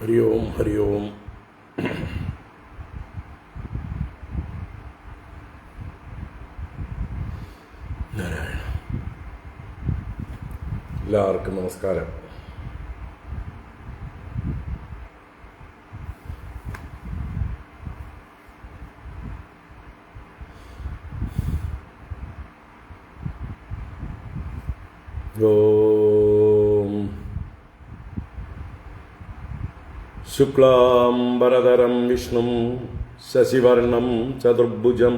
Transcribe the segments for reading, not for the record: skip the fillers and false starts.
ഹരി ഓം ഹരി ഓം. നാരായണ. എല്ലാവർക്കും നമസ്കാരം. ഓം ശുക്ലാംബരധരം വിഷ്ണും ശശിവർണം ചതുർഭുജം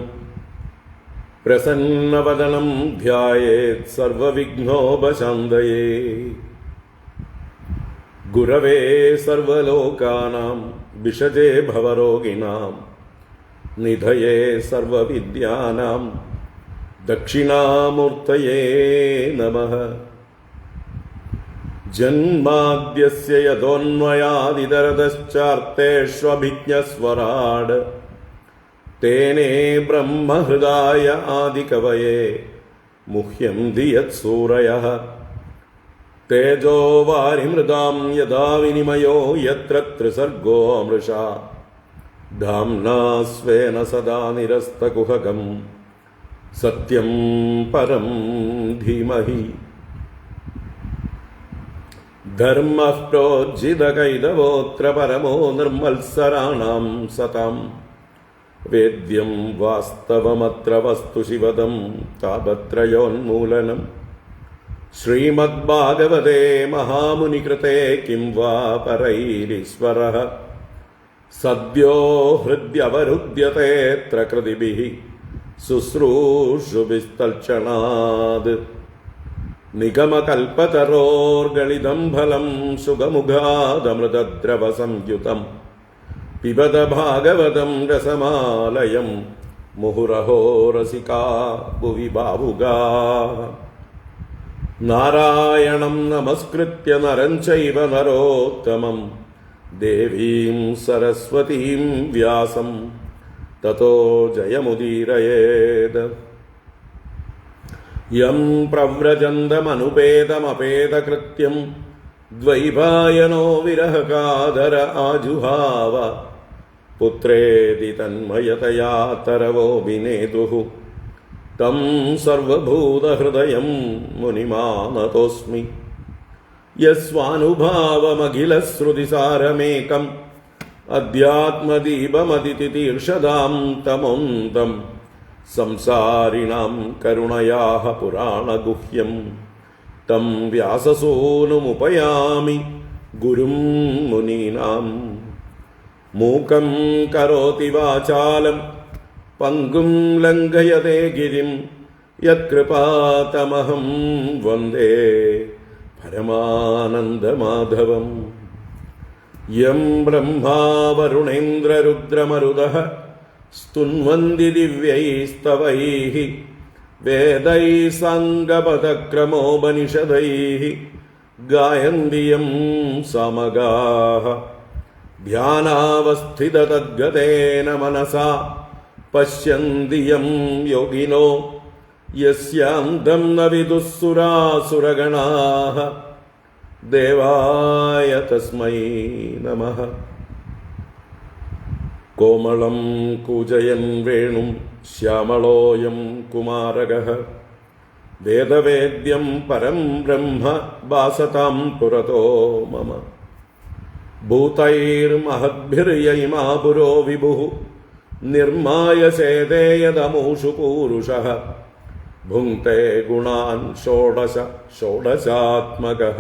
പ്രസന്നവദനം ധ്യായേത് സർവവിഘ്നോപശാന്തയേ. ഗുരവേ സർവലോകാനാം വിഷജേ ഭവരോഗിണാം നിധയേ സർവവിദ്യാനാം ദക്ഷിണാമൂർത്തയേ നമഃ. ജന്മാദ്യസ്യ യതോന്മയാദിതരതശ്ചാർത്തേഷ്വഭിജ്ഞസ്വരാട് തേനേ ബ്രഹ്മഹൃദായ ആദികവയേ മുഹ്യന്തി യത്സൂരയഃ. തേജോ വാരിമൃതാം യഥാ വിനിമയോ യത്ര ത്രിസർഗോ മൃഷാ ധാംനാ സ്വേന സദാ നിരസ്തകുഹകം സത്യം പരം ധീമഹി. ധർമ്മഃ പ്രോജ്ജിതകൈതവോത്ര പരമോ നിർമ്മത്സരാണാം സതാം. വേദ്യം വാസ്തവമത്ര വസ്തു ശിവദം താപത്രയോന്മൂലനം. ശ്രീമദ്ഭാഗവതേ മഹാമുനികൃതേ കിം വാ പരൈരീശ്വരഃ. സദ്യോ ഹൃദ്യവരുദ്ധ്യതേത്ര കൃതിഭിഃ ശുശ്രൂഷുഭിസ്തൽക്ഷണാത്. നിഗമകൽപതരോർഗളിതം ഫലം സുഖമുഖാദമൃതദ്രവസംയുതം പിബത ഭാഗവതം രസമാലയം മുഹുരഹോ രസികാ ഭുവി ഭാവുകാഃ. നാരായണം നമസ്കൃത്യ നരം ചൈവ നരോത്തമം ദേവീം സരസ്വതീം വ്യാസം തതോ ജയമുദീരയേത്. യം പ്രവ്രജന്തമനുപേതമപേതകൃത്യം ദ്വൈപായനോ വിരഹകാതര ആജുഹാവ. പുത്രേതി തന്മയതയാ തരവോഭിനേതുഃ തം സർവഭൂതഹൃദയം മുനിമാനതോസ്മി. യസ്വാനുഭാവമഖിലശ്രുതിസാരമേകം അധ്യാത്മദീപമതിതിതീർഷതാം തമോന്തം. സംസാരിണാം കരുണയാഃ പുരാണഗുഹ്യം തം വ്യാസസൂനുമുപയാമി ഗുരും മുനീനാം. മൂകം കരോതി വാചാലം പങ്കും ലംഘയതേ ഗിരിം യത്കൃപാതമഹം വന്ദേ പരമാനന്ദമാധവം. യം ബ്രഹ്മാ വരുണേന്ദ്രരുദ്രമരുതഃ സ്തുന്വന്തി ദിവ്യൈസ്തവൈഃ വേദൈഃ സാംഗപദക്രമോപനിഷദൈഃ ഗായന്തി യം സമഗാഃ. ധ്യാനാവസ്ഥിതതദ്ഗതേന മനസാ പശ്യന്തി യം യോഗിനോ യസ്യാന്തം ന വിദുഃ സുരാസുരഗണാഃ. ദേവായ തസ്മൈ നമഃ. കോമളം കൂജയൻ വേണും ശ്യാമളോയം കുമാരകഃ. വേദവേദ്യം പരം ബ്രഹ്മ ഭാസതാം പുരതോ മമ. ഭൂതൈർമഹദ്ഭിർയൈമാ പുരോ വിഭുഃ നിർമായ ചേതേയതമൂഷു പൂരുഷഃ. ഭുങ്ക്തേ ഗുണാൻ ഷോഡശ ഷോഡശാത്മകഃ.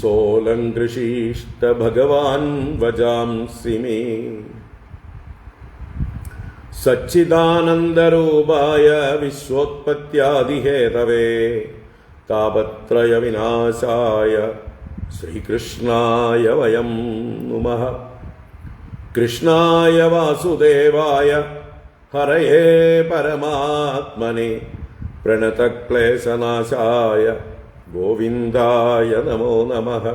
സോലങ്കൃഷീഷ്ട ഭഗവാൻ വജാംസി മേ. സച്ചിദാനന്ദരൂപായ വിശ്വോത്പത്യാദിഹേതവേ താപത്രയവിനാശായ ശ്രീകൃഷ്ണായ വയം നുമഃ. കൃഷ്ണായ വാസുദേവായ ഹരയേ പരമാത്മനെ പ്രണതക്ലേശനാശായ ഗോവിന്ദായ നമോ നമഃ.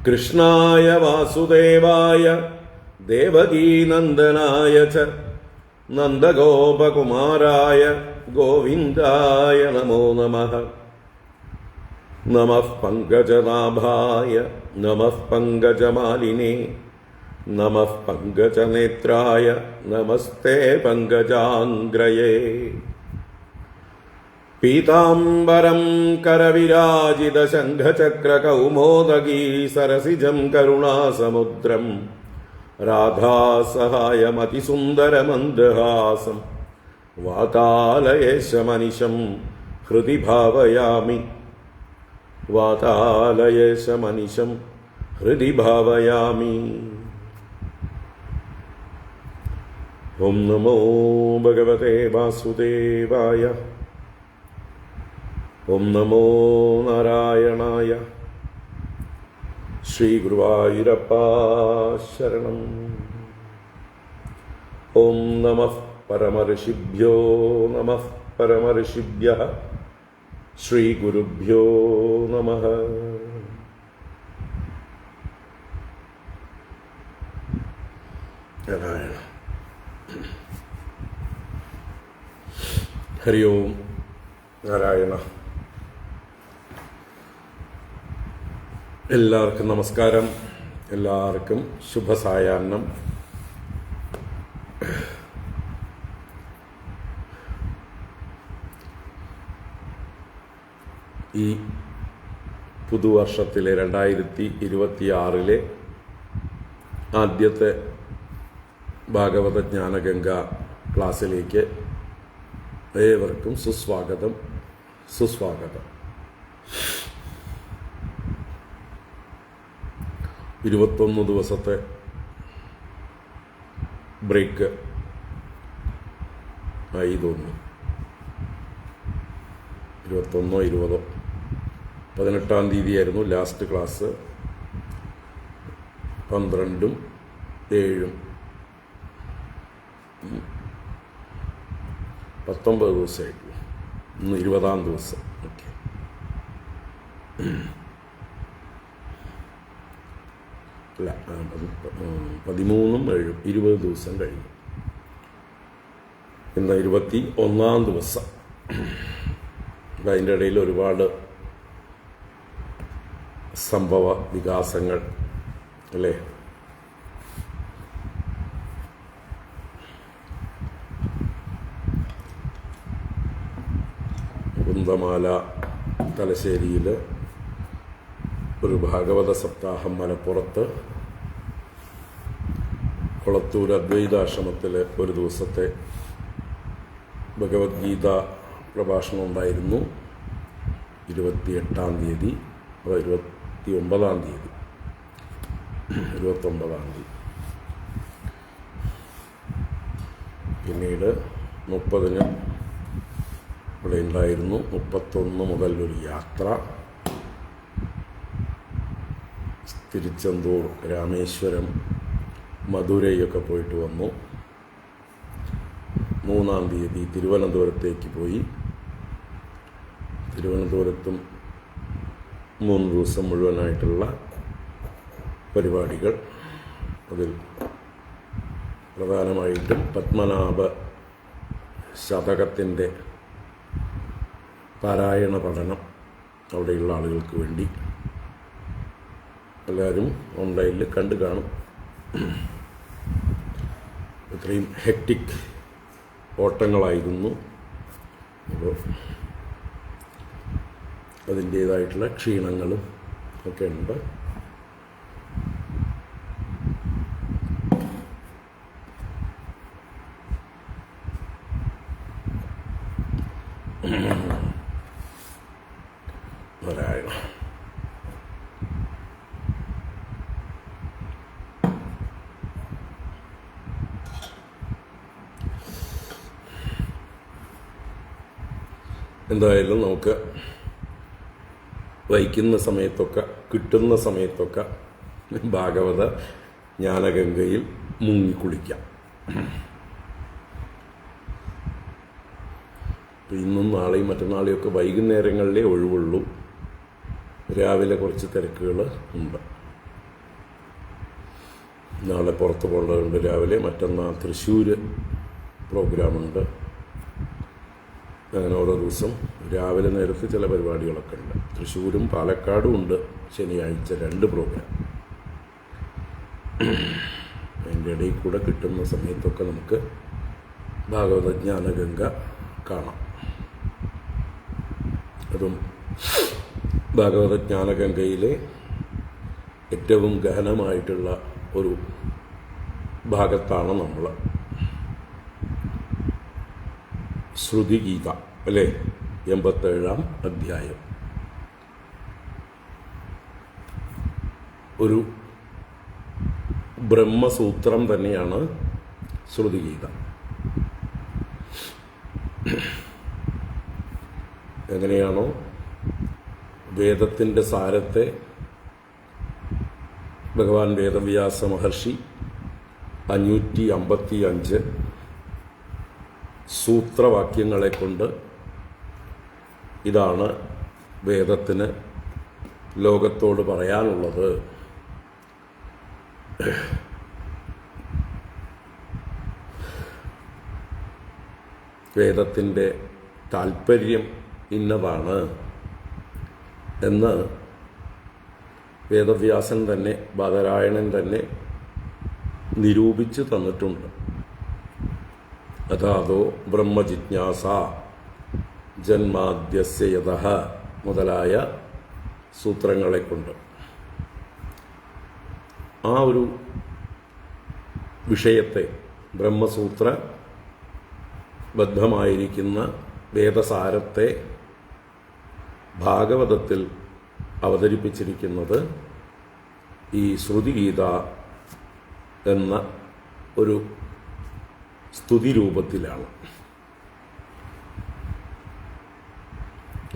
കൃഷ്ണായ വാസുദേവായ ദേവകീനന്ദനായ ച നന്ദഗോപകുമാരായ ഗോവിന്ദായ നമോ നമഃ. നമഃ പങ്കജനാഭായ നമഃ പങ്കജമാലിനേ നമഃ പങ്കജനേത്രായ നമസ്തേ പങ്കജാംഗ്രയേ. പീതാംബരം കരവിരാജിതശംഖചക്രകൗമോദഗീ സരസിജം കരുണാസമുദ്രം രാധാസഹായമതിസുന്ദരമന്ദഹാസം വാതാലയേശമനിശം ഹൃദി ഭാവയാമി. വാതാലയേശമനിശം ഹൃദി ഭാവയാമി. ഓം നമോ ഭഗവതേ വാസുദേവായ. ഓം നമോ നാരായണായ. ശ്രീ ഗുരുവായൂരപ്പ ശരണം. ഓം നമഃ പരമർഷിഭ്യോ നമഃ പരമർഷിഭ്യഃ. ശ്രീ ഗുരുഭ്യോ നമഃ. നാരായണ. ഹരി ഓം നാരായണ. എല്ലാവർക്കും നമസ്കാരം. എല്ലാവർക്കും ശുഭസായാഹ്നം. ഈ പുതുവർഷത്തിലെ 2026 ആദ്യത്തെ ഭാഗവത ജ്ഞാനഗംഗ ക്ലാസ്സിലേക്ക് ഏവർക്കും സുസ്വാഗതം. 21 ദിവസത്തെ ബ്രേക്ക് ആയി തോന്നുന്നു. 21 20 18-ാം തീയതിയായിരുന്നു ലാസ്റ്റ് ക്ലാസ്. 12-ഉം 7-ഉം 19 ദിവസമായിട്ടു. ഇന്ന് 20-ാം ദിവസം. ഓക്കെ. അല്ല, 13-ഉം 7-ഉം 20 ദിവസം കഴിഞ്ഞു. ഇന്ന് 21-ാം ദിവസം. അതിൻ്റെ ഇടയിൽ ഒരുപാട് സംഭവ വികാസങ്ങൾ അല്ലേ. കുന്തമാല തലശ്ശേരിയിൽ ഒരു ഭാഗവത സപ്താഹം, മലപ്പുറത്ത് കൊളത്തൂർ അദ്വൈതാശ്രമത്തിൽ ഒരു ദിവസത്തെ ഭഗവത്ഗീത പ്രഭാഷണം ഉണ്ടായിരുന്നു. 28-ാം തീയതി, 29-ാം തീയതി. പിന്നീട് 30-ന് ഇവിടെ ഉണ്ടായിരുന്നു. 31 മുതൽ ഒരു യാത്ര തിരുച്ചെന്തൂർ, രാമേശ്വരം, മധുരയൊക്കെ പോയിട്ട് വന്നു. 3-ാം തീയതി തിരുവനന്തപുരത്തേക്ക് പോയി. തിരുവനന്തപുരത്തും 3 ദിവസം മുഴുവനായിട്ടുള്ള പരിപാടികൾ. അതിൽ പ്രധാനമായിട്ടും പത്മനാഭ ശതകത്തിൻ്റെ പാരായണ പഠനം അവിടെയുള്ള ആളുകൾക്ക് വേണ്ടി. എല്ലാവരും ഓൺലൈനിൽ കണ്ടു കാണും. ഇത്രയും ഹെക്റ്റിക് ഓട്ടങ്ങളായിരുന്നു. അപ്പോൾ അതിൻ്റേതായിട്ടുള്ള ക്ഷീണങ്ങളും ഒക്കെ ഉണ്ട്. നാരായണ. എന്തായാലും നമുക്ക് വഹിക്കുന്ന സമയത്തൊക്കെ, കിട്ടുന്ന സമയത്തൊക്കെ ഭാഗവത ജ്ഞാനഗംഗയിൽ മുങ്ങിക്കുളിക്കാം. ഇന്നും നാളെയും മറ്റന്നാളെയൊക്കെ വൈകുന്നേരങ്ങളിലേ ഒഴിവുള്ളൂ. രാവിലെ കുറച്ച് തിരക്കുകൾ ഉണ്ട്. നാളെ പുറത്ത് പോകേണ്ടതുണ്ട് രാവിലെ. മറ്റന്നാൾ തൃശ്ശൂർ പ്രോഗ്രാമുണ്ട്. അങ്ങനെ ഓരോ ദിവസം രാവിലെ നേരത്ത് ചില പരിപാടികളൊക്കെ ഉണ്ട്. തൃശ്ശൂരും പാലക്കാടും ഉണ്ട് ശനിയാഴ്ച 2 പ്രോഗ്രാം. അതിൻ്റെ ഇടയിൽ കൂടെ കിട്ടുന്ന സമയത്തൊക്കെ നമുക്ക് ഭാഗവത ജ്ഞാനഗംഗ കാണാം. അതും ഭാഗവത ജ്ഞാനഗംഗയിലെ ഏറ്റവും ഗഹനമായിട്ടുള്ള ഒരു ഭാഗത്താണ് നമ്മൾ. ശ്രുതിഗീത അല്ലേ, 87-ാം അധ്യായം. ഒരു ബ്രഹ്മസൂത്രം തന്നെയാണ് ശ്രുതിഗീത. എങ്ങനെയാണോ വേദത്തിൻ്റെ സാരത്തെ ഭഗവാൻ വേദവ്യാസ മഹർഷി 555 സൂത്രവാക്യങ്ങളെ കൊണ്ട് ഇതാണ് വേദത്തിന് ലോകത്തോട് പറയാനുള്ളത്, വേദത്തിൻ്റെ താല്പര്യം ഇന്നതാണ് എന്ന് വേദവ്യാസൻ തന്നെ, ബാദരായണൻ തന്നെ നിരൂപിച്ച് തന്നിട്ടുണ്ട്. അതാതോ ബ്രഹ്മജിജ്ഞാസ ജന്മാദ്യസ്യ യതഃ മുതലായ സൂത്രങ്ങളെ കൊണ്ട് ആ ഒരു വിഷയത്തെ, ബ്രഹ്മസൂത്ര ബദ്ധമായിരിക്കുന്ന വേദസാരത്തെ ഭാഗവതത്തിൽ അവതരിപ്പിച്ചിരിക്കുന്നത് ഈ ശ്രുതിഗീത എന്ന ഒരു സ്തുതി രൂപത്തിലാണ്.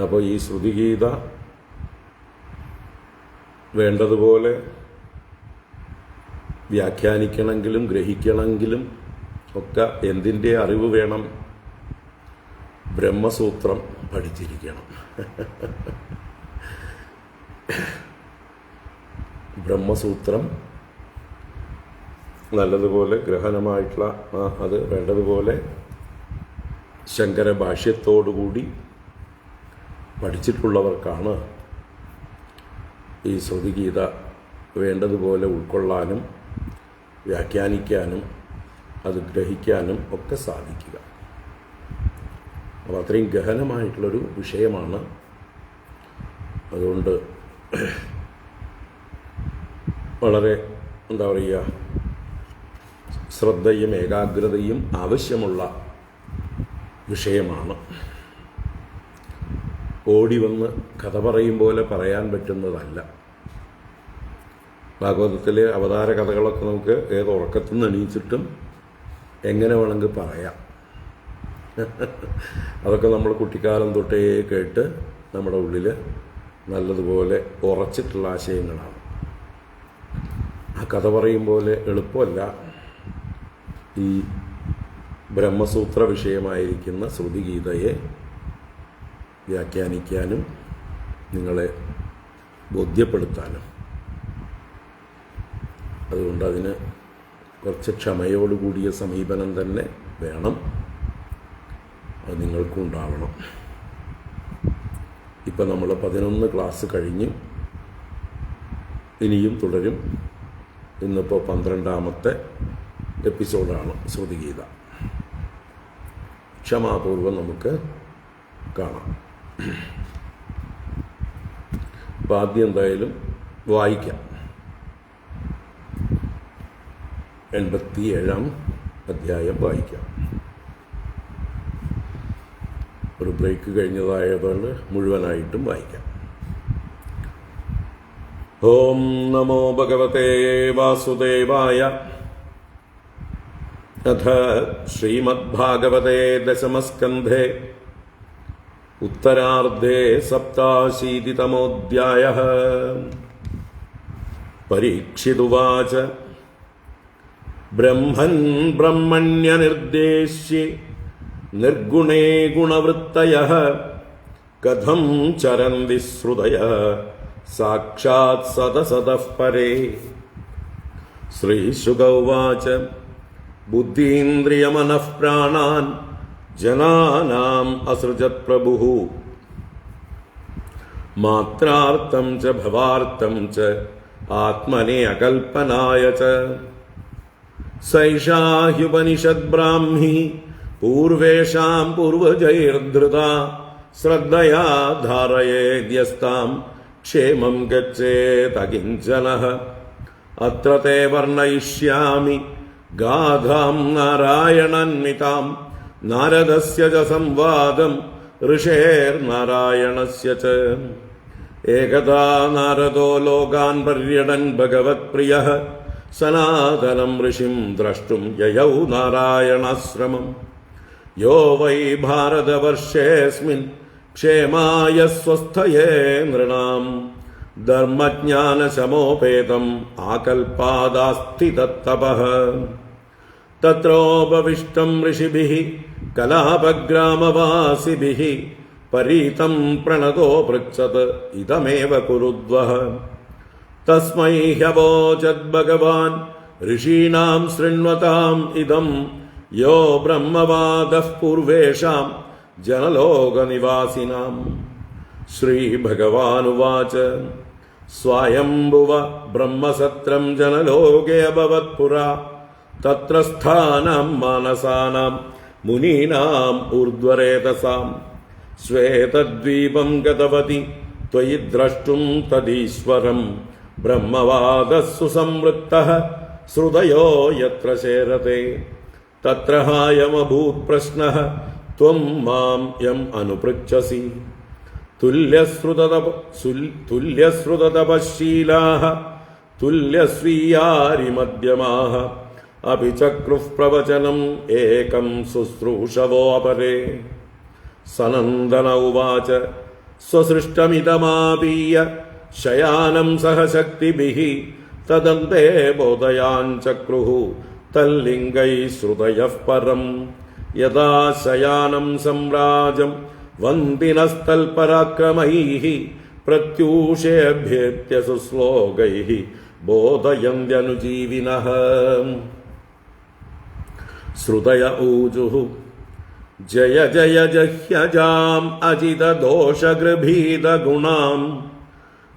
അപ്പോൾ ഈ ശ്രുതിഗീത വേണ്ടതുപോലെ വ്യാഖ്യാനിക്കണമെങ്കിലും ഗ്രഹിക്കണമെങ്കിലും ഒക്കെ എന്തിൻ്റെ അറിവ് വേണം? ബ്രഹ്മസൂത്രം പഠിച്ചിരിക്കണം. ബ്രഹ്മസൂത്രം നല്ലതുപോലെ ഗ്രഹണമായിട്ടുള്ള അത് വേണ്ടതുപോലെ ശങ്കരഭാഷ്യത്തോടുകൂടി പഠിച്ചിട്ടുള്ളവർക്കാണ് ഈ ശ്രുതിഗീത വേണ്ടതുപോലെ ഉൾക്കൊള്ളാനും വ്യാഖ്യാനിക്കാനും അത് ഗ്രഹിക്കാനും ഒക്കെ സാധിക്കുക. അപ്പോൾ അത്രയും ഗഹനമായിട്ടുള്ളൊരു വിഷയമാണ്. അതുകൊണ്ട് വളരെ എന്താ പറയുക, ശ്രദ്ധയും ഏകാഗ്രതയും ആവശ്യമുള്ള വിഷയമാണ്. ഓടി വന്ന് കഥ പറയും പോലെ പറയാൻ പറ്റുന്നതല്ല. ഭാഗവതത്തിലെ അവതാര കഥകളൊക്കെ നമുക്ക് ഏത് ഉറക്കത്തിൽ നിന്ന് എണീച്ചിട്ടും എങ്ങനെ വേണമെങ്കിൽ പറയാം. അതൊക്കെ നമ്മൾ കുട്ടിക്കാലം തൊട്ടേ കേട്ട് നമ്മുടെ ഉള്ളിൽ നല്ലതുപോലെ ഉറച്ചിട്ടുള്ള ആശയങ്ങളാണ്. ആ കഥ പറയും പോലെ എളുപ്പമല്ല ഈ ബ്രഹ്മസൂത്ര വിഷയമായിരിക്കുന്ന ശ്രുതിഗീതയെ വ്യാഖ്യാനിക്കാനും നിങ്ങളെ ബോധ്യപ്പെടുത്താനും. അതുകൊണ്ട് അതിന് കുറച്ച് ക്ഷമയോടുകൂടിയ സമീപനം തന്നെ വേണം. അത് നിങ്ങൾക്കും ഉണ്ടാവണം. ഇപ്പം നമ്മൾ 11 ക്ലാസ് കഴിഞ്ഞ് ഇനിയും തുടരും. ഇന്നിപ്പോൾ 12ാമത്തെ എപ്പിസോഡാണ് ശ്രുതിഗീത. ക്ഷമാപൂർവം നമുക്ക് കാണാം. അപ്പം ആദ്യം എന്തായാലും വായിക്കാം. 87-ാം അധ്യായം വായിക്കാം. ഒരു ബ്രേക്ക് കഴിഞ്ഞതായതുകൊണ്ട് മുഴുവനായിട്ടും വായിക്കാം. ഓം നമോ ഭഗവതേ വാസുദേവായ. അഥ ശ്രീമദ്ഭാഗവതേ ദശമസ്കന്ധേ ഉത്തരാർദ്ധേ 87-തമോऽധ്യായഃ. പരീക്ഷിതുവാച. ബ്രഹ്മൻ ബ്രഹ്മണ്യനിർദ്ദേശ്യേ നിർഗുണേ ഗുണവൃത്തയഃ കഥം ചരന്തി ശ്രുതയഃ സാക്ഷാത് സദസതഃ പരേ. ശ്രീശുക ഉവാച. ബുദ്ധീന്ദ്രിയമനഃ പ്രാണാൻ ജനാനാം അസൃജത് പ്രഭുഃ മാത്രാർത്ഥം ച ഭവാർത്ഥം ച ആത്മനെ അകൽപ്പനായ ച സൈഷാ ഹ്യുപനിഷദ് ബ്രാഹ്മി പൂർവേഷാം പൂർവജൈർധൃത ശ്രദ്ധയാ ധാരയേദ്യസ്താം ക്ഷേമം ഗച്ഛേതകിഞ്ചനഃ അത്ര തേ വർണ്ണയിഷ്യാമി ഗാഥാം നാരായണന്വിതാം നാരദസ്യ ച സംവാദം ഋഷേർനാരായണസ്യ ച ഏകദാ നാരദോ ലോകാൻ പര്യടൻ ഭഗവത്പ്രിയഃ സനാതനം ഋഷിം ദ്രഷ്ടും യയൗ നാരായണാശ്രമം യോ വൈ ഭാരതവർഷേऽസ്മിൻ ക്ഷേമായ സ്വസ്ഥയേ നൃണാം ധർമ്മജ്ഞാനശമോപേതം ആകൽപാദാസ്തി തത്തപഃ തത്രോപവിഷ്ടം ഋഷിഭിഃ കലാപഗ്രാമവാസിഭിഃ പരീതം പ്രണതോ പൃച്ഛത് ഇദമേവ കുരുദ്വഃ തസ്മൈ ഹ്യവോചത് ഭഗവാൻ ഋഷീണാം ശൃണ്വതാം ഇദം യോ ബ്രഹ്മവാദഃ പൂർവേഷാം ജനലോകനിവാസിനാം. ശ്രീഭഗവാനുവാച സ്വയംഭുവ ബ്രഹ്മസത്രം ജനലോകേ അഭവത് പുരാ തത്ര സ്ഥാനം മാനസാനാം മുനീനാം ഊർധ്വരേതസാം ശ്വേതദ്വീപം ഗതവതി ത്വയി ദ്രഷ്ടും തദീശ്വരം ബ്രഹ്മവാദഃ സുസംവൃത്തഃ ശ്രുതയോ യത്ര ശേരത്തെ തത്ര ഹായമഭൂത് പ്രശ്നഃ ത്വം മാം യം അനുപൃച്ഛസി തുല്യശ്രുതതപശീലാഃ തുല്യസ്വീയാരിമധ്യമാഃ അപി ചക്രുഃ പ്രവചനം ഏകം ശുശ്രൂഷവോ അപരേ. സനന്ദന ഉവാച സ്വസൃഷ്ടമിദമാപീയ ശയാനം സഹ ശക്തിഭിഃ തദന്തേ ബോധയാൻ ചക്രുഃ തല്ലിംഗൈ ശ്രുതയഃ പരം യഥാ ശയാനം സമ്രാജം വന്ദിനസ്തൽപരാക്രമൈഃ പ്രത്യൂഷേഭ്യേത്യ സുശ്ലോകൈഃ ബോധയന്ത്യനുജീവിനഃ. ശ്രുതയ ഊജുഃ ജയ ജയ ജഹ്യജാം അജിതദോഷഗൃഭീതഗുണാം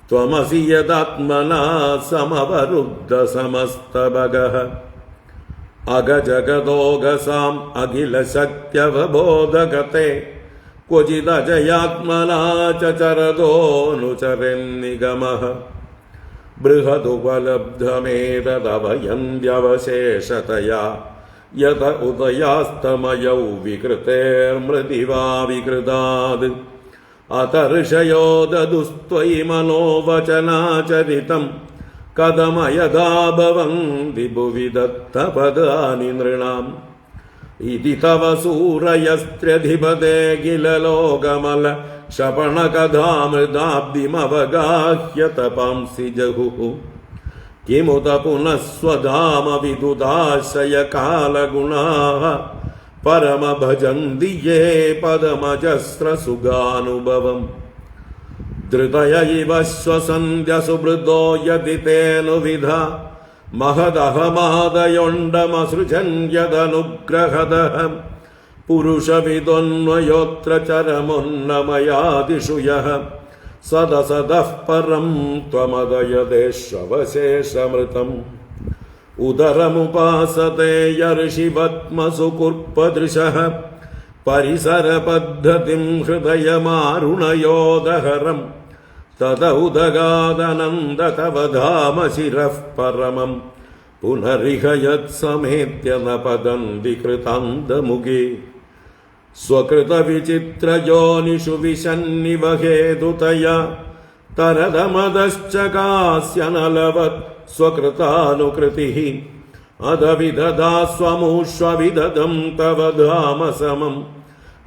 ത്വമസി യദാത്മനാ സമവരുദ്ധസമസ്തഭഗഃ അഗജഗദോഗസാം അഖിലശക്ത്യവബോധഗതേ ക്വചിദജയാത്മനാ ചരതോനുചരന്നിഗമഃ ബൃഹദുപലബ്ധമേതദവയന്ത്യവശേഷതയാ യത ഉദയാസ്തമയൗ വികൃതേർമൃതിവാ വികൃതാത് അതർഷയോ ദദുസ്ത്വയി മനോവചനാചരിതം കഥമയഥാ ഭവന്തി ഭുവി ദത്തപദാനി നൃണാം ഇതി തവ സൂരയസ്ത്ര്യധിപതേ കില ലോകമല ക്ഷപണകഥാമൃതാബ്ദിമവഗാഹ്യ തപാംസി ജഹുഃ കിമുത പുനഃ സ്വധാമ വിദുദാശയ കാലഗുണാഃ പരമഭജന്തി യേ പദമജസ്രസുഖാനുഭവം ധൃതയ ഇവ ശ്വസന്ധ്യ സുഹൃദോ യതി തേനുവിധ മഹദഹമാദയൊണ്ടമസൃജൻ യദനുഗ്രഹദഃ പുരുഷവിദോന്വയോത്ര ചരമോന്നമയാദിഷു യഃ സദസദഃ പരം ത്വമദയദേശ്വവശേഷമൃതം ഉദരമുപാസത്തെ യർഷിപത്മസു കുർപ്പദൃശഃ പരിസരപദ്ധതിം ഹൃദയമാരുണയോദഹരം തത ഉദഗാദനന്ദ തവ ധാമ ശിരഃ പരമം പുനരിഹ യത്സമേത്യ ന പതന്തി കൃതാന്തമുഖേ സ്വകൃതവിചിത്രയോനിഷു വിശന്നിവ ഹേതുതയാ തരതമദശ്ചകാസ്യനലവത് സ്വകൃതാനുകൃതിഃ അദവിദദാസ്വമൂഷ്വവിദദം തവ ധാമ സമം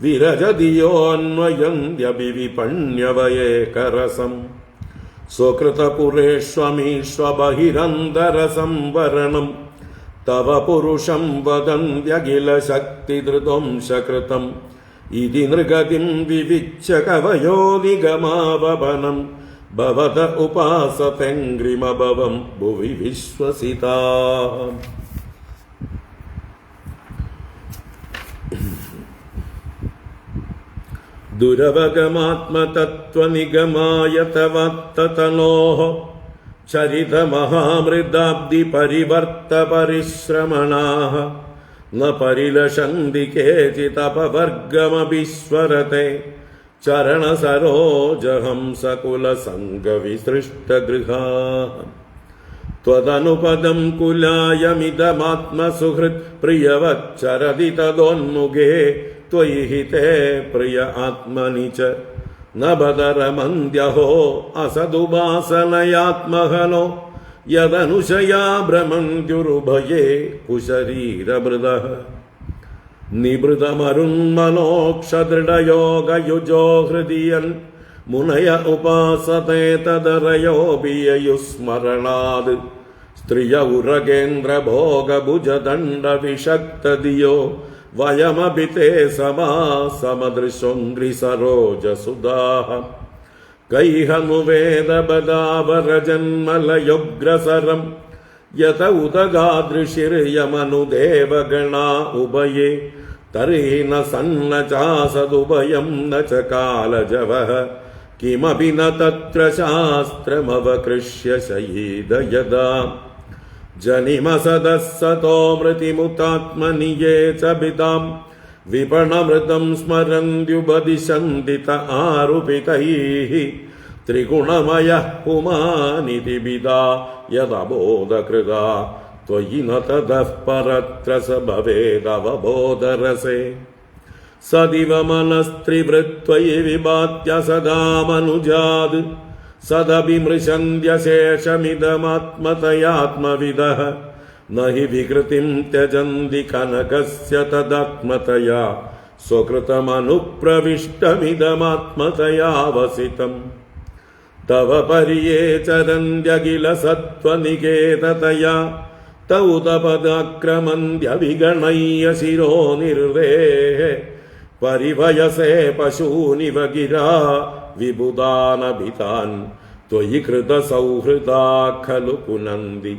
വിരജതിയോന്വയന്ത്യഭിവിപണ്യവയേകരസം സ്വകൃതപുരേഷ്വമീഷ്വബഹിരന്തരസംവരണം തവ പുരുഷം വദന്ത്യഖിലശക്തിധൃതംശകൃതം ഇതി നൃഗതിം വിവിച്യ കവയോ നിഗമാവപനം ഭവത ഉപാസതെങ്ക്രിമഭവം ഭുവി വിശ്വസിതാ. ദുരവഗമാത്മതത്വനിഗമായ തവത്തതനോഃ ചരിതമഹാമൃദാബ്ദി പരിവർത്ത പരിശ്രമണാഃ ന പരിലഷന്തി കേചിതപവർഗമഭിസ്വരത്തെ ചരണസരോജഹംസകുലസംഗവിസൃഷ്ടഗൃഹാഃ ത്വദനുപദം കുലായമിദമാത്മസുഹൃത് പ്രിയവച്ചരതി തദോന്മുഖേ ത്വയി ഹിതേ പ്രിയ ആത്മനി ച ന ബദരമന്ദ്യഹോ അസദുപാസനയാത്മഹനോ യദനുശയാ ഭ്രമന്ത്യുരുഭയേ കുശരീരഭൃതഃ നിഭൃതമരുന്മനോക്ഷദൃഢയോഗയുജോ ഹൃദിയൻ മുനയ ഉപാസത്തെ തദരയോപിയയുസ്മരണാത് സ്ത്രിയ ഉരകേന്ദ്രഭോഗഭുജദണ്ഡവിഷക്തദിയോ വയമഭിതേ സമാസമദൃശോംഘ്രിസരോജസുധാഃ കൈഹനുവേദബദാവരജന്മലയുഗ്രസരം യത ഉദഗാദൃശിർയമനുദേവഗണാ ഉഭയേ തർഹി ന സന്ന ചാസദുഭയം ന ച കാലജവഃ കിമപി ന തത്ര ശാസ്ത്രമവകൃഷ്യ ശയീദ യദാ ജനിമസദസ്സതോ മൃതിമുതാത്മനി യേ ച വിദാം വിപണമൃതം സ്മരന്ത്യുപദിശന്തി ത ആരുപിതൈഃ ത്രിഗുണമയഃ പുമാനിതി വിദാ യദബോധകൃതാ ത്വയി ന തതഃ പരത്ര സ ഭവേദവബോധരസേ സദിവ മനസ്ത്രിവൃത്വയി വിഭാത്യ സദാ മനുജാത് സദഭിമൃശന്ത്യശേഷമിദമാത്മതയാത്മവിദഃ ന ഹി വികൃതിം ത്യജന്തി കനകസ്യ തദാത്മതയാ സ്വകൃതമനുപ്രവിഷ്ടമിദമാത്മതയാവസിതം തവ പരിയേ ചരന്ത്യഖില സത്വനികേതതയാ തൗ തപദാക്രമന്ത്യവിഗണയ്യ ശിരോ നിർവേഃ പരിഭയസേ പശൂനിവ ഗിരാ വിബുധാനഭിതാൻ ത്വയി കൃതസൗഹൃദാ ഖലു പുനന്തി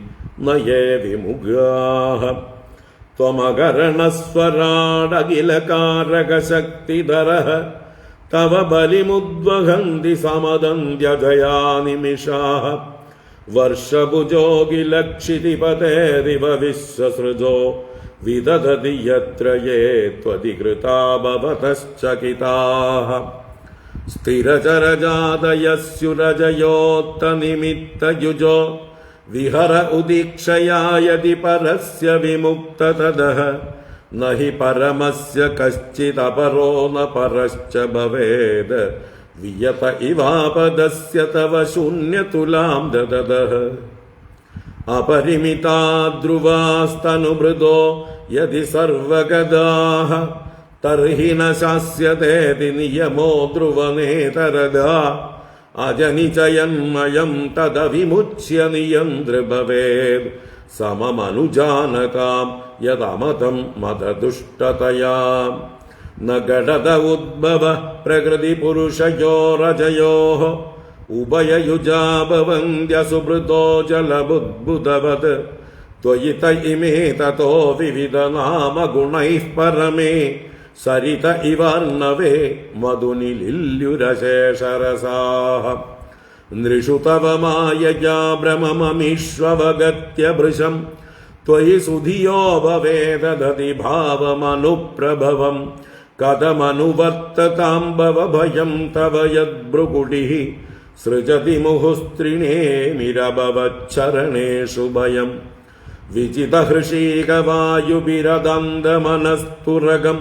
നയേ വിമുഖാഃ ത്വമകരണസ്വരാടഖിലകാരകശക്തിധരഃ തവ ബലിമുദ്വഹന്തി സമദന്ത്യജയാ നിമിഷാഃ വർഷഭുജോകിലക്ഷിതിപതേരിവ വിശ്വസൃജോ വിദധതി യത്ര യേ ത്വധികൃതാ ഭവതശ്ചകിതാഃ സ്ഥിരചരജാതയസ്യുരജയോത്തനിമിത്തയുജോ വിഹര ഉദീക്ഷയാ യദി പരസ്യ വിമുക്തതദഃ ന ഹി പരമസ്യ കശ്ചിദപരോ ന പരശ്ച ഭവേത് വിയത ഇവാപദസ്യ തവ ശൂന്യതുലാം ദദദഃ അപരിമിതാ ധ്രുവാസ്തനുമൃദോ യദി സർവഗദാഃ തർഹി ന ശാസ്യതേതി നിയമോ ധ്രുവനേതരദാ അജനിചയന്മയം തദവിമുച്യ നിയന്ത്രഭവേത് സമമനുജാനതാം യദമതം മദദുഷ്ടതയാ ന ഗഡത ഉദ്ഭവ പ്രകൃതി പുരുഷയോ രജയോഃ ഉഭയയുജാ ഭവന്ത്യസുഭൃതോ ജലബുദ്ബുദവത് ത്വയി ത ഇമേ തതോ വിവിധ നാമ ഗുണൈഃ പരമേ സരിത ഇവാർണവേ മധുനിലില്യുരശേഷരസാഃ നൃഷു തവ മായയാ ഭ്രമമമീഷ്വവഗത്യ ഭൃശം ത്വയി സുധിയോ ഭവേദധതി ഭാവമനുപ്രഭവം കഥമനുവർത്തതാം ഭവഭയം തവ യദ്ഭ്രുകുടിഃ സൃജതി മുഹുസ്ത്രിണേമിരഭവച്ചരണേഷു ഭയം വിജിതഹൃഷീകവായുഭിരദന്തമനസ്തുരകം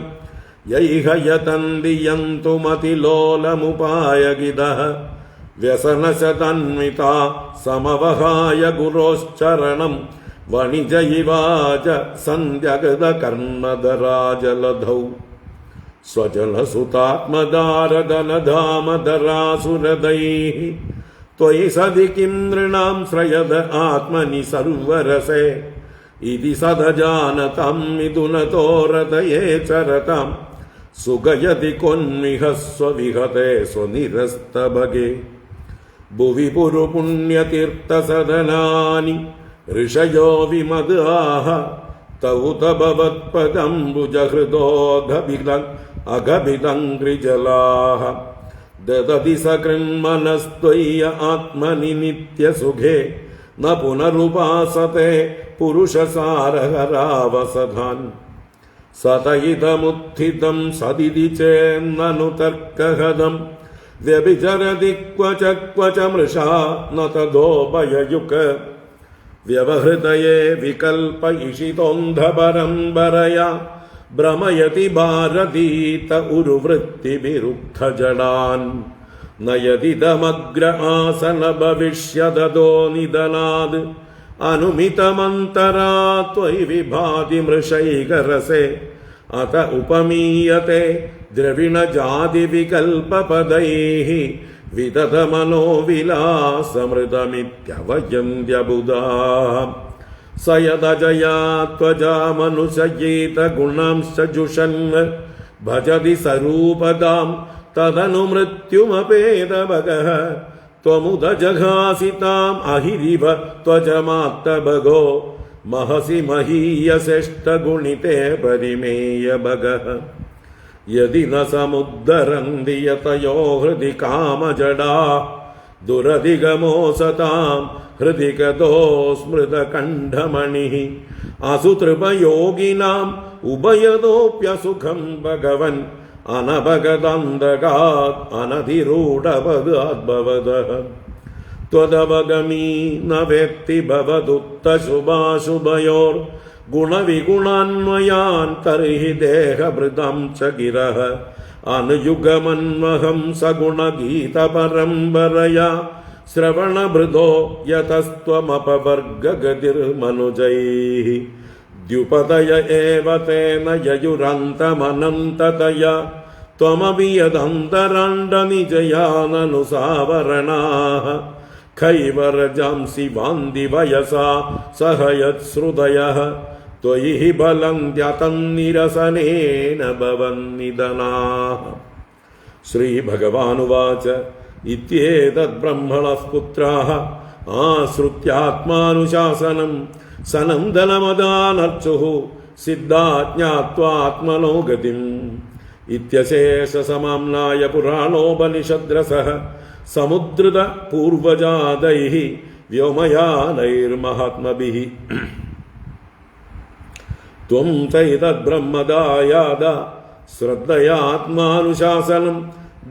യൈഹ യതന്തി യന്തുമതിലോലമുപായഗിതഃ വ്യസനശതന്വിതാ സമവഹായ ഗുരോശ്ചരണം വണിജയിവാച സന്ധ്യഗതകർണധരാജലധൗ സ്വജലസുതാത്മദാരദനധാമധരാസുരദൈഃ ത്വയി സദി കിം നൃണാം ശ്രയത ആത്മനി സർവരസേ ഇതി സദജാനതാം മിഥുനതോ രതയേ ചരതാം സുഗയതി കൊന്മിഹ സ്വവിഹതേ സ്വനിരസ്തഭഗേ ഭുവി പുരുപുണ്യതീർത്ഥസദനാനി ഋഷയോ വിമദാഃ തൗ തഭവത്പദംബുജഹൃദോധവിലൻ അഗഭിതംഗ്രിജലാഃ ദദതി സകൃന്മനസ്ത്വയ്യ ആത്മനി നിത്യസുഖേ ന പുനരുപാസത്തെ പുരുഷസാരഹരാവസഥാൻ സതയിതമുത്ഥിതം സദിതി ചേന്നനു തർക്കഹദം വ്യഭിചരതി ക്വച മൃഷാ ന തദോപയയുക് വ്യവഹൃതയേ വികൽപയിഷിതോന്ധപരംപരയാ ഭ്രമയതി ഭാരതീത ഉരുവൃത്തിഭിരുദ്ധജടാൻ നയതിദമഗ്ര ആസന ഭവിഷ്യതോ നിദനാദ് അനുമിതമന്തരാ ത്വയി വിഭാതി മൃഷൈകരസേ അത ഉപമീയത്തെ ദ്രവിണജാതിവികൽപപദൈഃ വിദധമനോവിലാസമൃതമിത്യവയന്ത്യബുധാഃ സ യദജയാ ത്വജാ മനുഷ്യയീത ഗുണാംശ്ച ജുഷൻ ഭജതി സരൂപദാം തദനു മൃത്യുമപേദഭഗഃ ത്വമുദജഘാസി താം അഹിരിവ ത്വജമാത്തഭഗോ മഹസി മഹീയശ്രേഷ്ഠഗുണിതേ പരിമേയ ഭഗഃ യദി ന സമുദ്ധരന്തി യതയോ ഹൃദി കാമജടാ ദുരധിഗമോ സതാം ഹൃദി ഗതോ സ്മൃതകണ്ഠമണിഃ അസുതൃപയോഗിനാം ഉഭയതോപ്യസുഖം ഭഗവൻ അനഭഗതന്തകാത് അനധിരൂഢപദാദ്ഭവതഃ ത്വദവഗമീ ന വേത്തി ഭവദുക്തശുഭാശുഭയോർ ഗുണവിഗുണാന്വയാൻ തർഹി ദേഹഭൃതം ച ഗിരഃ അനുയുഗമന്വഹം സഗുണഗീതപരംപരയാ ശ്രവണഭൃതോ യതസ്ത്വമപവർഗഗതിർമനുജൈഃ ദ്യുപദയ ഏവ തേന യയുരന്തമനന്തതയാ ത്വമപി യദന്തരാണ്ഡനിജയാനനു സാവരണാഃ ഖൈവരജാംസി വാന്തി വയസാ സഹയത്ശ്രുതയഃ ത്വയി ഹി ബലന്ത്യതന്നിരസനേന ഭവന്നിദനാഃ. ശ്രീഭഗവാനുവാച ഇത്യേതദ് ബ്രഹ്മണഃ പുത്രാഃ ആശ്രുത്യാത്മാനുശാസനം സനന്ദനമദാനർച്ചുഃ സിദ്ധാ ജ്ഞാത്വാത്മനോ ഗതിം. ഇത്യശേഷ സമാംനായ പുരാണോപനിഷദ്രസഃ സമുദ്രത പൂർവജാതൈഃ വ്യോമയാനൈർമഹാത്മഭിഃ. ത്വം ചൈതദ് ബ്രഹ്മദായാദ ശ്രദ്ധയാത്മാനുശാസനം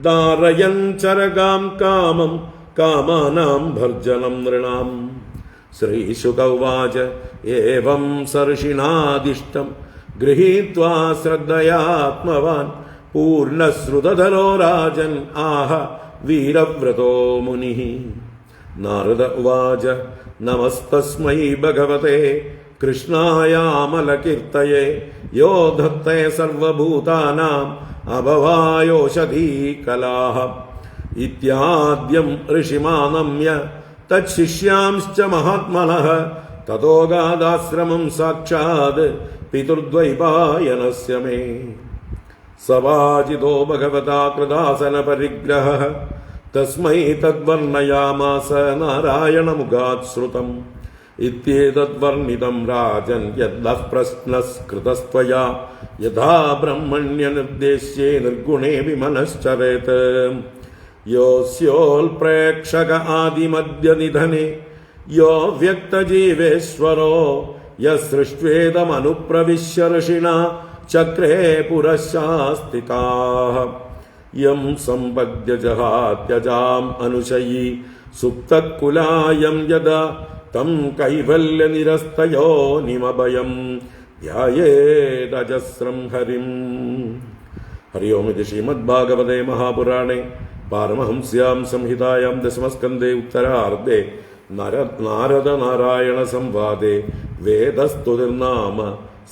ധാരയൻ ചരകാം കാമം കാമാനാം ഭർജനം നൃണാം. ശ്രീശുക ഉവാച ഏവം സർഷിണാദിഷ്ടം ഗൃഹീത്വാ ശ്രദ്ധയാത്മവാൻ പൂർണ്ണശ്രുതധരോ രാജൻ ആഹ വീരവ്രതോ മുനിഃ. നാരദ ഉവാച നമസ്തസ്മൈ ഭഗവതേ കൃഷ്ണായാമലകീർത്തയേ യോ ധത്തേ സർവഭൂതാനാം അഭവായോഷധീ കലാഃ. ഇത്യാദ്യം ഋഷിമാനമ്യ തച്ഛിഷ്യാംശ്ച മഹാത്മനഃ തതോ ഗാദാശ്രമം സാക്ഷാത് പിതൃദ്വൈപായനസ്യ മേ. സവാചിതോ ഭഗവതാ കൃതാസന പരിഗ്രഹഃ തസ്മൈ തദ്വർണ്ണയാമാസ നാരായണമുഖാത് ശ്രുതം. ഇത്യേതദ്വർണ്ണിതം രാജൻ യദ്ദഃ പ്രശ്നസ്കൃതസ്ത്വയാ യഥാ ബ്രഹ്മണ്യനിർദ്ദേശ്യേ നിർഗുണേ വിമനശ്ചരേത്. യോസ്യോൽപ്രേക്ഷക ആദിമദ്യനിധനെ യോ വ്യക്തജീവേശ്വരോ യസൃഷ്ട്വേദമനുപ്രവിശ്യ ഋഷിണാ ചക്രേ പുരഃശാസ്തിതാഃ. യം സംപദ്യ ജഹാത്യജാം അനുശയീ സുപ്തകുലായം യദാ തം കൈവല്യനിരസ്തയോ നിമഭയം ധ്യായേദജസ്രം ഹരിം. ഹരി ഓം. ഇത് ശ്രീമദ്ഭാഗവതേ മഹാപുരാണേ പാരമഹംസ്യാം സംഹിതായാം ദശമസ്കന്ധേ ഉത്തരാർദ്ധേ നാരദ നാരായണ സംവാദേ വേദസ്തുതിർനാമ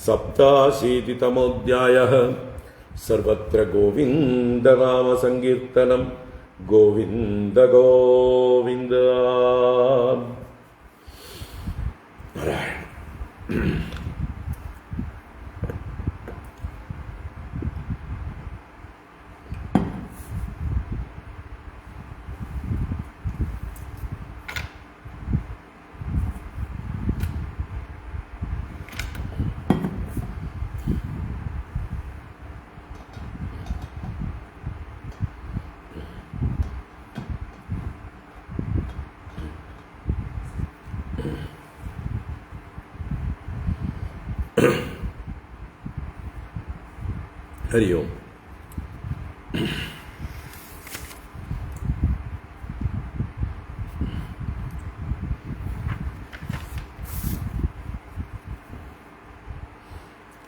സപ്താശീതിതമോധ്യായഃ. സർവത്ര ഗോവിന്ദനാമ സങ്കീർത്തനം. ഗോവിന്ദ ഗോവിന്ദ. നാരായണ. ഹരി ഓം.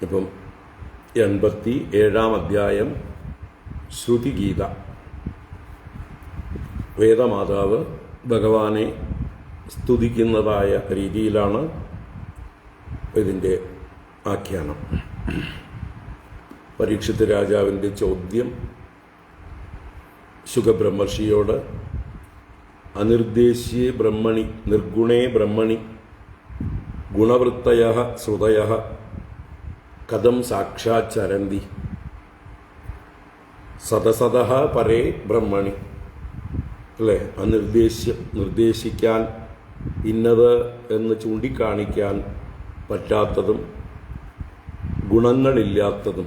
ഇപ്പം 87-ാം അധ്യായം ശ്രുതിഗീത. വേദമാതാവ് ഭഗവാനെ സ്തുതിക്കുന്നതായ രീതിയിലാണ് ഇതിൻ്റെ ആഖ്യാനം. പരീക്ഷിത് രാജാവിൻ്റെ ചോദ്യം ശുകബ്രഹ്മർഷിയോട് അനിർദ്ദേശ്യേ ബ്രഹ്മണി നിർഗുണേ ബ്രഹ്മണി ഗുണവൃത്തയഃ ശ്രുതയഃ കഥം സാക്ഷാത് ചരന്തി സദസതഃ പരേ ബ്രഹ്മണി. അല്ലേ? നിർദ്ദേശിക്കാൻ ഇന്നത് എന്ന് ചൂണ്ടിക്കാണിക്കാൻ പറ്റാത്തതും ഗുണങ്ങളില്ലാത്തതും.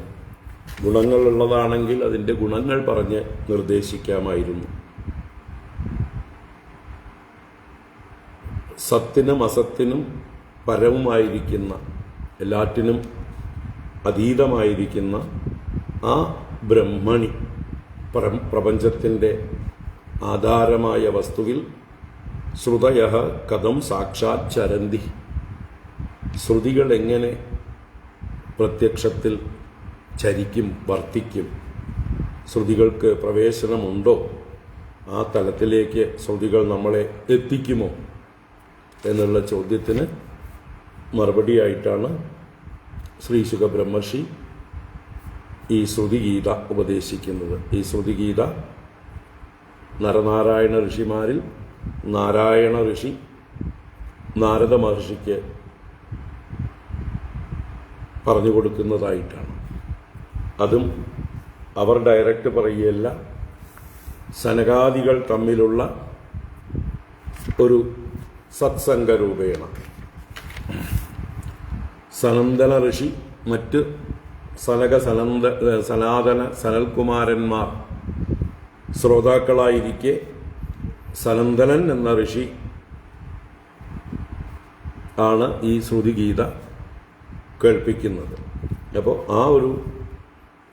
ഗുണങ്ങളുള്ളതാണെങ്കിൽ അതിൻ്റെ ഗുണങ്ങൾ പറഞ്ഞ് നിർദ്ദേശിക്കാമായിരുന്നു. സത്തിനും അസത്തിനും പരവുമായിരിക്കുന്ന, എല്ലാറ്റിനും അതീതമായിരിക്കുന്ന ആ ബ്രഹ്മണി, പ്രപഞ്ചത്തിൻ്റെ ആധാരമായ വസ്തുവിൽ ശ്രുതയഃ കഥം സാക്ഷാത് ചരന്തി, ശ്രുതികൾ എങ്ങനെ പ്രത്യക്ഷത്തിൽ ചരിക്കും, വർത്തിക്കും, ശ്രുതികൾക്ക് പ്രവേശനമുണ്ടോ, ആ തലത്തിലേക്ക് ശ്രുതികൾ നമ്മളെ എത്തിക്കുമോ എന്നുള്ള ചോദ്യത്തിന് മറുപടിയായിട്ടാണ് ശ്രീ ശുകബ്രഹ്മർഷി ഈ ശ്രുതിഗീത ഉപദേശിക്കുന്നത്. ഈ ശ്രുതിഗീത നരനാരായണ ഋഷിമാരിൽ നാരായണ ഋഷി നാരദ മഹർഷിക്ക് പറഞ്ഞു കൊടുക്കുന്നതായിട്ടാണ്. അതും അവർ ഡയറക്റ്റ് പറയുകയല്ല, സനകാദികൾ തമ്മിലുള്ള ഒരു സത്സംഗരൂപേണ. സനന്ദന ഋഷി മറ്റ് സനാതന സനൽകുമാരന്മാർ ശ്രോതാക്കളായിരിക്കെ സനന്ദനൻ എന്ന ഋഷി ആണ് ഈ ശ്രുതിഗീത കേൾപ്പിക്കുന്നത്. അപ്പോൾ ആ ഒരു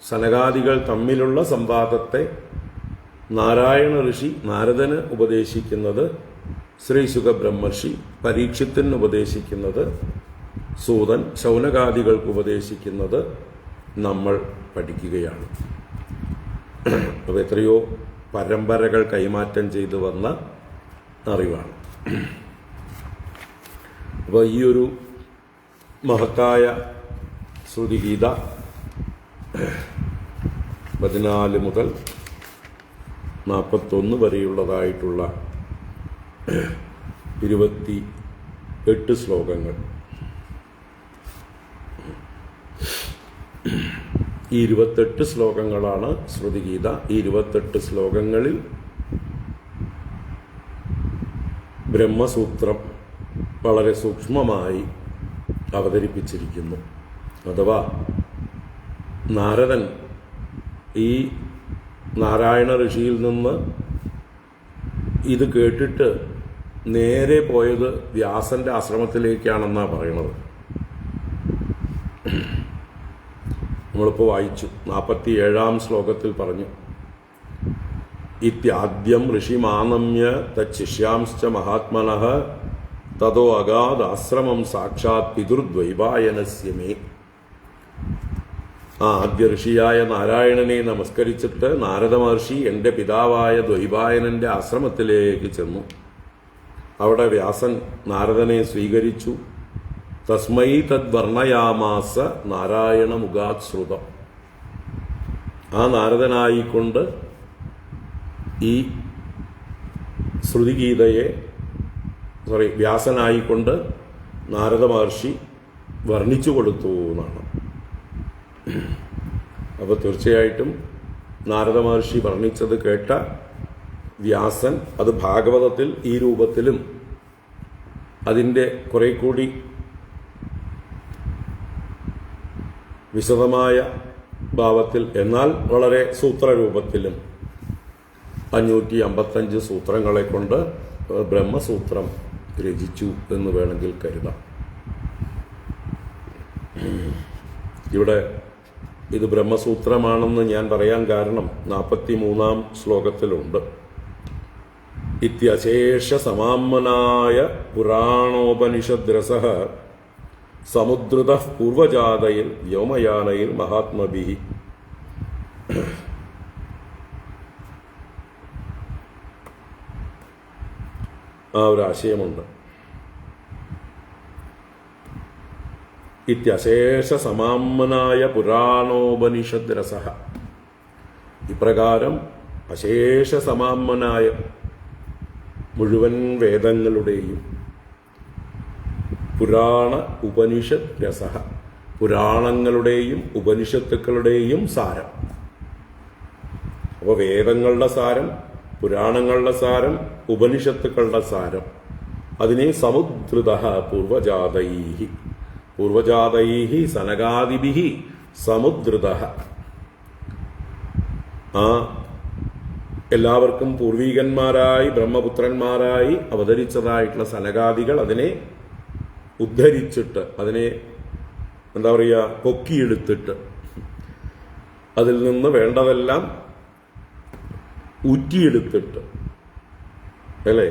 സനകാദികൾ തമ്മിലുള്ള സംവാദത്തെ നാരായണ ഋഷി നാരദന് ഉപദേശിക്കുന്നത്, ശ്രീ ശുകബ്രഹ്മർഷി പരീക്ഷത്തിന് ഉപദേശിക്കുന്നത്, സൂതൻ ശൗനകാദികൾക്ക് ഉപദേശിക്കുന്നത് നമ്മൾ പഠിക്കുകയാണ്. അപ്പോൾ എത്രയോ പരമ്പരകൾ കൈമാറ്റം ചെയ്തു വന്ന അറിവാണ്. അപ്പോൾ ഈ ഒരു മഹത്തായ ശ്രുതിഗീത 14 മുതൽ 41 വരെയുള്ളതായിട്ടുള്ള 28 ശ്ലോകങ്ങൾ. ഈ 28 ശ്ലോകങ്ങളാണ് ശ്രുതിഗീത. ഈ 28 ശ്ലോകങ്ങളിൽ ബ്രഹ്മസൂത്രം വളരെ സൂക്ഷ്മമായി അവതരിപ്പിച്ചിരിക്കുന്നു. അഥവാ നാരദൻ ഈ നാരായണ ഋഷിയിൽ നിന്ന് ഇത് കേട്ടിട്ട് നേരെ പോയത് വ്യാസന്റെ ആശ്രമത്തിലേക്കാണെന്നാണ് പറയുന്നത്. നമ്മളിപ്പോൾ വായിച്ചു 47-ാം ശ്ലോകത്തിൽ പറഞ്ഞു, ഇത്യാദ്യം ഋഷിമാനമ്യ തച്ഛിഷ്യാംശ്ച മഹാത്മനഃ തതോ അഗാധാശ്രമം സാക്ഷാത് പിതൃദ്വൈപായനസ്യ മേ. ആ ആദ്യ ഋഷിയായ നാരായണനെ നമസ്കരിച്ചിട്ട് നാരദ മഹർഷി എൻ്റെ പിതാവായ ദ്വൈപായനന്റെ ആശ്രമത്തിലേക്ക് ചെന്നു. അവിടെ വ്യാസൻ നാരദനെ സ്വീകരിച്ചു. തസ്മൈ തദ്വർണയാമാസ നാരായണ മുഖാത് ശ്രുതം. ആ നാരദനായിക്കൊണ്ട് ഈ ശ്രുതിഗീതയെ വ്യാസനായിക്കൊണ്ട് നാരദ മഹർഷി വർണ്ണിച്ചു കൊടുത്തു എന്നാണ്. അപ്പോൾ തീർച്ചയായിട്ടും നാരദ മഹർഷി വർണ്ണിച്ചത് കേട്ട വ്യാസൻ അത് ഭാഗവതത്തിൽ ഈ രൂപത്തിലും അതിൻ്റെ കുറെ കൂടി വിശദമായ ഭാവത്തിൽ, എന്നാൽ വളരെ സൂത്രരൂപത്തിലും 555 സൂത്രങ്ങളെ കൊണ്ട് ബ്രഹ്മസൂത്രം രചിച്ചു എന്ന് വേണമെങ്കിൽ കരുതാം. ഇവിടെ ഇത് ബ്രഹ്മസൂത്രമാണെന്ന് ഞാൻ പറയാൻ കാരണം 43-ാം ശ്ലോകത്തിലുണ്ട്. ഇത്യശേഷ സമാമനായ പുരാണോപനിഷദ്രസഃ സമുദ്രതഃ പൂർവജാതയിൽ വ്യോമയാനയിൽ മഹാത്മഭിഃ. ആ ഒരു ആശയമുണ്ട്. ഇത്യശേഷ സമാമനായ പുരാണോപനിഷദ്രസഃ, ഇപ്രകാരം അശേഷ സമാമനായ മുഴുവൻ വേദങ്ങളുടെയും പുരാണ ഉപനിഷത് രസഃ, പുരാണങ്ങളുടെയും ഉപനിഷത്തുക്കളുടെയും സാരം. അപ്പോൾ വേദങ്ങളുടെ സാരം, പുരാണങ്ങളുടെ സാരം, ഉപനിഷത്തുക്കളുടെ സാരം, അതിനെ സമുദ്രതഃ പൂർവജാതൈഃ, പൂർവജാതൈഃ സനകാദിഭിഃ സമുദ്രതഃ, ആ എല്ലാവർക്കും പൂർവീകന്മാരായി ബ്രഹ്മപുത്രന്മാരായി അവതരിച്ചതായിട്ടുള്ള സനകാദികൾ അതിനെ ഉദ്ധരിച്ചിട്ട്, അതിനെ എന്താ പറയുക, പൊക്കിയെടുത്തിട്ട് അതിൽ നിന്ന് വേണ്ടതെല്ലാം ഊറ്റിയെടുത്തിട്ട്, അല്ലേ,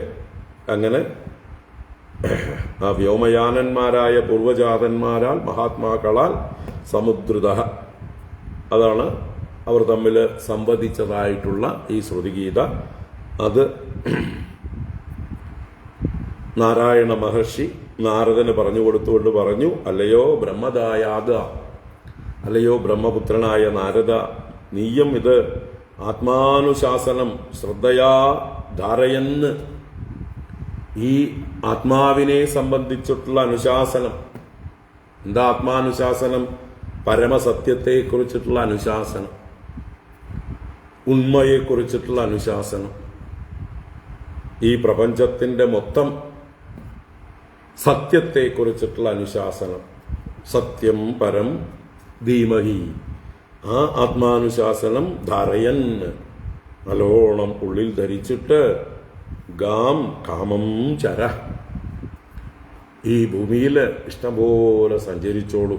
അങ്ങനെ ആ വ്യോമയാനന്മാരായ പൂർവജാതന്മാരാൽ മഹാത്മാക്കളാൽ സമുദ്രത, അതാണ് അവർ തമ്മിൽ സംവദിച്ചതായിട്ടുള്ള ഈ ശ്രുതിഗീത. അത് നാരായണ മഹർഷി നാരദന് പറഞ്ഞു കൊടുത്തുകൊണ്ട് പറഞ്ഞു, അല്ലയോ ബ്രഹ്മദായാദ, അല്ലയോ ബ്രഹ്മപുത്രനായ നാരദ, നീയും ഇത് ആത്മാനുശാസനം ശ്രദ്ധയാ ധാരയെന്ന്, ഈ ആത്മാവിനെ സംബന്ധിച്ചിട്ടുള്ള അനുശാസനം. എന്താ ആത്മാനുശാസനം? പരമസത്യത്തെക്കുറിച്ചിട്ടുള്ള അനുശാസനം, ഉണ്മയെക്കുറിച്ചിട്ടുള്ള അനുശാസനം, ഈ പ്രപഞ്ചത്തിൻ്റെ മൊത്തം സത്യത്തെക്കുറിച്ചിട്ടുള്ള അനുശാസനം. സത്യം പരം ധീമഹി, ആ ആത്മാനുശാസനം ധാരയൻ, നല്ലോണം ഉള്ളിൽ ധരിച്ചിട്ട്, ഗാം കാമം ചര, ഈ ഭൂമിയിൽ ഇഷ്ടംപോലെ സഞ്ചരിച്ചോളൂ.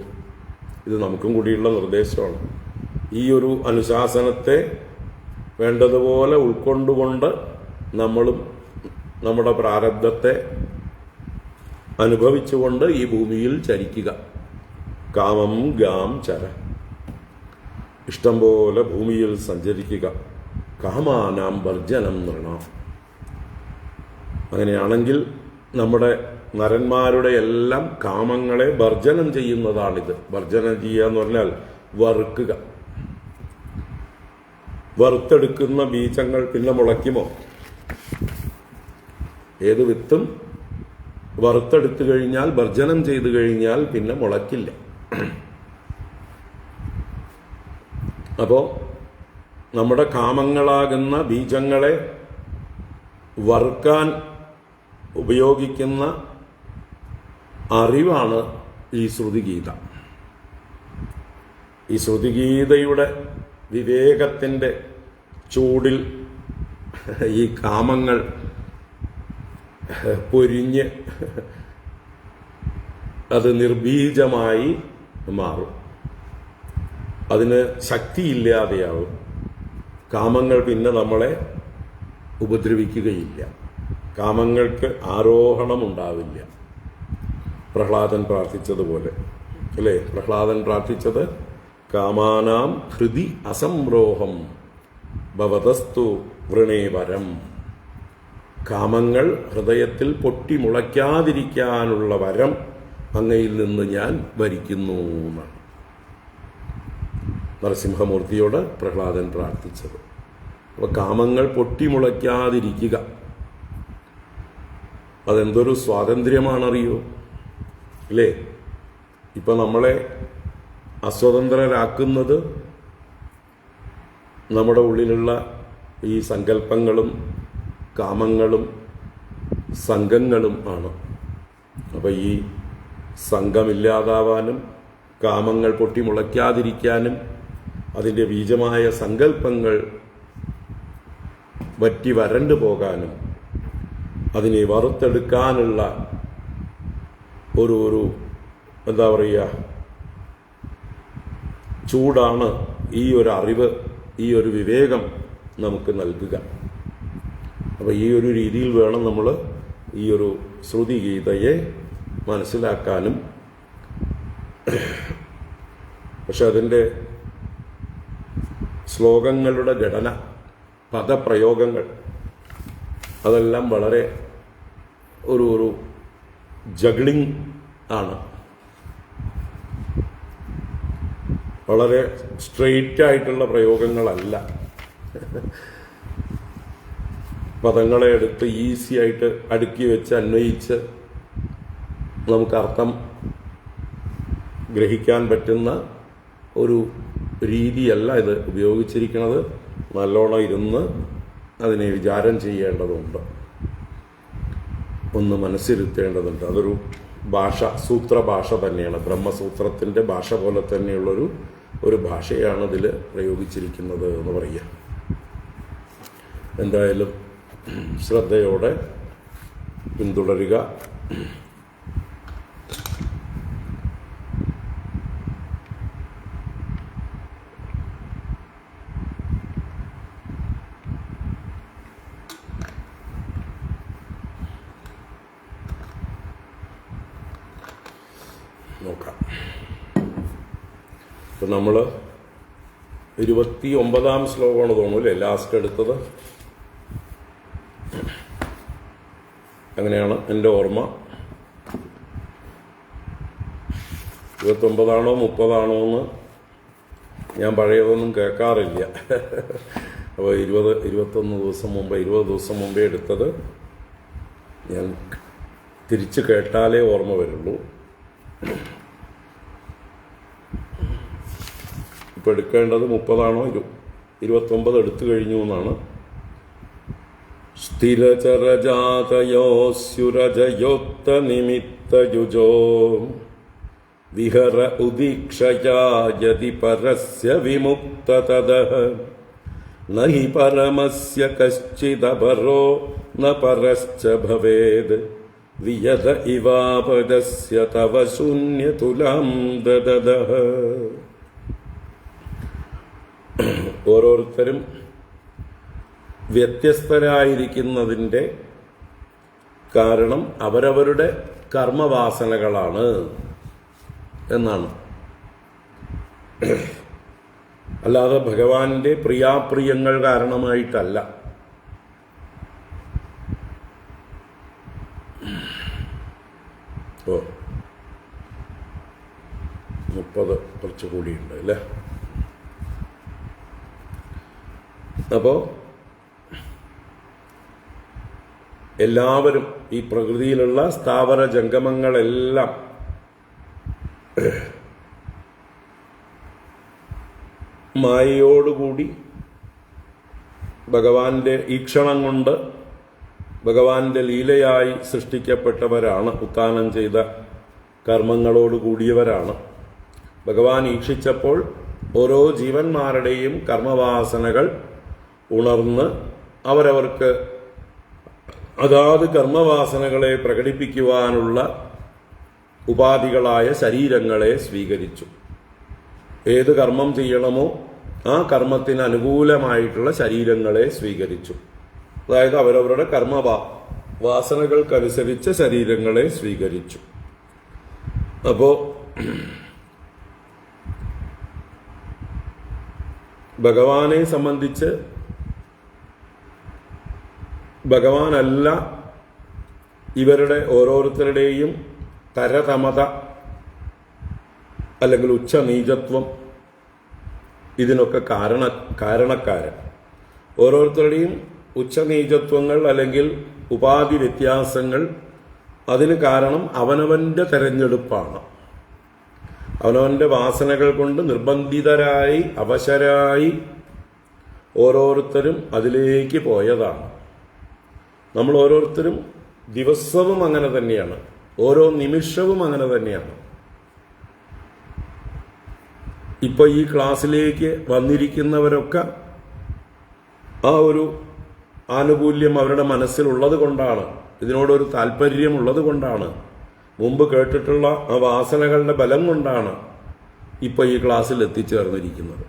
ഇത് നമുക്കും കൂടിയുള്ള നിർദ്ദേശമാണ്. ഈ ഒരു അനുശാസനത്തെ വേണ്ടതുപോലെ ഉൾക്കൊണ്ടുകൊണ്ട് നമ്മളും നമ്മുടെ പ്രാരബ്ധത്തെ അനുഭവിച്ചുകൊണ്ട് ഈ ഭൂമിയിൽ ചരിക്കുക. കാമം ഗാം ചര, ഇഷ്ടംപോലെ ഭൂമിയിൽ സഞ്ചരിക്കുക. കാമാനാം വർജനം നൃണാം, അങ്ങനെയാണെങ്കിൽ നമ്മുടെ നരന്മാരുടെ എല്ലാം കാമങ്ങളെ ഭർജനം ചെയ്യുന്നതാണിത്. ഭർജനം ചെയ്യുക എന്ന് പറഞ്ഞാൽ വറുക്കുക. വറുത്തെടുക്കുന്ന ബീജങ്ങൾ പിന്നെ മുളയ്ക്കുമോ? ഏത് വിത്തും വറുത്തെടുത്തു കഴിഞ്ഞാൽ, ഭർജനം ചെയ്തു കഴിഞ്ഞാൽ പിന്നെ മുളയ്ക്കില്ല. അപ്പോൾ നമ്മുടെ കാമങ്ങളാകുന്ന ബീജങ്ങളെ വറുക്കാൻ ഉപയോഗിക്കുന്ന അറിവാണ് ഈ ശ്രുതിഗീത. ഈ ശ്രുതിഗീതയുടെ വിവേകത്തിൻ്റെ ചൂടിൽ ഈ കാമങ്ങൾ പൊരിഞ്ഞ് അത് നിർബീജമായി മാറും, അതിന് ശക്തിയില്ലാതെയാവും. കാമങ്ങൾ പിന്നെ നമ്മളെ ഉപദ്രവിക്കുകയില്ല, കാമങ്ങൾക്ക് ആരോഹണമുണ്ടാവില്ല. പ്രഹ്ലാദൻ പ്രാർത്ഥിച്ചതുപോലെ, അല്ലേ? പ്രഹ്ലാദൻ പ്രാർത്ഥിച്ചത് കാമാനാം ഹൃദി അസംരോഹം ഭവതസ്തു വൃണേവരം, കാമങ്ങൾ ഹൃദയത്തിൽ പൊട്ടിമുളയ്ക്കാതിരിക്കാനുള്ള വരം അങ്ങയിൽ നിന്ന് ഞാൻ വരിക്കുന്നു എന്നാണ് നരസിംഹമൂർത്തിയോട് പ്രഹ്ലാദൻ പ്രാർത്ഥിച്ചത്. അപ്പോൾ കാമങ്ങൾ പൊട്ടിമുളയ്ക്കാതിരിക്കുക, അതെന്തൊരു സ്വാതന്ത്ര്യമാണറിയോ, അല്ലേ? ഇപ്പം നമ്മളെ അസ്വതന്ത്രരാക്കുന്നത് നമ്മുടെ ഉള്ളിലുള്ള ഈ സങ്കല്പങ്ങളും കാമങ്ങളും സംഘങ്ങളും ആണ്. അപ്പം ഈ സംഘമില്ലാതാവാനും കാമങ്ങൾ പൊട്ടിമുളയ്ക്കാതിരിക്കാനും അതിൻ്റെ ബീജമായ സങ്കല്പങ്ങൾ വറ്റി വരണ്ടു പോകാനും അതിനെ വറുത്തെടുക്കാനുള്ള ഒരു എന്താ പറയുക, ചൂടാണ് ഈ ഒരു അറിവ്, ഈ ഒരു വിവേകം നമുക്ക് നൽകുക. അപ്പോൾ ഈ ഒരു രീതിയിൽ വേണം നമ്മൾ ഈ ഒരു ശ്രുതി ഗീതയെ മനസ്സിലാക്കാനും. പക്ഷെ അതിൻ്റെ ശ്ലോകങ്ങളുടെ ഘടന, പദപ്രയോഗങ്ങൾ, അതെല്ലാം വളരെ ഒരു ജഗ്ലിംഗ് ആണ്. വളരെ സ്ട്രെയിറ്റ് ആയിട്ടുള്ള പ്രയോഗങ്ങളല്ല. പദങ്ങളെ എടുത്ത് ഈസി ആയിട്ട് അടുക്കി വെച്ച് അന്വയിച്ച് നമുക്ക് അർത്ഥം ഗ്രഹിക്കാൻ പറ്റുന്ന ഒരു രീതിയല്ല ഇത് ഉപയോഗിച്ചിരിക്കുന്നത്. നല്ലോണം ഇരുന്ന് അതിനെ വിചാരം ചെയ്യേണ്ടതുണ്ട്, ഒന്ന് മനസ്സിരുത്തേണ്ടതുണ്ട്. അതൊരു ഭാഷ, സൂത്രഭാഷ തന്നെയാണ്. ബ്രഹ്മസൂത്രത്തിൻ്റെ ഭാഷ പോലെ തന്നെയുള്ളൊരു ഭാഷയാണ് ഇതിൽ പ്രയോഗിച്ചിരിക്കുന്നത് എന്ന് പറയുക. എന്തായാലും ശ്രദ്ധയോടെ പിന്തുടരുക. നോക്കാം. ഇപ്പം നമ്മൾ 29-ാം ശ്ലോകമാണ് തോന്നുന്നു ലാസ്റ്റ് എടുത്തത്. അങ്ങനെയാണ് എൻ്റെ ഓർമ്മ. 29ആണോ 30ആണോ എന്ന് ഞാൻ പഴയതൊന്നും കേൾക്കാറില്ല. അപ്പോൾ 21 ദിവസം മുമ്പ്, 20 ദിവസം മുമ്പേ എടുത്തത് ഞാൻ തിരിച്ച് കേട്ടാലേ ഓർമ്മ വരുള്ളൂ. ഇപ്പം എടുക്കേണ്ടത് 30ആണോ 29 എടുത്തു കഴിഞ്ഞു എന്നാണ്. സ്ഥിരചരജാതയോസ്യുരജയോത്ത നിമിത്തയുജോ വിഹര ഉദീക്ഷയാ യദി പരസ്യ വിമുക്തതദഃ നഹി പരമസ്യ കശ്ചിദപരോ ന പരശ്ച ഭവേദ് വിയത ഇവാപദസ്യ തവ ശൂന്യതുലാം ദദദഃ. ഓരോരുത്തരും വ്യത്യസ്തരായിരിക്കുന്നതിൻ്റെ കാരണം അവരവരുടെ കർമ്മവാസനകളാണ് എന്നാണ്. അല്ലാതെ ഭഗവാന്റെ പ്രിയാപ്രിയങ്ങൾ കാരണമായിട്ടല്ല. ഓ 30 കുറച്ച് കൂടിയുണ്ട് അല്ലേ? അപ്പോൾ എല്ലാവരും ഈ പ്രകൃതിയിലുള്ള സ്ഥാവര ജംഗമങ്ങളെല്ലാം മായയോടുകൂടി ഭഗവാന്റെ ഈക്ഷണം കൊണ്ട് ഭഗവാന്റെ ലീലയായി സൃഷ്ടിക്കപ്പെട്ടവരാണ്. ഉത്ഥാനം ചെയ്ത കർമ്മങ്ങളോട് കൂടിയവരാണ്. ഭഗവാൻ ഈക്ഷിച്ചപ്പോൾ ഓരോ ജീവന്മാരുടെയും കർമ്മവാസനകൾ ഉണർന്ന് അവരവർക്ക് അതാത് കർമ്മവാസനകളെ പ്രകടിപ്പിക്കുവാനുള്ള ഉപാധികളായ ശരീരങ്ങളെ സ്വീകരിച്ചു. ഏത് കർമ്മം ചെയ്യണമോ ആ കർമ്മത്തിന് അനുകൂലമായിട്ടുള്ള ശരീരങ്ങളെ സ്വീകരിച്ചു. അതായത് അവരവരുടെ വാസനകൾക്കനുസരിച്ച ശരീരങ്ങളെ സ്വീകരിച്ചു. അപ്പോൾ ഭഗവാനെ സംബന്ധിച്ച് ഭഗവാനല്ല ഇവരുടെ ഓരോരുത്തരുടെയും തരതമത അല്ലെങ്കിൽ ഉച്ചനീചത്വം, ഇതിനൊക്കെ കാരണക്കാരൻ. ഓരോരുത്തരുടെയും ഉച്ചനീചത്വങ്ങൾ അല്ലെങ്കിൽ ഉപാധി വ്യത്യാസങ്ങൾ, അതിന് കാരണം അവനവൻ്റെ തെരഞ്ഞെടുപ്പാണ്. അവനവൻ്റെ വാസനകൾ കൊണ്ട് നിർബന്ധിതരായി അവശരായി ഓരോരുത്തരും അതിലേക്ക് പോയതാണ്. നമ്മൾ ഓരോരുത്തരും ദിവസവും അങ്ങനെ തന്നെയാണ്, ഓരോ നിമിഷവും അങ്ങനെ തന്നെയാണ്. ഇപ്പോൾ ഈ ക്ലാസ്സിലേക്ക് വന്നിരിക്കുന്നവരൊക്കെ ആ ഒരു ആനുകൂല്യം അവരുടെ മനസ്സിലുള്ളത് കൊണ്ടാണ്, ഇതിനോടൊരു താല്പര്യമുള്ളത് കൊണ്ടാണ്, മുമ്പ് കേട്ടിട്ടുള്ള ആ വാസനകളുടെ ബലം കൊണ്ടാണ് ഇപ്പോൾ ഈ ക്ലാസ്സിൽ എത്തിച്ചേർന്നിരിക്കുന്നത്.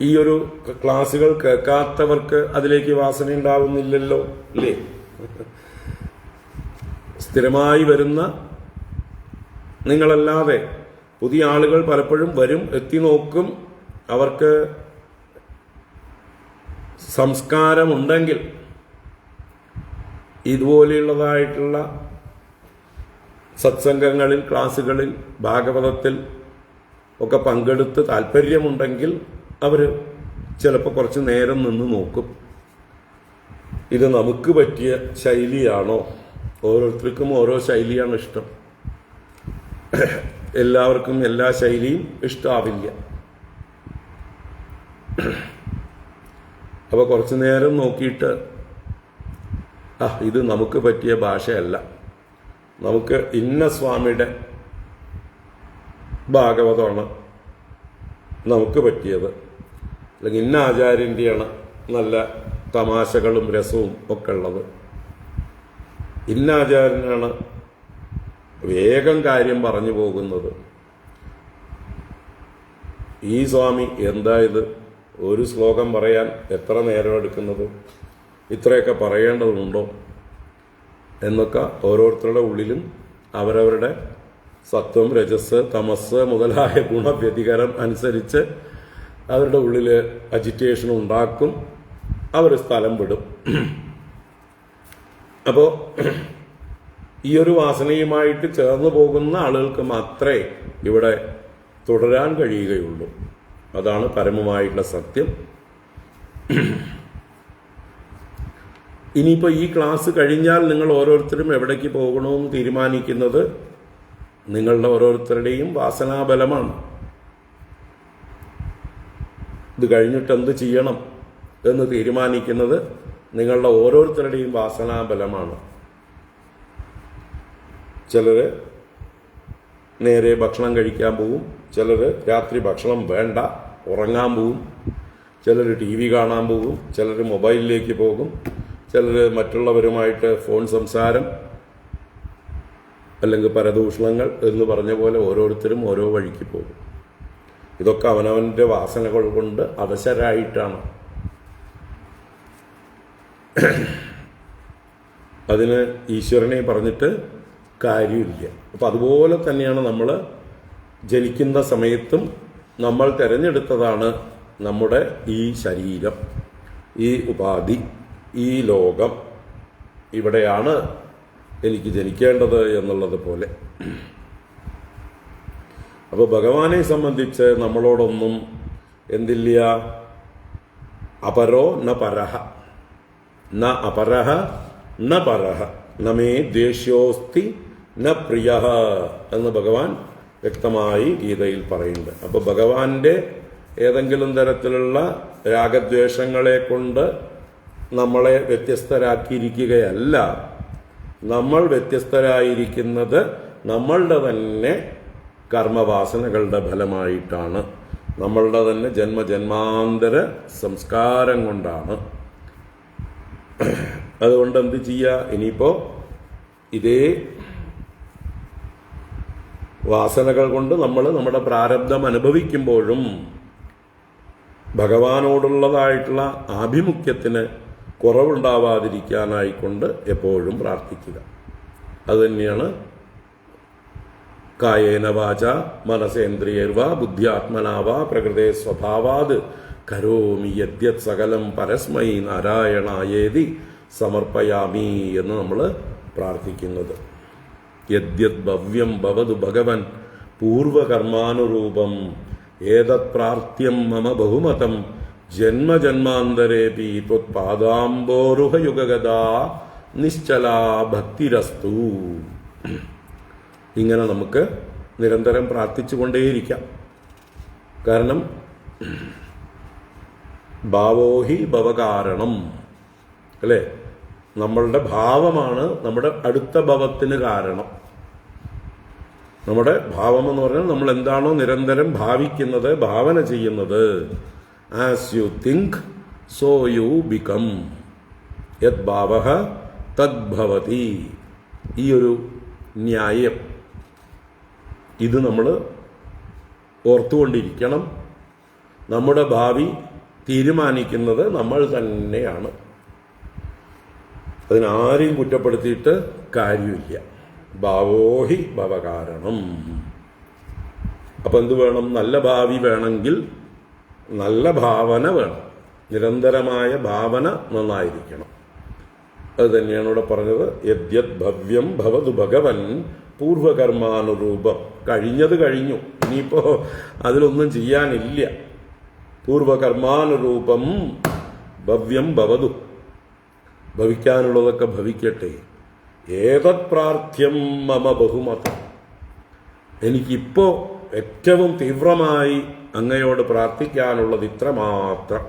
ഈ ഒരു ക്ലാസ്സുകൾ കേൾക്കാത്തവർക്ക് അതിലേക്ക് വാസന ഉണ്ടാവുന്നില്ലല്ലോ, അല്ലേ? സ്ഥിരമായി വരുന്ന നിങ്ങളല്ലാതെ പുതിയ ആളുകൾ പലപ്പോഴും വരും, എത്തി നോക്കും. അവർക്ക് സംസ്കാരമുണ്ടെങ്കിൽ ഇതുപോലെയുള്ളതായിട്ടുള്ള സത്സംഗങ്ങളിൽ, ക്ലാസ്സുകളിൽ, ഭാഗവതത്തിൽ ഒക്കെ പങ്കെടുത്ത് താല്പര്യമുണ്ടെങ്കിൽ അവർ ചിലപ്പോൾ കുറച്ച് നേരം നിന്ന് നോക്കും. ഇത് നമുക്ക് പറ്റിയ ശൈലിയാണോ? ഓരോരുത്തർക്കും ഓരോ ശൈലിയാണ് ഇഷ്ടം. എല്ലാവർക്കും എല്ലാ ശൈലിയും ഇഷ്ടാവില്ല. അപ്പോൾ കുറച്ചു നേരം നോക്കിയിട്ട് ഇത് നമുക്ക് പറ്റിയ ഭാഷയല്ല, നമുക്ക് ഇന്ന സ്വാമിയുടെ ഭാഗവതമാണ് നമുക്ക് പറ്റിയത്, അല്ലെങ്കിൽ ഇന്ന ആചാര്യൻ്റെയാണ് നല്ല തമാശകളും രസവും ഒക്കെ ഉള്ളത്, ഇന്ന ആചാര്യനാണ് വേഗം കാര്യം പറഞ്ഞു പോകുന്നത്, ഈ സ്വാമി എന്താ ഇത് ഒരു ശ്ലോകം പറയാൻ എത്ര നേരം എടുക്കുന്നത്, ഇത്രയൊക്കെ പറയേണ്ടതുണ്ടോ എന്നൊക്കെ ഓരോരുത്തരുടെ ഉള്ളിലും അവരവരുടെ സത്വം, രജസ്, തമസ് മുതലായ ഗുണവ്യതികരം അനുസരിച്ച് അവരുടെ ഉള്ളിൽ അജിറ്റേഷൻ ഉണ്ടാക്കും. അവർ സ്ഥലം വിടും. അപ്പോൾ ഈ ഒരു വാസനയുമായിട്ട് ചേർന്ന് പോകുന്ന ആളുകൾക്ക് മാത്രമേ ഇവിടെ തുടരാൻ കഴിയുകയുള്ളൂ. അതാണ് പരമമായിട്ടുള്ള സത്യം. ഇനിയിപ്പോൾ ഈ ക്ലാസ് കഴിഞ്ഞാൽ നിങ്ങൾ ഓരോരുത്തരും എവിടേക്ക് പോകണമെന്ന് തീരുമാനിക്കുന്നത് നിങ്ങളുടെ ഓരോരുത്തരുടെയും വാസനാബലമാണ്. ഇത് കഴിഞ്ഞിട്ട് എന്ത് ചെയ്യണം എന്ന് തീരുമാനിക്കുന്നത് നിങ്ങളുടെ ഓരോരുത്തരുടെയും വാസനാബലമാണ്. ചിലർ നേരെ ഭക്ഷണം കഴിക്കാൻ പോവും, ചിലർ രാത്രി ഭക്ഷണം വേണ്ട ഉറങ്ങാൻ പോവും, ചിലർ TV കാണാൻ പോവും, ചിലർ മൊബൈലിലേക്ക് പോകും, ചിലർ മറ്റുള്ളവരുമായിട്ട് ഫോൺ സംസാരം അല്ലെങ്കിൽ പരദൂഷണങ്ങൾ എന്ന് പറഞ്ഞ പോലെ ഓരോരുത്തരും ഓരോ വഴിക്ക് പോകും. ഇതൊക്കെ അവനവൻ്റെ വാസനകൾ കൊണ്ട് അവശരായിട്ടാണ്. അതിന് ഈശ്വരനെ പറഞ്ഞിട്ട് കാര്യമില്ല. അപ്പം അതുപോലെ തന്നെയാണ് നമ്മൾ ജനിക്കുന്ന സമയത്തും നമ്മൾ തിരഞ്ഞെടുത്തതാണ് നമ്മുടെ ഈ ശരീരം, ഈ ഉപാധി, ഈ ലോകം. ഇവിടെയാണ് എനിക്ക് ജനിക്കേണ്ടത് എന്നുള്ളത് പോലെ. അപ്പോൾ ഭഗവാനെ സംബന്ധിച്ച് നമ്മളോടൊന്നും എന്തില്ല, അപരോ ന പരഹ, ന അപരഹ ന പരഹ, നമേ ദേഷ്യോസ്തി ന പ്രിയ എന്ന് ഭഗവാൻ വ്യക്തമായി ഗീതയിൽ പറയുന്നുണ്ട്. അപ്പോൾ ഭഗവാന്റെ ഏതെങ്കിലും തരത്തിലുള്ള രാഗദ്വേഷങ്ങളെ കൊണ്ട് നമ്മളെ വ്യത്യസ്തരാക്കിയിരിക്കുകയല്ല. നമ്മൾ വ്യത്യസ്തരായിരിക്കുന്നത് നമ്മളുടെ തന്നെ കർമ്മവാസനകളുടെ ഫലമായിട്ടാണ്, നമ്മളുടെ തന്നെ ജന്മജന്മാന്തര സംസ്കാരം കൊണ്ടാണ്. അതുകൊണ്ട് എന്ത് ചെയ്യുക, ഇനിയിപ്പോൾ ഇതേ വാസനകൾ കൊണ്ട് നമ്മൾ നമ്മുടെ പ്രാരബ്ധം അനുഭവിക്കുമ്പോഴും ഭഗവാനോടുള്ളതായിട്ടുള്ള ആഭിമുഖ്യത്തിന് കുറവുണ്ടാവാതിരിക്കാനായിക്കൊണ്ട് എപ്പോഴും പ്രാർത്ഥിക്കുക. അതുതന്നെയാണ് കായേന വാച മനസേന്ദ്രിയർവാ ബുദ്ധ്യാത്മനാവാ പ്രകൃതേ സ്വഭാവാത് കരോമി യദ്യത് സകലം പരസ്മൈ നാരായണായേതി സമർപ്പയാമി എന്ന് നമ്മൾ പ്രാർത്ഥിക്കുന്നത്. യദ്യത് ഭവ്യം ഭവതു ഭഗവൻ പൂർവകർമാനുരൂപം ഏതത് പ്രാർത്ഥ്യം മമ ബഹുമതം ജന്മജന്മാന്തരേപി ത്വത്പാദാംബോരുഹയുഗഗദാ നിശ്ചലാ ഭക്തിരസ്തു. ഇങ്ങനെ നമുക്ക് നിരന്തരം പ്രാർത്ഥിച്ചുകൊണ്ടേയിരിക്കാം. കാരണം ഭാവോഹി ഭവകാരണം, അല്ലേ? നമ്മളുടെ ഭാവമാണ് നമ്മുടെ അടുത്ത ഭവത്തിന് കാരണം. നമ്മുടെ ഭാവം എന്ന് പറഞ്ഞാൽ നമ്മൾ എന്താണോ നിരന്തരം ഭാവിക്കുന്നത്, ഭാവന ചെയ്യുന്നത്. As you think so you become, യത് ഭാവഃ തദ് ഭവതി. ഈ ഒരു ന്യായം ഇത് നമ്മൾ ഓർത്തുകൊണ്ടിരിക്കണം. നമ്മുടെ ഭാവി തീരുമാനിക്കുന്നത് നമ്മൾ തന്നെയാണ്. അതിനാരെയും കുറ്റപ്പെടുത്തിയിട്ട് കാര്യമില്ല. ഭാവോഹി ഭവകാരണം. അപ്പം എന്ത് വേണം? നല്ല ഭാവി വേണമെങ്കിൽ നല്ല ഭാവന വേണം. നിരന്തരമായ ഭാവന നന്നായിരിക്കണം. അത് തന്നെയാണ് ഇവിടെ പറഞ്ഞത്. യദ്യത് ഭവ്യം ഭവതു ഭഗവൻ പൂർവകർമാനുരൂപം. കഴിഞ്ഞത് കഴിഞ്ഞു, ഇനിയിപ്പോ അതിലൊന്നും ചെയ്യാനില്ല. പൂർവകർമാനുരൂപം ഭവ്യം ഭവതു. ഭവിക്കാനുള്ളതൊക്കെ ഭവിക്കട്ടെ. ഏതത് പ്രാർത്ഥ്യം മമ ബഹുമതം. എനിക്കിപ്പോ ഏറ്റവും തീവ്രമായി അങ്ങയോട് പ്രാർത്ഥിക്കാനുള്ളത് ഇത്രമാത്രം.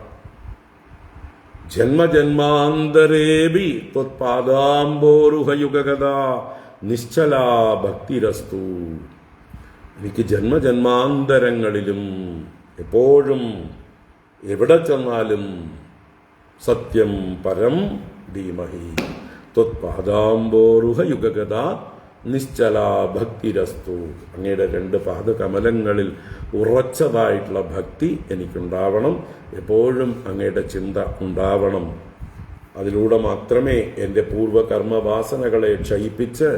ജന്മജന്മാന്തരേബി ത്വത്പാദാംബോരുഹയുഗഗത നിശ്ചലാ ഭക്തിരസ്തു. എനിക്ക് ജന്മജന്മാന്തരങ്ങളിലും എപ്പോഴും എവിടെ ചെന്നാലും സത്യം പരം ധീമഹി ത്വത്പാദാംബോരുഹയുഗഗത നിശ്ചല ഭക്തിരസ്തു. അങ്ങയുടെ 2 പാദകമലങ്ങളിൽ ഉറച്ചതായിട്ടുള്ള ഭക്തി എനിക്കുണ്ടാവണം. എപ്പോഴും അങ്ങയുടെ ചിന്ത ഉണ്ടാവണം. അതിലൂടെ മാത്രമേ എൻ്റെ പൂർവകർമ്മവാസനകളെ ക്ഷയിപ്പിച്ച്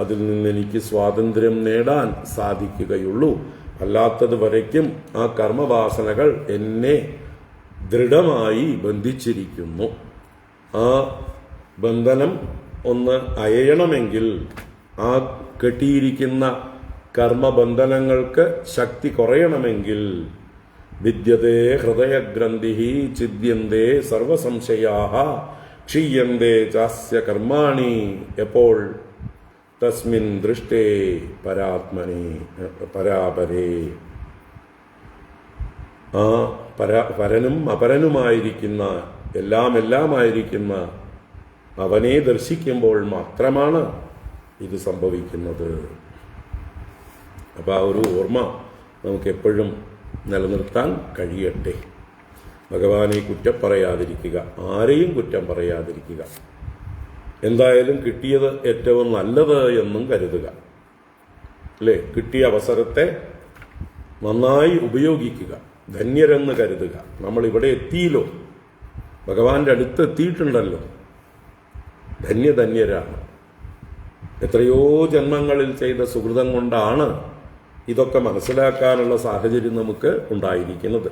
അതിൽ നിന്ന് എനിക്ക് സ്വാതന്ത്ര്യം നേടാൻ സാധിക്കുകയുള്ളൂ. അല്ലാത്തത് വരയ്ക്കും ആ കർമ്മവാസനകൾ എന്നെ ദൃഢമായി ബന്ധിച്ചിരിക്കുന്നു. ആ ബന്ധനം ഒന്ന് അയയണമെങ്കിൽ, ആ കെട്ടിയിരിക്കുന്ന കർമ്മബന്ധനങ്ങൾക്ക് ശക്തി കുറയണമെങ്കിൽ, വിദ്യതേ ഹൃദയഗ്രന്ഥി ഛിദ്യന്തേ സർവസംശയാഃ ക്ഷീയന്തേ ചാസ്യ കർമാണി. എപ്പോൾ? തസ്മിൻ ദൃഷ്ടേ പരാത്മനി പരാപരേ. ആ പരനും അപരനുമായിരിക്കുന്ന എല്ലാമായിരിക്കുന്ന അവനെ ദർശിക്കുമ്പോൾ മാത്രമാണ് ഇത് സംഭവിക്കുന്നത്. അപ്പോൾ ആ ഒരു ഓർമ്മ നമുക്ക് എപ്പോഴും നിലനിർത്താൻ കഴിയട്ടെ. ഭഗവാനെ കുറ്റം പറയാതിരിക്കുക, ആരെയും കുറ്റം പറയാതിരിക്കുക. എന്തായാലും കിട്ടിയത് ഏറ്റവും നല്ലത് എന്നും കരുതുക, അല്ലേ? കിട്ടിയ അവസരത്തെ നന്നായി ഉപയോഗിക്കുക, ധന്യരെന്ന് കരുതുക. നമ്മൾ ഇവിടെ എത്തിയല്ലോ, ഭഗവാന്റെ അടുത്ത് എത്തിയിട്ടുണ്ടല്ലോ, ധന്യരാണ്. എത്രയോ ജന്മങ്ങളിൽ ചെയ്ത സുഹൃതം കൊണ്ടാണ് ഇതൊക്കെ മനസ്സിലാക്കാനുള്ള സാഹചര്യം നമുക്ക് ഉണ്ടായിരിക്കുന്നത്,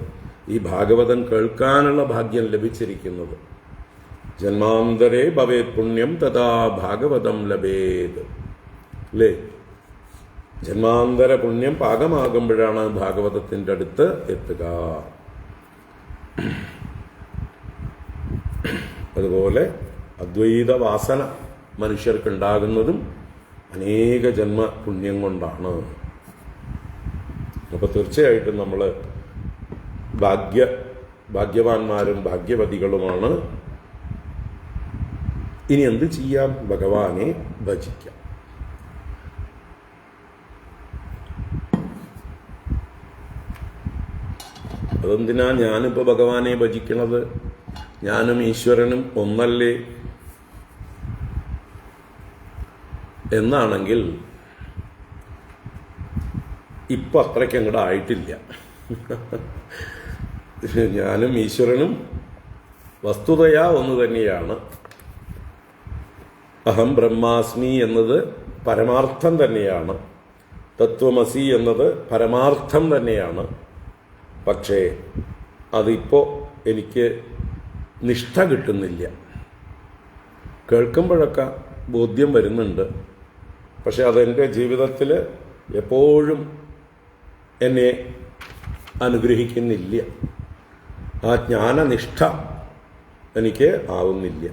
ഈ ഭാഗവതം കേൾക്കാനുള്ള ഭാഗ്യം ലഭിച്ചിരിക്കുന്നത്. ജന്മാന്തരേ ഭവേത് പുണ്യം തഥാ ഭാഗവതം ലഭേത്, അല്ലേ? ജന്മാന്തര പുണ്യം പാകമാകുമ്പോഴാണ് ഭാഗവതത്തിൻ്റെ അടുത്ത് എത്തുക. അതുപോലെ അദ്വൈത വാസന മനുഷ്യർക്കുണ്ടാകുന്നതും അനേക ജന്മ പുണ്യം കൊണ്ടാണ്. അപ്പോൾ തീർച്ചയായിട്ടും നമ്മൾ ഭാഗ്യവാന്മാരും ഭാഗ്യവതികളുമാണ്. ഇനി എന്ത് ചെയ്യാം? ഭഗവാനെ ഭജിക്കാം. അതെന്തിനാ ഞാനിപ്പോൾ ഭഗവാനെ ഭജിക്കണത്? ഞാനും ഈശ്വരനും ഒന്നല്ലേ എന്നാണെങ്കിൽ ഇപ്പം അത്രയ്ക്ക് അങ്ങോട്ട് ആയിട്ടില്ല. ഞാനും ഈശ്വരനും വസ്തുതയാ ഒന്ന് തന്നെയാണ്. അഹം ബ്രഹ്മാസ്മി എന്നത് പരമാർത്ഥം തന്നെയാണ്. തത്വമസി എന്നത് പരമാർത്ഥം തന്നെയാണ്. പക്ഷേ അതിപ്പോൾ എനിക്ക് നിഷ്ഠ കിട്ടുന്നില്ല. കേൾക്കുമ്പോഴൊക്കെ ബോധ്യം വരുന്നുണ്ട്, പക്ഷെ അതെൻ്റെ ജീവിതത്തിൽ എപ്പോഴും എന്നെ അനുഗ്രഹിക്കുന്നില്ല. ആ ജ്ഞാനനിഷ്ഠ എനിക്ക് ആവുന്നില്ല.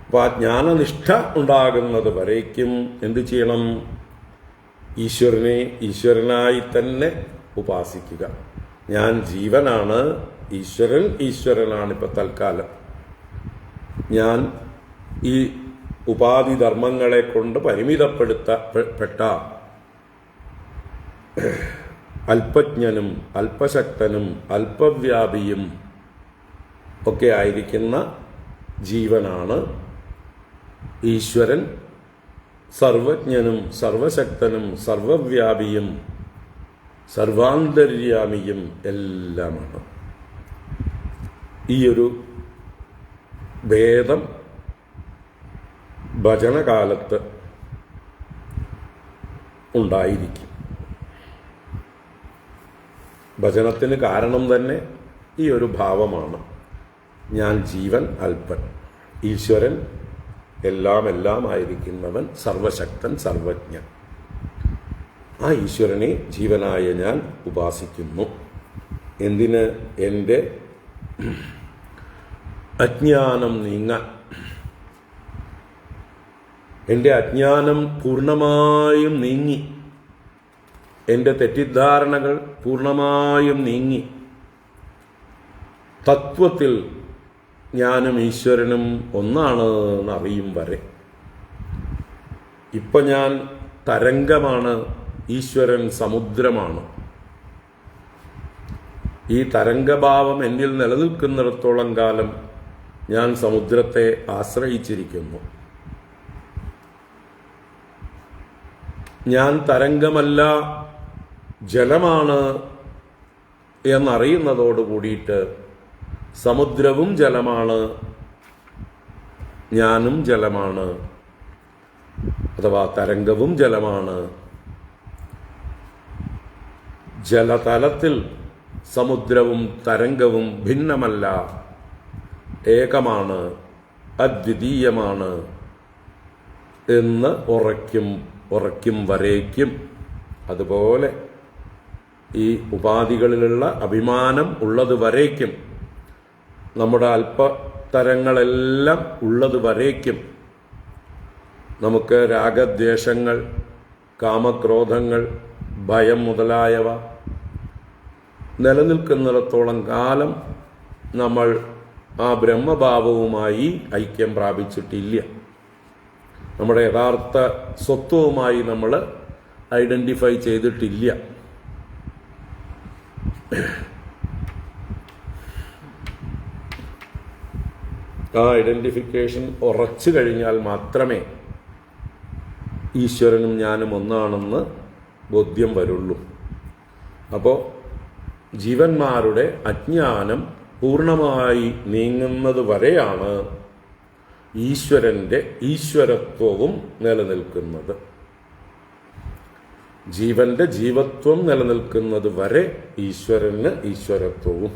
അപ്പോൾ ആ ജ്ഞാനനിഷ്ഠ ഉണ്ടാകുന്നത് വരേക്കും എന്ത് ചെയ്യണം? ഈശ്വരനെ ഈശ്വരനായി തന്നെ ഉപാസിക്കുക. ഞാൻ ജീവനാണ്, ഈശ്വരൻ ഈശ്വരനാണ്. ഇപ്പം തൽക്കാലം ഞാൻ ഈ ഉപാധി ധർമ്മങ്ങളെ കൊണ്ട് പരിമിതപ്പെടുത്തപ്പെട്ട അല്പജ്ഞനും അല്പശക്തനും അല്പവ്യാപിയും ഒക്കെ ആയിരിക്കുന്ന ജീവനാണ്. ഈശ്വരൻ സർവജ്ഞനും സർവശക്തനും സർവവ്യാപിയും സർവാന്തര്യാമിയും എല്ലാമാണ്. ഈ ഒരു ഭേദം ഭജനകാലത്ത് ഉണ്ടായിരിക്കും. ഭജനത്തിന് കാരണം തന്നെ ഈ ഒരു ഭാവമാണ്. ഞാൻ ജീവൻ അല്പൻ, ഈശ്വരൻ എല്ലാം ആയിരിക്കുന്നവൻ, സർവശക്തൻ, സർവജ്ഞൻ. ആ ഈശ്വരനെ ജീവനായ ഞാൻ ഉപാസിക്കുന്നു. എന്തിന്? എൻ്റെ അജ്ഞാനം നീങ്ങാൻ. എൻ്റെ അജ്ഞാനം പൂർണ്ണമായും നീങ്ങി, എൻ്റെ തെറ്റിദ്ധാരണകൾ പൂർണ്ണമായും നീങ്ങി, തത്വത്തിൽ ഞാനും ഈശ്വരനും ഒന്നാണ് എന്നറിയും വരെ. ഇപ്പം ഞാൻ തരംഗമാണ്, ഈശ്വരൻ സമുദ്രമാണ്. ഈ തരംഗഭാവം എന്നിൽ നിലനിൽക്കുന്നിടത്തോളം കാലം ഞാൻ സമുദ്രത്തെ ആശ്രയിച്ചിരിക്കുന്നു. ഞാൻ തരംഗമല്ല, ജലമാണ് എന്നറിയുന്നതോട് കൂടിയിട്ട് സമുദ്രവും ജലമാണ്, ഞാനും ജലമാണ്, അഥവാ തരംഗവും ജലമാണ്. ജലതലത്തിൽ സമുദ്രവും തരംഗവും ഭിന്നമല്ല, ഏകമാണ്, അദ്വിതീയമാണ് എന്ന് ഉറയ്ക്കും വരേക്കും. അതുപോലെ ഈ ഉപാധികളിലുള്ള അഭിമാനം ഉള്ളത് വരേക്കും, നമ്മുടെ അല്പതരങ്ങളെല്ലാം ഉള്ളത് വരേക്കും നമുക്ക് രാഗദ്വേഷങ്ങൾ, കാമക്രോധങ്ങൾ, ഭയം മുതലായവ നിലനിൽക്കുന്നിടത്തോളം കാലം നമ്മൾ ആ ബ്രഹ്മഭാവവുമായി ഐക്യം പ്രാപിച്ചിട്ടില്ല. നമ്മുടെ യഥാർത്ഥ സ്വത്വവുമായി നമ്മൾ ഐഡന്റിഫൈ ചെയ്തിട്ടില്ല. ആ ഐഡന്റിഫിക്കേഷൻ ഉറച്ചു കഴിഞ്ഞാൽ മാത്രമേ ഈശ്വരനും ഞാനും ഒന്നാണെന്ന് ബോധ്യം വരുള്ളൂ. അപ്പോൾ ജീവന്മാരുടെ അജ്ഞാനം പൂർണ്ണമായി നീങ്ങുന്നത് വരെയാണ് ഈശ്വരൻ്റെ ഈശ്വരത്വവും നിലനിൽക്കുന്നത്. ജീവന്റെ ജീവത്വം നിലനിൽക്കുന്നത് വരെ ഈശ്വരന് ഈശ്വരത്വവും.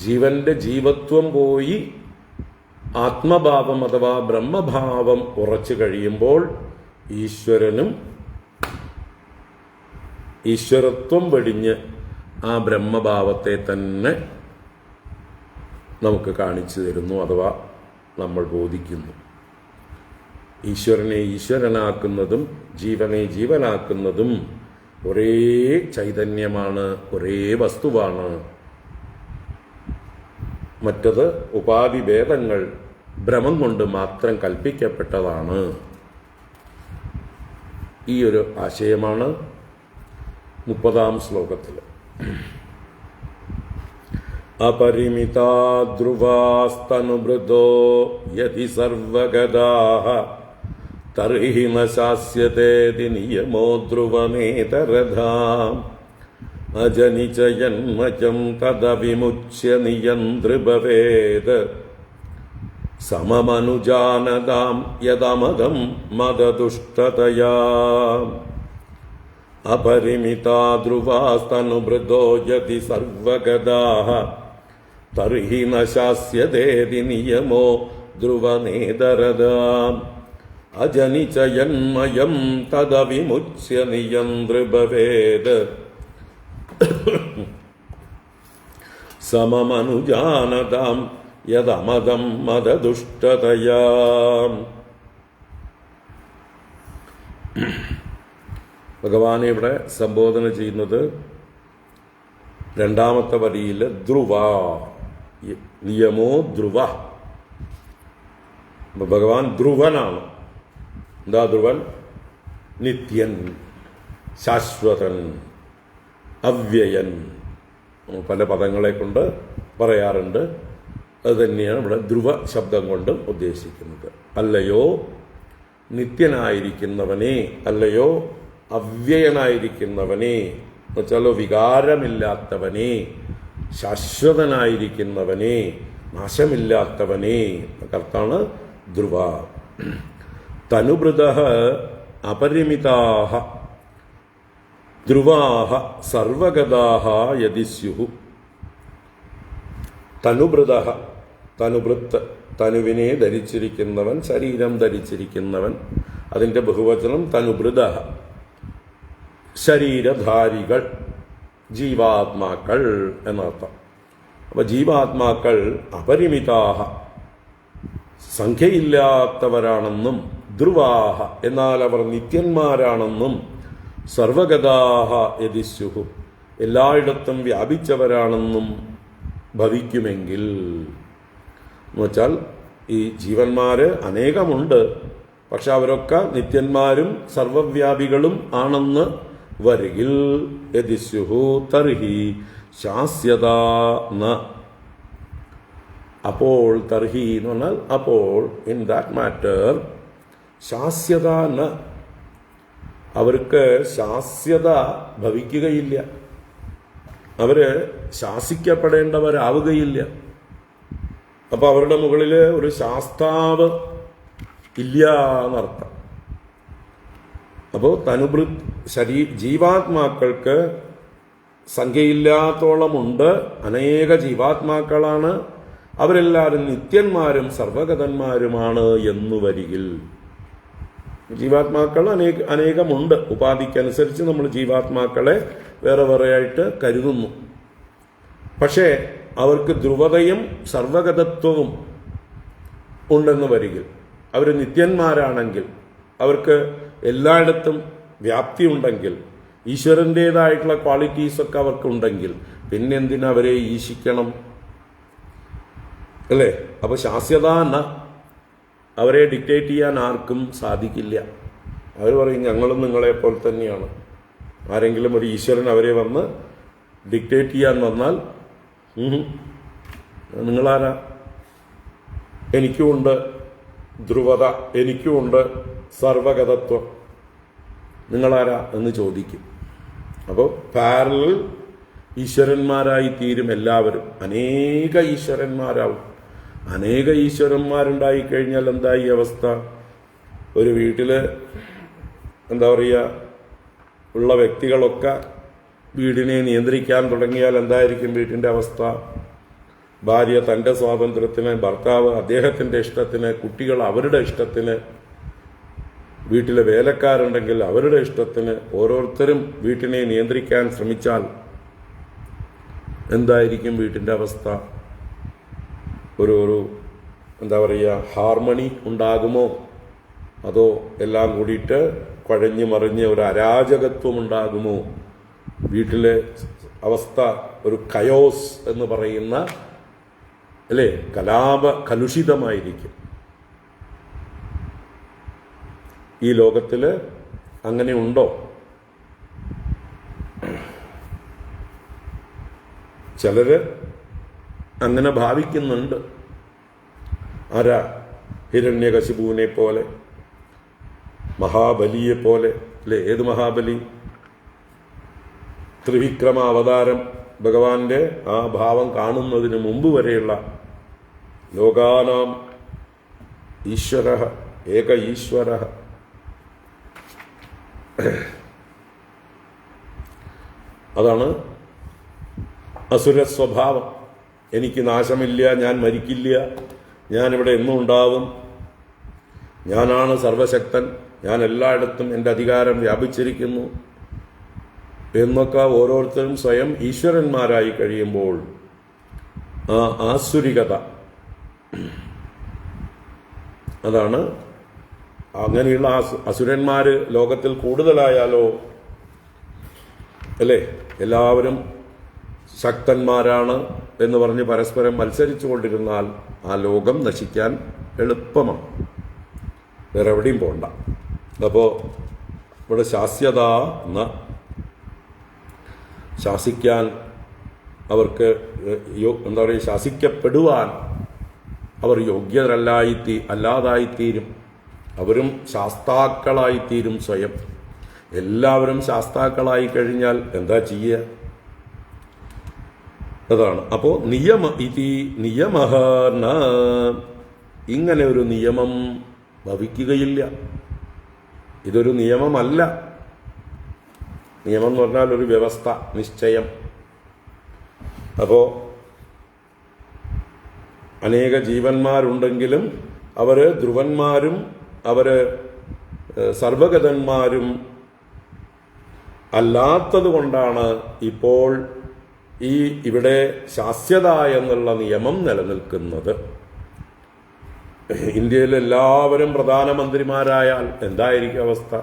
ജീവന്റെ ജീവത്വം പോയി ആത്മഭാവം അഥവാ ബ്രഹ്മഭാവം ഉറച്ചു കഴിയുമ്പോൾ ഈശ്വരനും ഈശ്വരത്വം വെടിഞ്ഞ് ആ ബ്രഹ്മഭാവത്തെ തന്നെ നമുക്ക് കാണിച്ചു തരുന്നു, അഥവാ നമ്മൾ ബോധിക്കുന്നു. ഈശ്വരനെ ഈശ്വരനാക്കുന്നതും ജീവനെ ജീവനാക്കുന്നതും ഒരേ ചൈതന്യമാണ്, ഒരേ വസ്തുവാണ്. മറ്റത് ഉപാധിഭേദങ്ങൾ ഭ്രമം കൊണ്ട് മാത്രം കൽപ്പിക്കപ്പെട്ടതാണ്. ഈ ഒരു ആശയമാണ് 30-ാം ശ്ലോകത്തിൽ. അപരിമിതാ ധ്രുവാസ്തനുമൃതോ യതി സർവഗദാഃ തർഹി ന ശാസ്യതേതി നിയമോ ധ്രുവമേതരഥാം അജനിചയന്മജം തദവിമുച്യ നിയന്ത്രഭവേത് സമമനുജാനതാം യദമദം മദദുഷ്ടതയാ. അപരിമിതാ ധ്രുവാസ്തനുമൃതോ യതി സർവഗദാഃ തർഹി ന ശാസ്യതേതി നിയമോ ധ്രുവനേതരഥാം അജനിചയന്മയം തദവിമുച്യ നിയന്ത്രഭവേത് സമമനുജാനതാം യദമദം മദദുഷ്ടതയാ. ഭഗവാനെ ഇവിടെ സംബോധന ചെയ്യുന്നത് രണ്ടാമത്തെ വരിയിൽ ധ്രുവ, നിയമോ ധ്രുവ. ഭഗവാൻ ധ്രുവനാണ്. എന്താ ധ്രുവൻ? നിത്യൻ, ശാശ്വതൻ, അവ്യയൻ. പല പദങ്ങളെ കൊണ്ട് പറയാറുണ്ട്. അത് തന്നെയാണ് ഇവിടെ ധ്രുവ ശബ്ദം കൊണ്ട് ഉദ്ദേശിക്കുന്നത്. അല്ലയോ നിത്യനായിരിക്കുന്നവനെ, അല്ലയോ അവ്യയനായിരിക്കുന്നവനെ എന്നുവെച്ചാലോ വികാരമില്ലാത്തവനെ, ശാശ്വതനായിരിക്കുന്നവനെ, നാശമില്ലാത്തവനെ കർത്താണ് ധ്രുവ. തനുഭൃതഃ അപരിമിതാഃ ധ്രുവാഃ സർവഗതാഃ യദി സ്യുഃ. തനുഭൃതഃ, തനുഭൃത്ത്, തനുവിനെ ധരിച്ചിരിക്കുന്നവൻ, ശരീരം ധരിച്ചിരിക്കുന്നവൻ. അതിൻ്റെ ബഹുവചനം തനുഭൃതഃ, ശരീരധാരികൾ, ജീവാത്മാക്കൾ എന്നർത്ഥം. അപ്പൊ ജീവാത്മാക്കൾ അപരിമിതാഹ, സംഖ്യയില്ലാത്തവരാണെന്നും, ധ്രുവാഹ എന്നാൽ അവർ നിത്യന്മാരാണെന്നും, സർവഗതാഹ യദിസ്യുഃ എല്ലായിടത്തും വ്യാപിച്ചവരാണെന്നും ഭവിക്കുമെങ്കിൽ. എന്നുവെച്ചാൽ ഈ ജീവന്മാര് അനേകമുണ്ട്, പക്ഷെ അവരൊക്കെ നിത്യന്മാരും സർവവ്യാപികളും ആണെന്ന് വരികിൽ യദിസ്യുഃ തർഹി ശാസ്യതാ ന. അപ്പോൾ തർഹി എന്ന് പറഞ്ഞാൽ അപ്പോൾ, ഇൻ ദാറ്റ് മാറ്റർ ശാസ്യത ന, അവർക്ക് ശാസ്യത ഭവിക്കുകയില്ല, അവര് ശാസിക്കപ്പെടേണ്ടവരാവുകയില്ല. അപ്പൊ അവരുടെ മുകളിൽ ഒരു ശാസ്താവ് ഇല്ല എന്നർത്ഥം. അപ്പോൾ ജീവാത്മാക്കൾക്ക് സംഖ്യയില്ലാത്തോളമുണ്ട്, അനേക ജീവാത്മാക്കളാണ്, അവരെല്ലാവരും നിത്യന്മാരും സർവഗതന്മാരുമാണ് എന്നു വരികിൽ. ജീവാത്മാക്കൾ അനേകമുണ്ട്, ഉപാധിക്കനുസരിച്ച് നമ്മൾ ജീവാത്മാക്കളെ വേറെ വേറെയായിട്ട് കരുതുന്നു. പക്ഷേ അവർക്ക് ധ്രുവതയും സർവഗതത്വവും ഉണ്ടെന്ന് വരികിൽ, അവർ നിത്യന്മാരാണെങ്കിൽ, അവർക്ക് എല്ലായിടത്തും വ്യാപ്തി ഉണ്ടെങ്കിൽ, ഈശ്വരൻ്റെതായിട്ടുള്ള ക്വാളിറ്റീസൊക്കെ അവർക്കുണ്ടെങ്കിൽ, പിന്നെന്തിനാ അവരെ ഈശിക്കണം അല്ലേ? അപ്പൊ ശാസ്യത എന്ന, അവരെ ഡിക്റ്റേറ്റ് ചെയ്യാൻ ആർക്കും സാധിക്കില്ല. അവർ പറയും ഞങ്ങളും നിങ്ങളെപ്പോലെ തന്നെയാണ്. ആരെങ്കിലും ഒരു ഈശ്വരൻ അവരെ വന്ന് ഡിക്റ്റേറ്റ് ചെയ്യാൻ വന്നാൽ നിങ്ങളാരാ? എനിക്കുമുണ്ട് ധ്രുവത, എനിക്കുമുണ്ട് സർവഗതത്വം, നിങ്ങളാരാ എന്ന് ചോദിക്കും. അപ്പോൾ പാരലൽ ഈശ്വരന്മാരായി തീരും എല്ലാവരും, അനേക ഈശ്വരന്മാരാവും. അനേക ഈശ്വരന്മാരുണ്ടായി കഴിഞ്ഞാൽ എന്തായി അവസ്ഥ? ഒരു വീട്ടില് എന്താ പറയുക, ഉള്ള വ്യക്തികളൊക്കെ വീടിനെ നിയന്ത്രിക്കാൻ തുടങ്ങിയാൽ എന്തായിരിക്കും വീട്ടിൻ്റെ അവസ്ഥ? ഭാര്യ തൻ്റെ സ്വാതന്ത്ര്യത്തിന്, ഭർത്താവ് അദ്ദേഹത്തിൻ്റെ ഇഷ്ടത്തിന്, കുട്ടികൾ അവരുടെ ഇഷ്ടത്തിന്, വീട്ടിലെ വേലക്കാരുണ്ടെങ്കിൽ അവരുടെ ഇഷ്ടത്തിന്, ഓരോരുത്തരും വീട്ടിനെ നിയന്ത്രിക്കാൻ ശ്രമിച്ചാൽ എന്തായിരിക്കും വീട്ടിൻ്റെ അവസ്ഥ? ഒരു എന്താ പറയുക, ഹാർമണി ഉണ്ടാകുമോ? അതോ എല്ലാം കൂടിയിട്ട് കുഴഞ്ഞു മറിഞ്ഞ് ഒരു അരാജകത്വം ഉണ്ടാകുമോ? വീട്ടിലെ അവസ്ഥ ഒരു കയോസ് എന്ന് പറയുന്ന അല്ലേ, കലുഷിതമായിരിക്കും. ഈ ലോകത്തിൽ അങ്ങനെ ഉണ്ടോ? ചിലര് അങ്ങനെ ഭാവിക്കുന്നുണ്ട്. ആരാ? ഹിരണ്യകശിപുവിനെ പോലെ, മഹാബലിയെ പോലെ അല്ലേ? ഏത് മഹാബലി? ത്രിവിക്രമ അവതാരം ഭഗവാന്റെ ആ ഭാവം കാണുന്നതിന് മുമ്പ് വരെയുള്ള ലോകാനാം ഈശ്വര ഏക ഈശ്വര. അതാണ് അസുര സ്വഭാവം. എനിക്ക് നാശമില്ല, ഞാൻ മരിക്കില്ല, ഞാനിവിടെ എന്നും ഉണ്ടാവും, ഞാനാണ് സർവശക്തൻ, ഞാൻ എല്ലായിടത്തും എൻ്റെ അധികാരം വ്യാപിച്ചിരിക്കുന്നു എന്നൊക്കെ ഓരോരുത്തരും സ്വയം ഈശ്വരന്മാരായി കഴിയുമ്പോൾ ആ ആസുരികത, അതാണ്. അങ്ങനെയുള്ള അസുരന്മാര് ലോകത്തിൽ കൂടുതലായാലോ അല്ലേ? എല്ലാവരും ശക്തന്മാരാണ് എന്ന് പറഞ്ഞ് പരസ്പരം മത്സരിച്ചു കൊണ്ടിരുന്നാൽ ആ ലോകം നശിക്കാൻ എളുപ്പമാണ്, വേറെ എവിടെയും പോണ്ട. അപ്പോൾ ഇവിടെ ശാസ്യത എന്ന, ശാസിക്കാൻ അവർക്ക് എന്താ പറയുക, ശാസിക്കപ്പെടുവാൻ അവർ യോഗ്യരല്ലാതായിത്തീരും. അവരും ശാസ്താക്കളായിത്തീരും സ്വയം. എല്ലാവരും ശാസ്താക്കളായി കഴിഞ്ഞാൽ എന്താ ചെയ്യുക? അതാണ്. അപ്പോൾ നിയമ ഇങ്ങനെ ഒരു നിയമം ഭവിക്കുകയില്ല. ഇതൊരു നിയമമല്ല. നിയമം എന്ന് പറഞ്ഞാൽ ഒരു വ്യവസ്ഥ, നിശ്ചയം. അപ്പോൾ അനേക ജീവന്മാരുണ്ടെങ്കിലും അവര് ധ്രുവന്മാരും അവര് സർവഗതന്മാരും അല്ലാത്തത് കൊണ്ടാണ് ഇപ്പോൾ ഇവിടെ ശാസ്യത എന്നുള്ള നിയമം നിലനിൽക്കുന്നത്. ഇന്ത്യയിൽ എല്ലാവരും പ്രധാനമന്ത്രിമാരായാൽ എന്തായിരിക്കും അവസ്ഥ?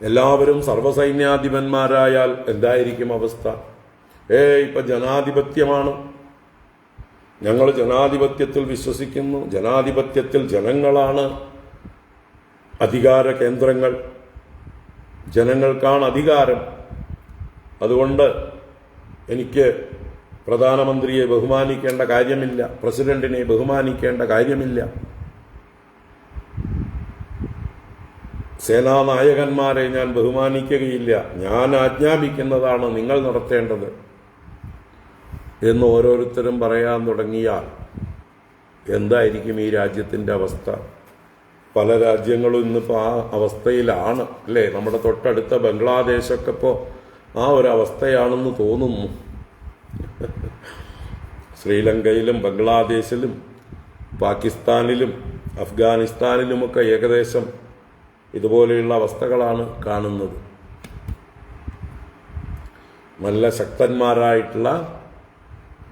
എല്ലാവരും സർവ്വസൈന്യാധിപന്മാരായാൽ എന്തായിരിക്കും അവസ്ഥ? ഇപ്പൊ ജനാധിപത്യമാണ്, ഞങ്ങൾ ജനാധിപത്യത്തിൽ വിശ്വസിക്കുന്നു, ജനാധിപത്യത്തിൽ ജനങ്ങളാണ് അധികാര കേന്ദ്രങ്ങൾ, ജനങ്ങൾക്കാണ് അധികാരം. അതുകൊണ്ട് എനിക്ക് പ്രധാനമന്ത്രിയെ ബഹുമാനിക്കേണ്ട കാര്യമില്ല, പ്രസിഡന്റിനെ ബഹുമാനിക്കേണ്ട കാര്യമില്ല, സേനാനായകന്മാരെ ഞാൻ ബഹുമാനിക്കുകയില്ല, ഞാൻ ആജ്ഞാപിക്കുന്നതാണ് നിങ്ങൾ നടത്തേണ്ടത് എന്ന് ഓരോരുത്തരും പറയാൻ തുടങ്ങിയാൽ എന്തായിരിക്കും ഈ രാജ്യത്തിൻ്റെ അവസ്ഥ? പല രാജ്യങ്ങളും ഇന്നിപ്പോൾ ആ അവസ്ഥയിലാണ്, അല്ലേ? നമ്മുടെ തൊട്ടടുത്ത ബംഗ്ലാദേശൊക്കെ ഇപ്പോൾ ആ ഒരവസ്ഥയാണെന്ന് തോന്നുന്നു. ശ്രീലങ്കയിലും ബംഗ്ലാദേശിലും പാകിസ്ഥാനിലും അഫ്ഗാനിസ്ഥാനിലുമൊക്കെ ഏകദേശം ഇതുപോലെയുള്ള അവസ്ഥകളാണ് കാണുന്നത്. നല്ല ശക്തന്മാരായിട്ടുള്ള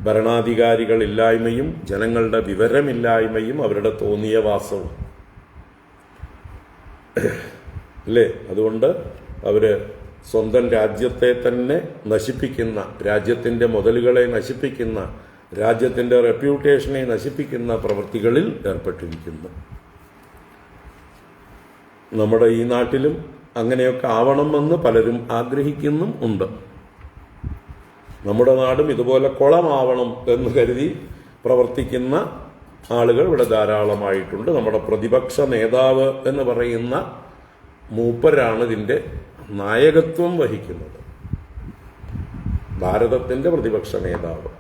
ഭരണാധികാരികളില്ലായ്മയും ജനങ്ങളുടെ വിവരമില്ലായ്മയും അവരുടെ തോന്നിയ വാസവും, അല്ലേ? അതുകൊണ്ട് അവര് സ്വന്തം രാജ്യത്തെ തന്നെ നശിപ്പിക്കുന്ന, രാജ്യത്തിൻ്റെ മുതലുകളെ നശിപ്പിക്കുന്ന, രാജ്യത്തിൻ്റെ റെപ്യൂട്ടേഷനെ നശിപ്പിക്കുന്ന പ്രവൃത്തികളിൽ ഏർപ്പെട്ടിരിക്കുന്നു. നമ്മുടെ ഈ നാട്ടിലും അങ്ങനെയൊക്കെ ആവണമെന്ന് പലരും ആഗ്രഹിക്കുന്നും ഉണ്ട്. നമ്മുടെ നാടും ഇതുപോലെ കുളമാവണം എന്ന് കരുതി പ്രവർത്തിക്കുന്ന ആളുകൾ ഇവിടെ ധാരാളമായിട്ടുണ്ട്. നമ്മുടെ പ്രതിപക്ഷ നേതാവ് എന്ന് പറയുന്ന മൂപ്പരാണ് ഇതിൻ്റെ നായകത്വം വഹിക്കുന്നത്, ഭാരതത്തിൻ്റെ പ്രതിപക്ഷ നേതാവ്.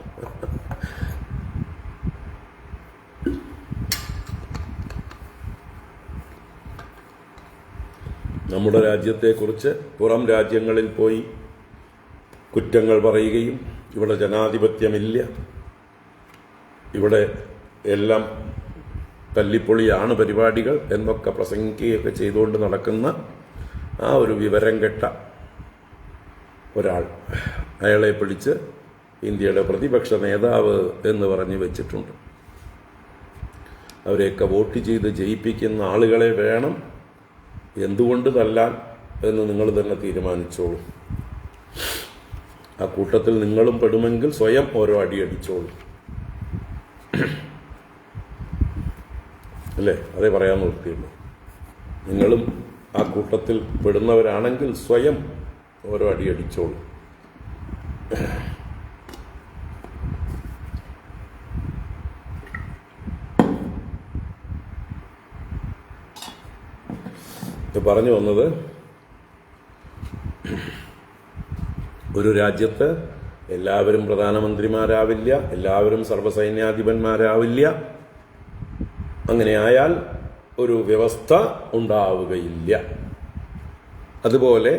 നമ്മുടെ രാജ്യത്തെക്കുറിച്ച് പുറം രാജ്യങ്ങളിൽ പോയി കുറ്റങ്ങൾ പറയുകയും ഇവിടെ ജനാധിപത്യമില്ല, ഇവിടെ എല്ലാം തല്ലിപ്പൊളിയാണ് പരിപാടികൾ എന്നൊക്കെ പ്രസംഗിക്കുകയൊക്കെ ചെയ്തുകൊണ്ട് നടക്കുന്ന ആ ഒരു വിവരം കെട്ട ഒരാൾ, അയാളെ പിടിച്ച് ഇന്ത്യയുടെ പ്രതിപക്ഷ നേതാവ് എന്ന് പറഞ്ഞു വെച്ചിട്ടുണ്ട്. അവരെയൊക്കെ വോട്ട് ചെയ്ത് ജയിപ്പിക്കുന്ന ആളുകളെ വേണം എന്തുകൊണ്ട് തല്ലാൻ എന്ന് നിങ്ങൾ തന്നെ തീരുമാനിച്ചോളൂ. ആ കൂട്ടത്തിൽ നിങ്ങളും പെടുമെങ്കിൽ സ്വയം ഓരോ അടിയടിച്ചോളൂ, അല്ലേ? അതേ പറയാൻ നിർത്തിയുള്ളൂ. നിങ്ങളും ആ കൂട്ടത്തിൽ പെടുന്നവരാണെങ്കിൽ സ്വയം ഓരോ അടിയടിച്ചോളൂ. പറഞ്ഞു വന്നത്, ഒരു രാജ്യത്ത് എല്ലാവരും പ്രധാനമന്ത്രിമാരാവില്ല, എല്ലാവരും സർവ്വസൈന്യാധിപന്മാരാവില്ല. അങ്ങനെ ആയാൽ ഒരു വ്യവസ്ഥ ഉണ്ടാവുകയില്ല. അതുപോലെ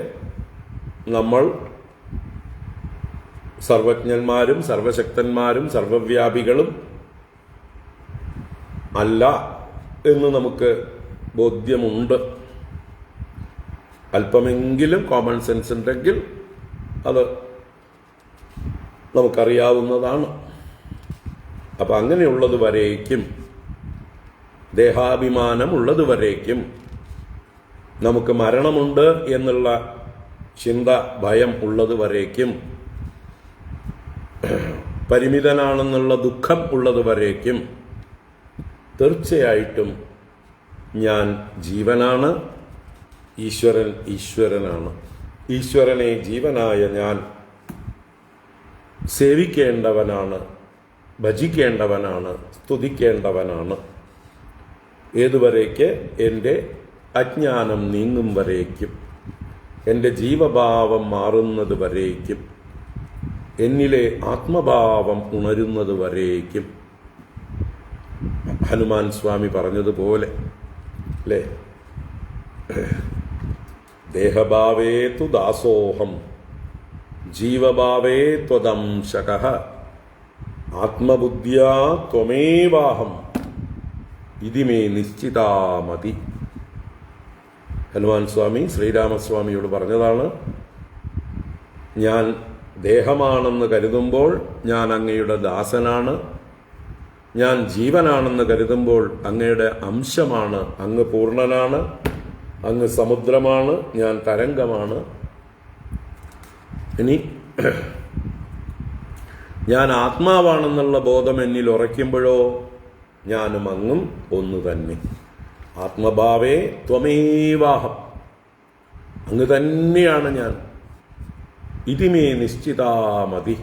നമ്മൾ സർവജ്ഞന്മാരും സർവശക്തന്മാരും സർവവ്യാപികളും അല്ല എന്ന് നമുക്ക് ബോധ്യമുണ്ട്. അല്പമെങ്കിലും കോമൺ സെൻസ് ഉണ്ടെങ്കിൽ അത് നമുക്കറിയാവുന്നതാണ്. അപ്പം അങ്ങനെയുള്ളത് വരേക്കും, ദേഹാഭിമാനം ഉള്ളത് വരേക്കും, നമുക്ക് മരണമുണ്ട് എന്നുള്ള ചിന്ത, ഭയം ഉള്ളത് വരേക്കും, പരിമിതനാണെന്നുള്ള ദുഃഖം ഉള്ളത് വരേക്കും തീർച്ചയായിട്ടും ഞാൻ ജീവനാണ്, ഈശ്വരൻ ഈശ്വരനാണ്. ഈശ്വരനെ ജീവനായ ഞാൻ സേവിക്കേണ്ടവനാണ്, ഭജിക്കേണ്ടവനാണ്, സ്തുതിക്കേണ്ടവനാണ്. ഏതുവരേക്ക്? എൻ്റെ അജ്ഞാനം നീങ്ങും വരേക്കും. എൻ്റെ ജീവഭാവം മാറുന്നത് വരേക്കും, എന്നിലെ ആത്മഭാവം ഉണരുന്നത് വരേക്കും. ഹനുമാൻ സ്വാമി പറഞ്ഞതുപോലെ അല്ലേ, ദേഹഭാവേ തു ദാസോഹം ജീവഭാവേ ത്വദംശകഃ ആത്മബുദ്ധ്യാ ത്വമേവാഹം ഇതി മേ നിശ്ചിതാമതി. ഹനുമാൻ സ്വാമി ശ്രീരാമസ്വാമിയോട് പറഞ്ഞതാണ്, ഞാൻ ദേഹമാണെന്ന് കരുതുമ്പോൾ ഞാൻ അങ്ങയുടെ ദാസനാണ്, ഞാൻ ജീവനാണെന്ന് കരുതുമ്പോൾ അങ്ങയുടെ അംശമാണ്, അങ്ങ് പൂർണ്ണനാണ്, അങ്ങ് സമുദ്രമാണ്, ഞാൻ തരംഗമാണ്. ഇനി ഞാൻ ആത്മാവാണെന്നുള്ള ബോധം എന്നിൽ ഉറയ്ക്കുമ്പോഴോ ഞാനും അങ്ങും ഒന്നു തന്നെ. ആത്മഭാവേ ത്വമേവാഹം, അങ്ങ് തന്നെയാണ് ഞാൻ. ഇതിമേ നിശ്ചിതാമതി,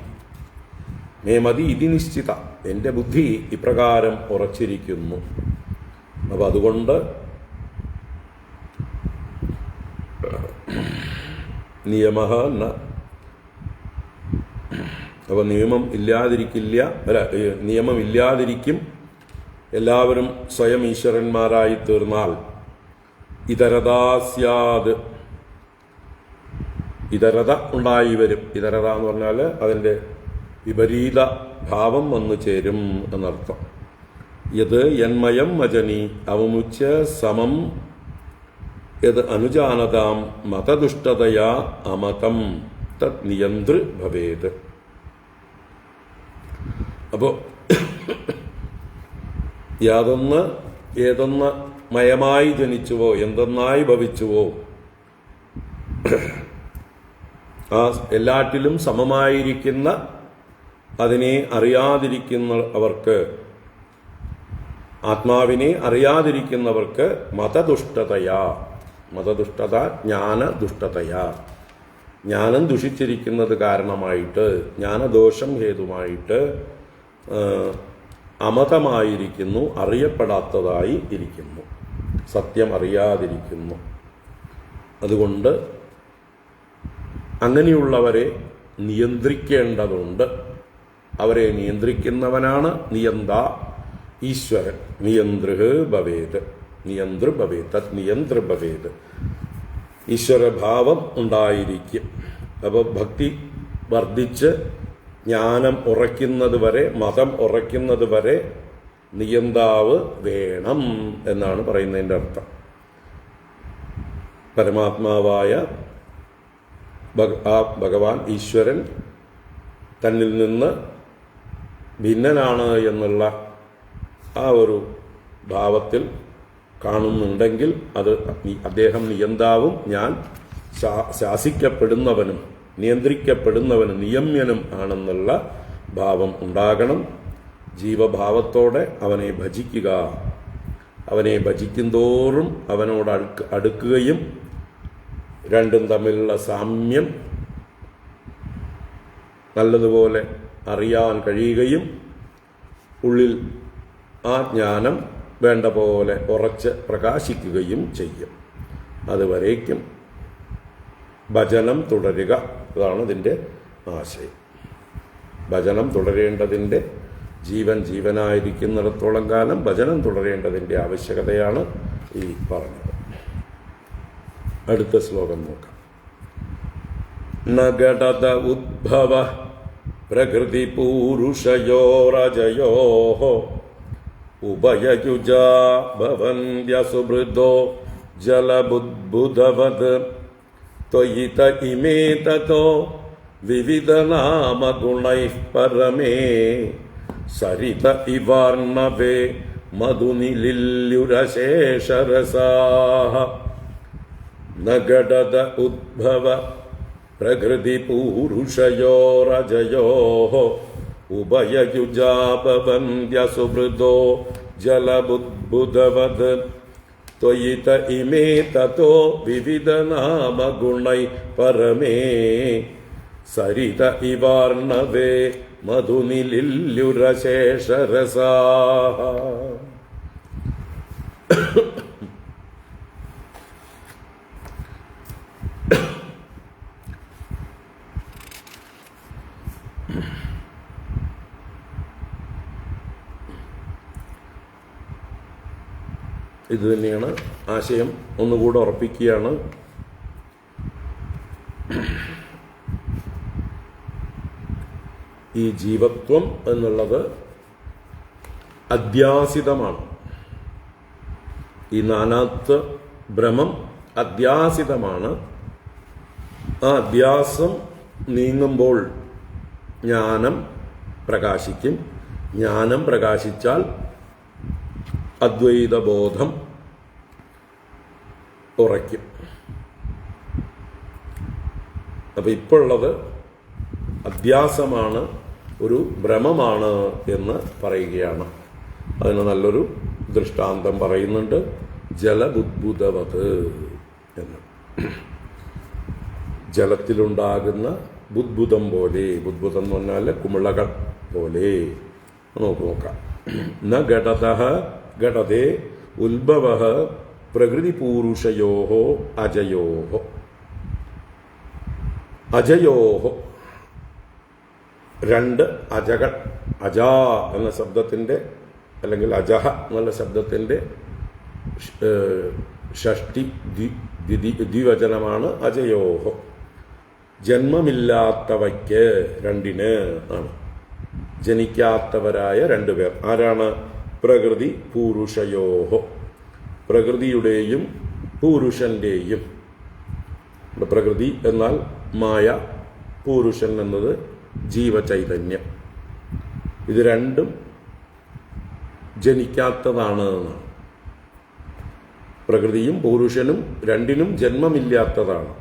മേ മതി ഇതി നിശ്ചിത, എൻ്റെ ബുദ്ധി ഇപ്രകാരം ഉറച്ചിരിക്കുന്നു. അപ്പൊ അതുകൊണ്ട് നിയമഃ ന, അപ്പൊ നിയമം ഇല്ലാതിരിക്കില്ല, അല്ല നിയമം ഇല്ലാതിരിക്കും. എല്ലാവരും സ്വയം ഈശ്വരന്മാരായി തീർന്നാൽ ഇതരതാ സ്യാത്, ഇതരത ഉണ്ടായി വരും. ഇതരത എന്ന് പറഞ്ഞാൽ അതിൻ്റെ വിപരീത ഭാവം വന്നു ചേരും എന്നർത്ഥം. യത് യന്മയം മജനി അവമുച്ച സമം യത് അനുജാനതാം മതദുഷ്ടതയാ അമതം തത് നിയന്തൃ ഭവേത്. അപ്പോൾ ഏതൊന്ന് മയമായി ജനിച്ചുവോ, എന്തെന്നായി ഭവിച്ചുവോ, ആ എല്ലാറ്റിലും സമമായിരിക്കുന്ന അതിനെ അറിയാതിരിക്കുന്നവർക്ക്, ആത്മാവിനെ അറിയാതിരിക്കുന്നവർക്ക് മതദുഷ്ടതയാ, മതദുഷ്ടത ജ്ഞാനദുഷ്ടതയാ, ജ്ഞാനം ദുഷിച്ചിരിക്കുന്നത് കാരണമായിട്ട്, ജ്ഞാനദോഷം ഹേതുമായിട്ട് അമതമായിരിക്കുന്നു, അറിയപ്പെടാത്തതായി ഇരിക്കുന്നു, സത്യം അറിയാതിരിക്കുന്നു. അതുകൊണ്ട് അങ്ങനെയുള്ളവരെ നിയന്ത്രിക്കേണ്ടതുണ്ട്. അവരെ നിയന്ത്രിക്കുന്നവനാണ് നിയന്ത, ഈശ്വരൻ. നിയന്തൃ ഭവേത്, നിയന്തൃ ഭവേത്, തത് നിയന്തൃ ഭവേത്. ഈശ്വരഭാവം ഉണ്ടായിരിക്കും. അപ്പോൾ ഭക്തി വർദ്ധിച്ച് ജ്ഞാനം ഉറയ്ക്കുന്നത് വരെ, മതം ഉറയ്ക്കുന്നത് വരെ നിയന്താവ് വേണം എന്നാണ് പറയുന്നതിൻ്റെ അർത്ഥം. പരമാത്മാവായ ആ ഭഗവാൻ ഈശ്വരൻ തന്നിൽ നിന്ന് ഭിന്നനാണ് എന്നുള്ള ആ ഒരു ഭാവത്തിൽ കാണുന്നുണ്ടെങ്കിൽ അത് അദ്ദേഹം നിയന്താവും ഞാൻ ശാസിക്കപ്പെടുന്നവനും നിയന്ത്രിക്കപ്പെടുന്നവനും നിയമ്യനും ആണെന്നുള്ള ഭാവം ഉണ്ടാകണം. ജീവഭാവത്തോടെ അവനെ ഭജിക്കുക. അവനെ ഭജിക്കുന്തോറും അവനോട് അടുക്കുകയും രണ്ടും തമ്മിലുള്ള സാമ്യം നല്ലതുപോലെ അറിയാൻ കഴിയുകയും ഉള്ളിൽ ആ ജ്ഞാനം വേണ്ട പോലെ ഉറച്ച് പ്രകാശിക്കുകയും ചെയ്യും. അതുവരേക്കും ഭജനം തുടരുക. അതാണ് ഇതിൻ്റെ ആശയം. ഭജനം തുടരേണ്ടതിൻ്റെ, ജീവൻ ജീവനായിരിക്കുന്നിടത്തോളം കാലം ഭജനം തുടരേണ്ടതിൻ്റെ ആവശ്യകതയാണ് ഈ പറഞ്ഞത്. അടുത്ത ശ്ലോകം നോക്കാം. നഗടത ഉദ്ഭവ പ്രകൃതി പൂരുഷയോ രജയോ ഉഭയയുജാ ഭവന്ത്യസുഹൃദോ ജലബുദ്ബുധവത് ത്വയിത ഇമേ തതോ വിവിധനാമഗുണൈഃ പരമേ സരിത ഇവാർണവേ മധുനിലില്യുരശേഷരസാഃ. നഗടത ഉദ്ഭവ പ്രകൃതി പൂരുഷയോ രജയോ ഉഭയയുജാ ഭവന്ത്യസുഹൃദോ ജലബുദ്ബുധവത് ത്വയിത ഇമേ തതോ വിവിധനാമഗുണൈഃ പരമേ സരിത ഇവാർണവേ മധുനിലില്യുരശേഷരസാഃ. ഇത് തന്നെയാണ് ആശയം. ഒന്നുകൂടെ ഉറപ്പിക്കുകയാണ്. ഈ ജീവത്വം എന്നുള്ളത് അധ്യാസിതമാണ്. ഈ നാനാത്വ ഭ്രമം അധ്യാസിതമാണ്. ആ അധ്യാസം നീങ്ങുമ്പോൾ ജ്ഞാനം പ്രകാശിക്കും. ജ്ഞാനം പ്രകാശിച്ചാൽ അദ്വൈതബോധം ഉറയ്ക്കും. അപ്പം ഇപ്പോൾ ഉള്ളത് അധ്യാസമാണ്, ഒരു ഭ്രമമാണ് എന്ന് പറയുകയാണ്. അതിന് നല്ലൊരു ദൃഷ്ടാന്തം പറയുന്നുണ്ട്. ജലബുദ്ബുദവത് എന്ന്. ജലത്തിലുണ്ടാകുന്ന ബുദ്ബുദം പോലെ, ബുദ്ബുദം എന്ന് പറഞ്ഞാൽ കുമിളകൾ പോലെ. നോക്കാം. ന ഘടതഃ ഘടതേ ഉത്ഭവഃ പ്രകൃതിപൂരുഷയോഃ അജയോഃ. അജയോഃ രണ്ട് അജകൾ. അജ എന്ന ശബ്ദത്തിൻ്റെ അല്ലെങ്കിൽ അജഹ എന്നുള്ള ശബ്ദത്തിൻ്റെ ഷഷ്ടി ദ്വിവചനമാണ് അജയോഃ. ജന്മമില്ലാത്തവയ്ക്ക് രണ്ടിന് ആണ്. ജനിക്കാത്തവരായ രണ്ടുപേർ ആരാണ്? പ്രകൃതി പൂരുഷയോഃ. പ്രകൃതിയുടെയും പൂരുഷന്റെയും. പ്രകൃതി എന്നാൽ മായ, പൂരുഷൻ എന്നത് ജീവചൈതന്യം. ഇത് രണ്ടും ജനിക്കാത്തതാണ് എന്നാണ്. പ്രകൃതിയും പൂരുഷനും രണ്ടിനും ജന്മമില്ലാത്തതാണ്.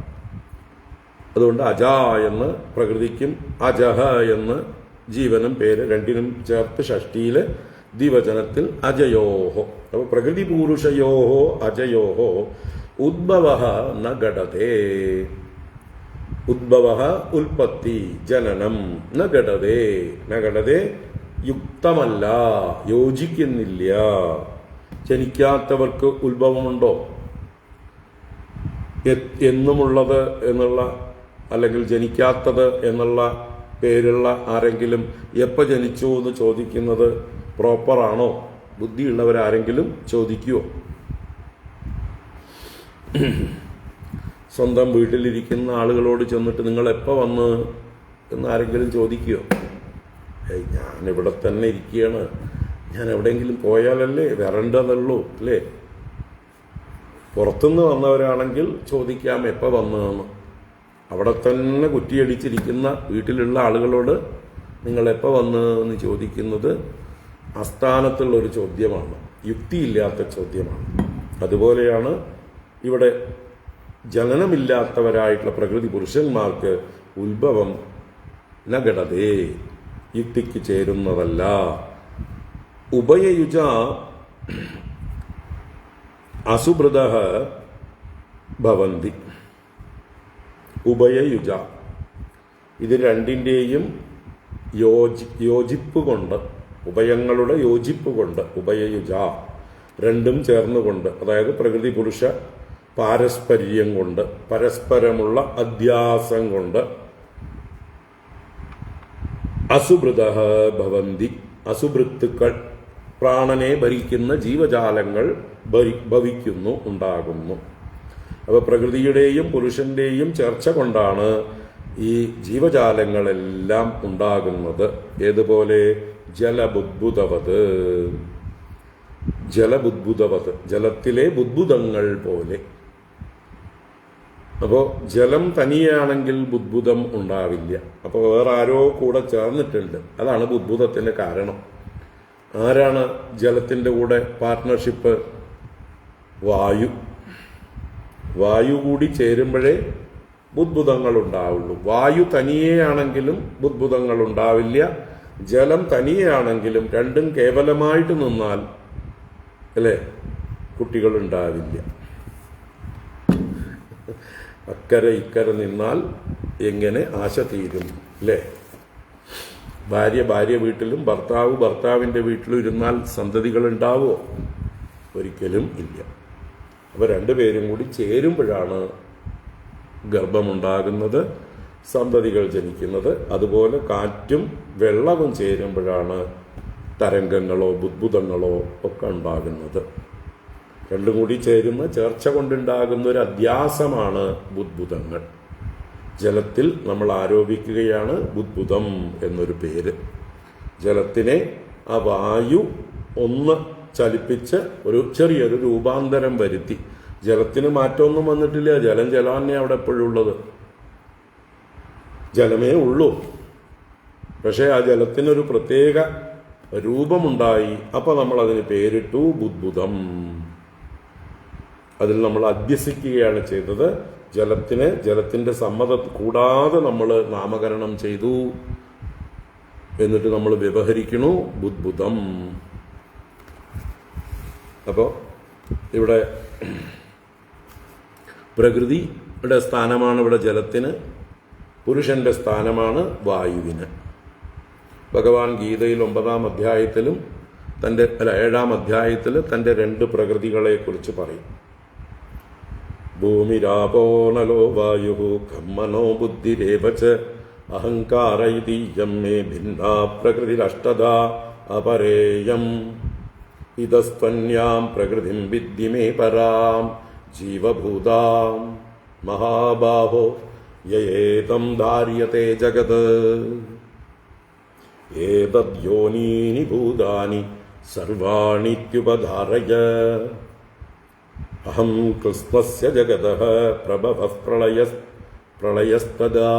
അതുകൊണ്ട് അജ എന്ന് പ്രകൃതിക്കും അജഹ എന്ന് ജീവനും പേര് രണ്ടിനും ചേർത്ത് ഷഷ്ടിയിലെ ദ്വിവചനത്തിൽ അജയോഹോ. അപ്പോൾ പ്രകൃതി പൂരുഷയോഹോ അജയോഹോ ഉദ്ഭവഃ ന ഘടതേ. ഉദ്ഭവഃ ഉൽപ്പത്തി, ജനനം. ന ഘടതേ, ന ഘടതേ യുക്തമല്ല, യോജിക്കുന്നില്ല. ജനിക്കാത്തവർക്ക് ഉത്ഭവമുണ്ടോ? എന്നുമുള്ളത് എന്നുള്ള അല്ലെങ്കിൽ ജനിക്കാത്തത് എന്നുള്ള പേരുള്ള ആരെങ്കിലും എപ്പോൾ ജനിച്ചു എന്ന് ചോദിക്കുന്നത് പ്രോപ്പറാണോ? ബുദ്ധിയുള്ളവരാരെങ്കിലും ചോദിക്കുമോ? സ്വന്തം വീട്ടിലിരിക്കുന്ന ആളുകളോട് ചെന്നിട്ട് നിങ്ങൾ എപ്പോൾ വന്ന് എന്നാരെങ്കിലും ചോദിക്കുമോ? ഞാനിവിടെ തന്നെ ഇരിക്കുകയാണ്, ഞാൻ എവിടെയെങ്കിലും പോയാലല്ലേ വരേണ്ടതുള്ളൂ അല്ലേ? പുറത്തുനിന്ന് വന്നവരാണെങ്കിൽ ചോദിക്കാം എപ്പോൾ വന്നതെന്ന്. അവിടെ തന്നെ കുറ്റിയടിച്ചിരിക്കുന്ന വീട്ടിലുള്ള ആളുകളോട് നിങ്ങൾ എപ്പോൾ വന്ന് എന്ന് ചോദിക്കുന്നത് അസ്ഥാനത്തുള്ളൊരു ചോദ്യമാണ്, യുക്തിയില്ലാത്ത ചോദ്യമാണ്. അതുപോലെയാണ് ഇവിടെ ജനനമില്ലാത്തവരായിട്ടുള്ള പ്രകൃതി പുരുഷന്മാർക്ക് ഉത്ഭവം നഘടതേ, യുക്തിക്ക് ചേരുന്നതല്ല. ഉഭയയുജ അസുഭൃതഃ ഭവന്തി. ഉഭയയുജ ഇത് രണ്ടിൻ്റെയും യോജിപ്പ് കൊണ്ട്, ഉഭയങ്ങളുടെ യോജിപ്പ് കൊണ്ട്, ഉഭയയുജ രണ്ടും ചേർന്നുകൊണ്ട്, അതായത് പ്രകൃതി പുരുഷ പാരസ്പര്യം കൊണ്ട്, പരസ്പരമുള്ള അധ്യാസം കൊണ്ട് അസുഭൃതഃ ഭവന്തി. അസുഭൃത്തുക്കൾ, പ്രാണനെ ഭരിക്കുന്ന ജീവജാലങ്ങൾ ഭവിക്കുന്നു, ഉണ്ടാകുന്നു. അപ്പോൾ പ്രകൃതിയുടെയും പുരുഷന്റെയും ചർച്ച കൊണ്ടാണ് ഈ ജീവജാലങ്ങളെല്ലാം ഉണ്ടാകുന്നത്. ഏതുപോലെ? ജലബുദ്ബുദവത്. ജലബുദ്ബുദവത്, ജലത്തിലെ ബുദ്ബുദങ്ങൾ പോലെ. അപ്പോൾ ജലം തനിയാണെങ്കിൽ ബുദ്ബുദം ഉണ്ടാവില്ല. അപ്പോൾ വേറെ ആരോ കൂടെ ചേർന്നിട്ടുണ്ട്, അതാണ് ബുദ്ബുദത്തിന്റെ കാരണം. ആരാണ് ജലത്തിന്റെ കൂടെ പാർട്ട്ണർഷിപ്പ്? വായു. വായു കൂടി ചേരുമ്പോഴേ ബുദ്ബുദങ്ങൾ ഉണ്ടാവുള്ളൂ. വായു തനിയെയാണെങ്കിലും ബുദ്ബുദങ്ങൾ ഉണ്ടാവില്ല. ജലം തനിയെയാണെങ്കിലും രണ്ടും കേവലമായിട്ട് നിന്നാൽ അല്ലേ കുട്ടികൾ ഉണ്ടാവില്ല. അക്കരെ ഇക്കരെ നിന്നാൽ എങ്ങനെ ആശ തീരും അല്ലേ? ഭാര്യ വീട്ടിലും ഭർത്താവിൻ്റെ വീട്ടിലും ഇരുന്നാൽ സന്തതികൾ ഉണ്ടാവുമോ? ഒരിക്കലും ഇല്ല. അപ്പോൾ രണ്ടുപേരും കൂടി ചേരുമ്പോഴാണ് ഗർഭമുണ്ടാകുന്നത്, സന്തതികൾ ജനിക്കുന്നത്. അതുപോലെ കാറ്റും വെള്ളവും ചേരുമ്പോഴാണ് തരംഗങ്ങളോ ബുദ്ബുദങ്ങളോ ഒക്കെ ഉണ്ടാകുന്നത്. രണ്ടും കൂടി ചേരുന്ന ചേർച്ച കൊണ്ടുണ്ടാകുന്ന ഒരു അധ്യാസമാണ് ബുദ്ബുദങ്ങൾ. ജലത്തിൽ നമ്മൾ ആരോപിക്കുകയാണ് ബുദ്ബുദം എന്നൊരു പേര്. ജലത്തിനെ ആ വായു ഒന്ന് ചലിപ്പിച്ച് ഒരു ചെറിയൊരു രൂപാന്തരം വരുത്തി. ജലത്തിന് മാറ്റമൊന്നും വന്നിട്ടില്ല. ജലം തന്നെ അവിടെ എപ്പോഴും ഉള്ളത്. ജലമേ ഉള്ളൂ. പക്ഷേ ആ ജലത്തിനൊരു പ്രത്യേക രൂപമുണ്ടായി. അപ്പൊ നമ്മൾ അതിന് പേരിട്ടു ബുദ്ബുദം. അതിൽ നമ്മൾ അഭ്യസിക്കുകയാണ് ചെയ്തത്. ജലത്തിന്റെ സമ്മതം കൂടാതെ നമ്മൾ നാമകരണം ചെയ്തു. എന്നിട്ട് നമ്മൾ വ്യവഹരിക്കണു ബുദ്ബുദം. അപ്പോൾ ഇവിടെ പ്രകൃതിയുടെ സ്ഥാനമാണ് ഇവിടെ ജലത്തിന്, പുരുഷന്റെ സ്ഥാനമാണ് വായുവിന്. ഭഗവാൻ ഗീതയിൽ 9-ാം അധ്യായത്തിലും 7-ാം അധ്യായത്തിൽ തന്റെ 2 പ്രകൃതികളെ കുറിച്ച് പറയും. ഭൂമിരാപോ നലോ വായു ഖമ്മനോ ബുദ്ധിരേവച അഹങ്കാര ഇതീയം മേ ഭിന്നാ പ്രകൃതിരഷ്ടദാ അപരേയം ഇതസ്ത്വന്യാം പ്രകൃതിം വിദ്ധി മേ പരാം ജീവഭൂതാം മഹാബാഹോ യേതം ധാര്യത്തെ ജഗത് ഏതദ്യോനീനി ഭൂതാനി സർവാണിത്യുപധാരയ അഹം കൃഷ്ണസ്യ ജഗതഃ പ്രഭവഃ പ്രളയസ്തദാ.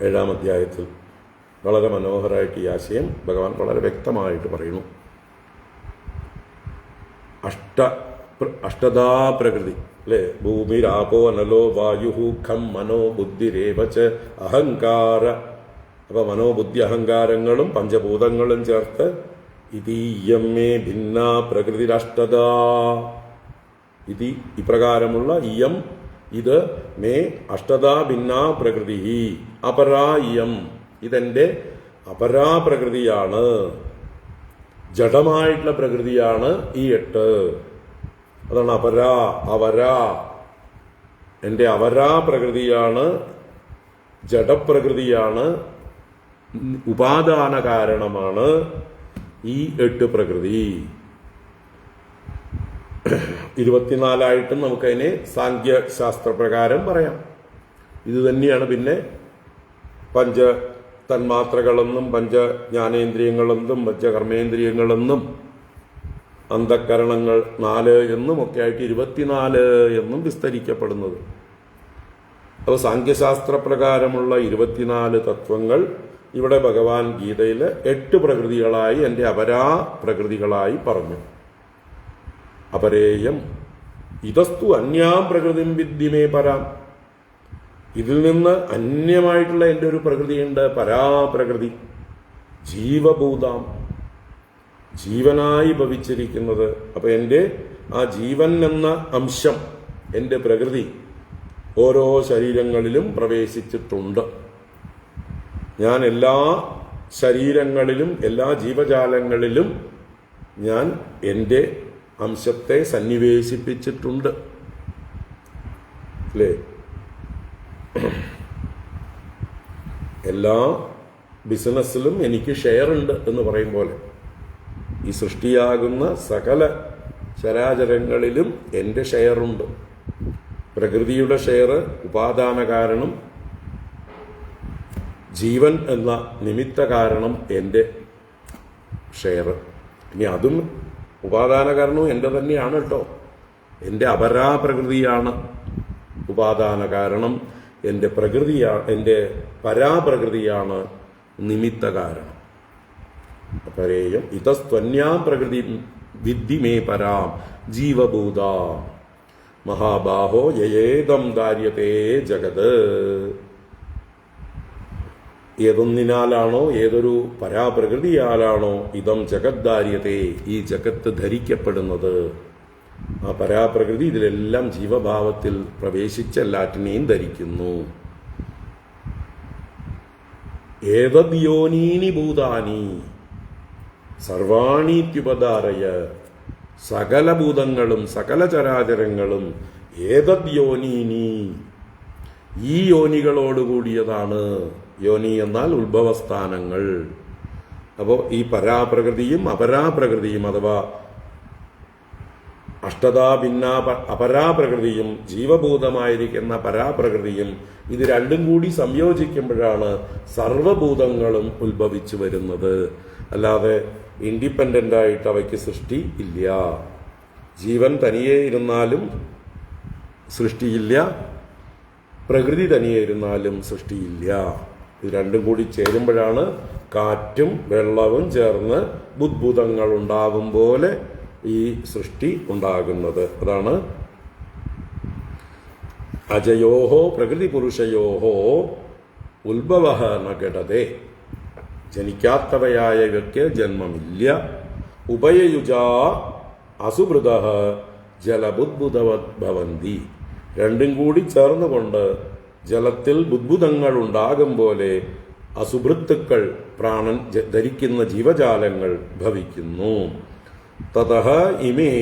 7-ാം അധ്യായത്തിൽ വളരെ മനോഹരമായിട്ട് ഈ ആശയം ഭഗവാൻ വളരെ വ്യക്തമായിട്ട് പറയുന്നു. അഷ്ടദാ പ്രകൃതി അല്ലെ? ഭൂമിരാപോ അനലോ വായു ഖം മനോ ബുദ്ധിരേവച അഹങ്കാര. അപ്പൊ മനോബുദ്ധി അഹങ്കാരങ്ങളും പഞ്ചഭൂതങ്ങളും ചേർത്ത് ഇതീയം മേ ഭിന്ന പ്രകൃതിരഷ്ടദാ. ഇതി ഇപ്രകാരമുള്ള ഇയം ഇത് മേ അഷ്ടദാ ഭിന്ന പ്രകൃതി അപരാ ഇയം ഇതെന്റെ അപരാ പ്രകൃതിയാണ്. ജഡമായിട്ടുള്ള പ്രകൃതിയാണ് ഈ 8. അതാണ് അപരാ അവരാ. എന്റെ അവരാ പ്രകൃതിയാണ്, ജഡപ്രകൃതിയാണ്, ഉപാദാന കാരണമാണ് ഈ 8 പ്രകൃതി. 24 നമുക്കതിനെ സാങ്ഖ്യശാസ്ത്രപ്രകാരം പറയാം. ഇത് തന്നെയാണ് പിന്നെ പഞ്ച തന്മാത്രകളെന്നും പഞ്ചജ്ഞാനേന്ദ്രിയങ്ങളെന്നും പഞ്ചകർമ്മേന്ദ്രിയങ്ങളെന്നും അന്ധക്കരണങ്ങൾ 4 എന്നും ഒക്കെ ആയിട്ട് 24 എന്നും വിസ്തരിക്കപ്പെടുന്നത്. അപ്പോൾ സാങ്ഖ്യശാസ്ത്രപ്രകാരമുള്ള 24 തത്വങ്ങൾ ഇവിടെ ഭഗവാൻ ഗീതയിൽ 8 പ്രകൃതികളായി എൻ്റെ അപരാ പ്രകൃതികളായി പറഞ്ഞു. അപരേയം ഇതസ്തു അന്യാം പ്രകൃതിം വിദ്ധി മേ പരാം. ഇതിൽ നിന്ന് അന്യമായിട്ടുള്ള എൻ്റെ ഒരു പ്രകൃതിയുണ്ട്, പരാപ്രകൃതി. ജീവഭൂതാം, ജീവനായി ഭവിച്ചിരിക്കുന്നത്. അപ്പൊ എൻ്റെ ആ ജീവൻ എന്ന അംശം, എൻ്റെ പ്രകൃതി ഓരോ ശരീരങ്ങളിലും പ്രവേശിച്ചിട്ടുണ്ട്. ഞാൻ എല്ലാ ശരീരങ്ങളിലും എല്ലാ ജീവജാലങ്ങളിലും ഞാൻ എൻ്റെ അംശത്തെ സന്നിവേശിപ്പിച്ചിട്ടുണ്ട്. അല്ലേ? എല്ലാ ബിസിനസ്സിലും എനിക്ക് ഷെയർ ഉണ്ട് എന്ന് പറയും പോലെ ഈ സൃഷ്ടിയാകുന്ന സകല ചരാചരങ്ങളിലും എൻ്റെ ഷെയറുണ്ട്. പ്രകൃതിയുടെ ഷെയർ, ഉപാദാന കാരണം, ജീവൻ എന്ന നിമിത്ത കാരണം എൻ്റെ ഷെയർ. ഇനി അതും ഉപാദാന കാരണവും എൻ്റെ തന്നെയാണ് കേട്ടോ. എൻ്റെ അപരാപ്രകൃതിയാണ് ഉപാദാന കാരണം, എൻ്റെ പ്രകൃതിയാണ്, എൻ്റെ പരാപ്രകൃതിയാണ് നിമിത്ത കാരണം. പരേയം ഇതസ്ത്വന്യാം പ്രകൃതി വിദ്ധി മേ പരാം ജീവഭൂത മഹാബാഹോ യേതം ധാര്യത്തെ ജഗത്. ഏതൊന്നിനാലാണോ, ഏതൊരു പരാപ്രകൃതിയാലാണോ ഇതം ജഗദ്ധാര്യത്തെ, ഈ ജഗത്ത് ധരിക്കപ്പെടുന്നത്, ആ പരാപ്രകൃതി ഇതിലെല്ലാം ജീവഭാവത്തിൽ പ്രവേശിച്ച് എല്ലാറ്റിനെയും ധരിക്കുന്നു. ഏതദ്യോനീനി ഭൂതാനി സർവാണീത്യുപധാരയ. സകല ഭൂതങ്ങളും സകല ചരാചരങ്ങളും ഏതദ്യോനീനി, ഈ യോനികളോടുകൂടിയതാണ്. യോനി എന്നാൽ ഉത്ഭവസ്ഥാനങ്ങൾ. അപ്പോൾ ഈ പരാപ്രകൃതിയും അപരാപ്രകൃതിയും അഥവാ അഷ്ടതാ ഭിന്ന അപരാപ്രകൃതിയും ജീവഭൂതമായിരിക്കുന്ന പരാപ്രകൃതിയും ഇത് രണ്ടും കൂടി സംയോജിക്കുമ്പോഴാണ് സർവഭൂതങ്ങളും ഉത്ഭവിച്ചു വരുന്നത്. അല്ലാതെ ഇൻഡിപെൻഡന്റ് ആയിട്ട് അവയ്ക്ക് സൃഷ്ടി ഇല്ല. ജീവൻ തനിയെ ഇരുന്നാലും സൃഷ്ടിയില്ല, പ്രകൃതി തനിയെ ഇരുന്നാലും സൃഷ്ടിയില്ല. ഇത് രണ്ടും കൂടി ചേരുമ്പോഴാണ് കാറ്റും വെള്ളവും ചേർന്ന് ബുദ്ഭുതങ്ങൾ ഉണ്ടാകും പോലെ ഈ സൃഷ്ടി ഉണ്ടാകുന്നത്. അതാണ് അജയോഹോ പ്രകൃതി പുരുഷയോഹോ ഉത്ഭവ നഗടതേ. ജനിക്കാത്തവയായ ഇവയ്ക്ക് ജന്മമില്ല. ഉഭയയുജ അസുഭൃത ജലബുദ്ഭുതവത് ഭവന്തി. രണ്ടും കൂടി ചേർന്നുകൊണ്ട് ജലത്തിൽ ബുദ്ഭുതങ്ങൾ ഉണ്ടാകും പോലെ അസുഭൃത്തുക്കൾ പ്രാണൻ ധരിക്കുന്ന ജീവജാലങ്ങൾ ഭവിക്കുന്നു. തതഃ ഇമേ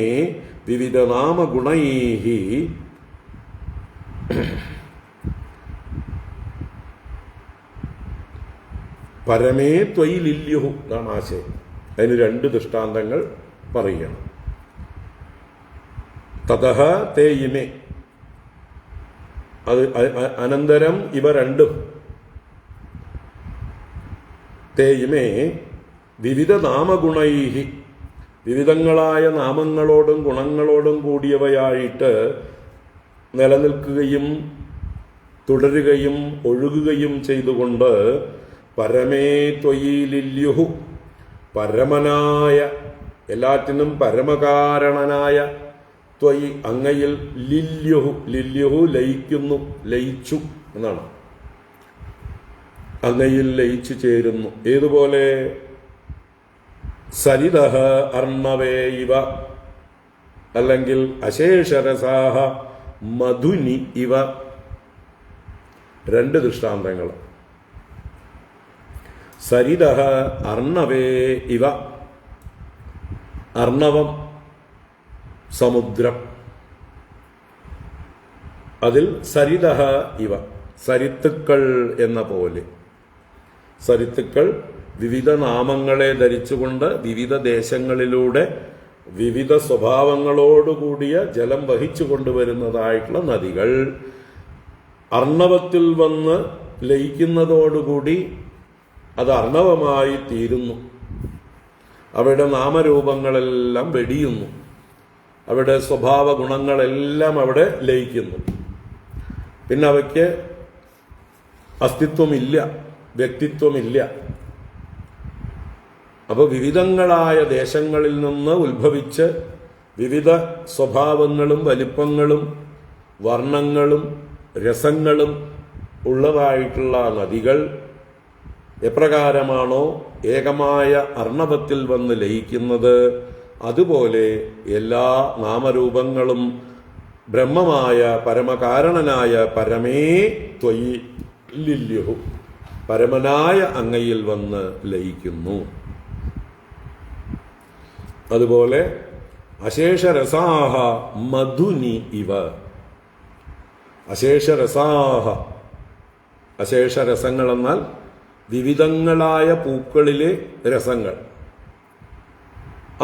വിവിധ നാമഗുണൈഹി പരമേ ത്വയി ലില്യുഹു എന്നാണ് ആശയം. അതിന് രണ്ട് ദൃഷ്ടാന്തങ്ങൾ പറയുകയാണ്. തതഃ തേ ഇമേ, അത് അനന്തരം ഇവ രണ്ടും തേ ഇമേ വിവിധ നാമഗുണൈഹി, വിവിധങ്ങളായ നാമങ്ങളോടും ഗുണങ്ങളോടും കൂടിയവയായിട്ട് നിലനിൽക്കുകയും തുടരുകയും ഒഴുകുകയും ചെയ്തുകൊണ്ട് പരമേ ത്വയി ലില്യുഹു, പരമനായ എല്ലാറ്റിനും പരമകാരണനായ ത്വയി അങ്ങയിൽ ലില്യുഹു, ലില്യുഹു ലയിക്കുന്നു, ലയിച്ചു എന്നാണ്. അങ്ങയിൽ ലയിച്ചു ചേരുന്നു. ഏതുപോലെ? സരിതഃ അർണവേ ഇവ, അല്ലെങ്കിൽ അശേഷരസാഹ മധുനി ഇവ. രണ്ട് ദൃഷ്ടാന്തങ്ങൾ. സരിതഃ അർണവേ ഇവ, അർണവം സമുദ്രം, അതിൽ സരിതഃ ഇവ സരിത്തുക്കൾ എന്ന പോലെ. സരിത്തുക്കൾ വിവിധ നാമങ്ങളെ ധരിച്ചുകൊണ്ട് വിവിധ ദേശങ്ങളിലൂടെ വിവിധ സ്വഭാവങ്ങളോടുകൂടിയ ജലം വഹിച്ചു കൊണ്ടുവരുന്നതായിട്ടുള്ള നദികൾ അർണവത്തിൽ വന്ന് ലയിക്കുന്നതോടുകൂടി അത് അർണവമായി തീരുന്നു. അവയുടെ നാമരൂപങ്ങളെല്ലാം വെടിയുന്നു. അവയുടെ സ്വഭാവ ഗുണങ്ങളെല്ലാം അവിടെ ലയിക്കുന്നു. പിന്നെ അവയ്ക്ക് അസ്തിത്വമില്ല, വ്യക്തിത്വമില്ല. അപ്പോൾ വിവിധങ്ങളായ ദേശങ്ങളിൽ നിന്ന് ഉത്ഭവിച്ച് വിവിധ സ്വഭാവങ്ങളും വലിപ്പങ്ങളും വർണ്ണങ്ങളും രസങ്ങളും ഉള്ളതായിട്ടുള്ള നദികൾ എപ്രകാരമാണോ ഏകമായ അർണവത്തിൽ വന്ന് ലയിക്കുന്നത്, അതുപോലെ എല്ലാ നാമരൂപങ്ങളും ബ്രഹ്മമായ പരമകാരണനായ പരമേ ത്വയി ലില്യുഹു, പരമനായ അങ്ങയിൽ വന്ന് ലയിക്കുന്നു. അതുപോലെ അശേഷരസാഹ മധുനി ഇവ. അശേഷരസാഹ, അശേഷരസങ്ങൾ എന്നാൽ വിവിധങ്ങളായ പൂക്കളിലെ രസങ്ങൾ.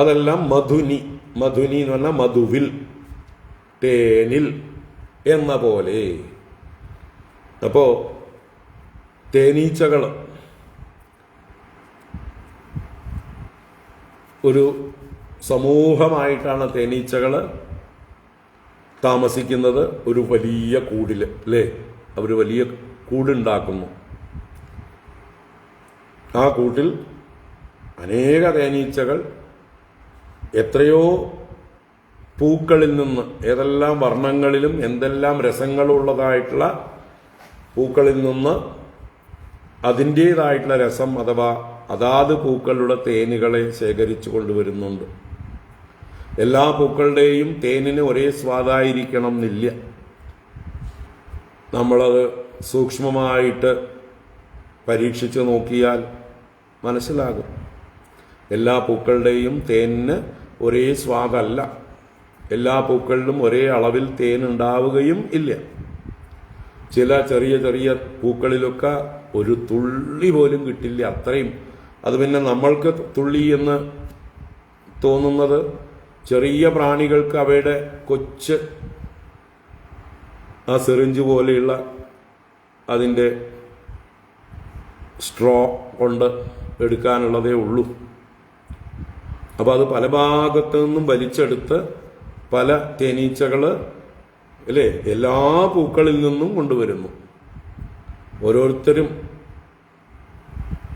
അതെല്ലാം മധുനി, മധുനി എന്ന് പറഞ്ഞാൽ മധുവിൽ, തേനിൽ എന്ന പോലെ. അപ്പോ തേനീച്ചകൾ ഒരു സമൂഹമായിട്ടാണ് തേനീച്ചകൾ താമസിക്കുന്നത്. ഒരു വലിയ കൂടിൽ, അല്ലേ? അവർ വലിയ കൂടുണ്ടാക്കുന്നു. ആ കൂട്ടിൽ അനേക തേനീച്ചകൾ എത്രയോ പൂക്കളിൽ നിന്ന്, ഏതെല്ലാം വർണ്ണങ്ങളിലും എന്തെല്ലാം രസങ്ങളുള്ളതായിട്ടുള്ള പൂക്കളിൽ നിന്ന് അതിൻ്റേതായിട്ടുള്ള രസം അഥവാ അതാത് പൂക്കളുടെ തേനുകളെ ശേഖരിച്ചു കൊണ്ടുവരുന്നുണ്ട്. എല്ലാ പൂക്കളുടെയും തേനിന് ഒരേ സ്വാദായിരിക്കണം എന്നില്ല. നമ്മളത് സൂക്ഷ്മമായിട്ട് പരീക്ഷിച്ച് നോക്കിയാൽ മനസ്സിലാകും. എല്ലാ പൂക്കളുടെയും തേനിന് ഒരേ സ്വാദല്ല. എല്ലാ പൂക്കളിലും ഒരേ അളവിൽ തേൻ ഉണ്ടാവുകയും ഇല്ല. ചില ചെറിയ ചെറിയ പൂക്കളിലൊക്കെ ഒരു തുള്ളി പോലും കിട്ടില്ല, അത്രയും അത് പിന്നെ നമ്മൾക്ക് തുള്ളി എന്ന് തോന്നുന്നത് ചെറിയ പ്രാണികൾക്ക് അവയുടെ കൊച്ച് ആ സിറിഞ്ച് പോലെയുള്ള അതിൻ്റെ സ്ട്രോ കൊണ്ട് എടുക്കാനുള്ളതേ ഉള്ളൂ. അപ്പോൾ അത് പല ഭാഗത്തു നിന്നും വലിച്ചെടുത്ത് പല തേനീച്ചകൾ അല്ലേ എല്ലാ പൂക്കളിൽ നിന്നും കൊണ്ടുവരുന്നു. ഓരോരുത്തരും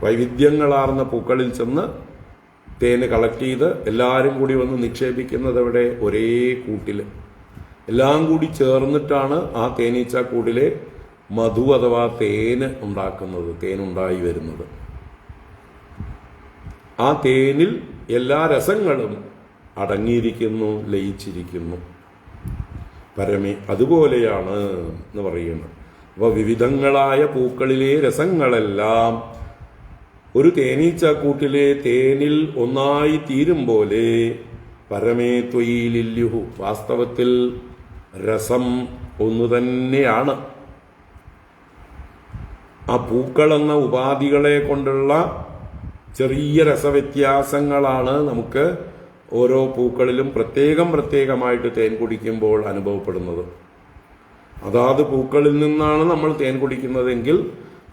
വൈവിധ്യങ്ങളാർന്ന പൂക്കളിൽ ചെന്ന് തേന് കളക്ട് ചെയ്ത് എല്ലാവരും കൂടി വന്ന് നിക്ഷേപിക്കുന്നത് അവിടെ ഒരേ കൂട്ടിൽ എല്ലാം കൂടി ചേർന്നിട്ടാണ് ആ തേനീച്ച കൂടിലെ മധു അഥവാ തേന് ഉണ്ടാക്കുന്നത്, തേനുണ്ടായി വരുന്നത്. ആ തേനിൽ എല്ലാ രസങ്ങളും അടങ്ങിയിരിക്കുന്നു, ലയിച്ചിരിക്കുന്നു. അതുപോലെയാണ് എന്ന് പറയുന്നത്. അപ്പോൾ വിവിധങ്ങളായ പൂക്കളിലെ രസങ്ങളെല്ലാം ഒരു തേനീച്ചക്കൂട്ടിലെ തേനിൽ ഒന്നായി തീരും പോലെ പരമേ ത്വയിലില്യുഹു, വാസ്തവത്തിൽ രസം ഒന്നു തന്നെയാണ്. ആ പൂക്കളെന്ന ഉപാധികളെ കൊണ്ടുള്ള ചെറിയ രസവ്യത്യാസങ്ങളാണ് നമുക്ക് ഓരോ പൂക്കളിലും പ്രത്യേകമായിട്ട് തേൻ കുടിക്കുമ്പോൾ അനുഭവപ്പെടുന്നത്. അതാത് പൂക്കളിൽ നിന്നാണ് നമ്മൾ തേൻ കുടിക്കുന്നതെങ്കിൽ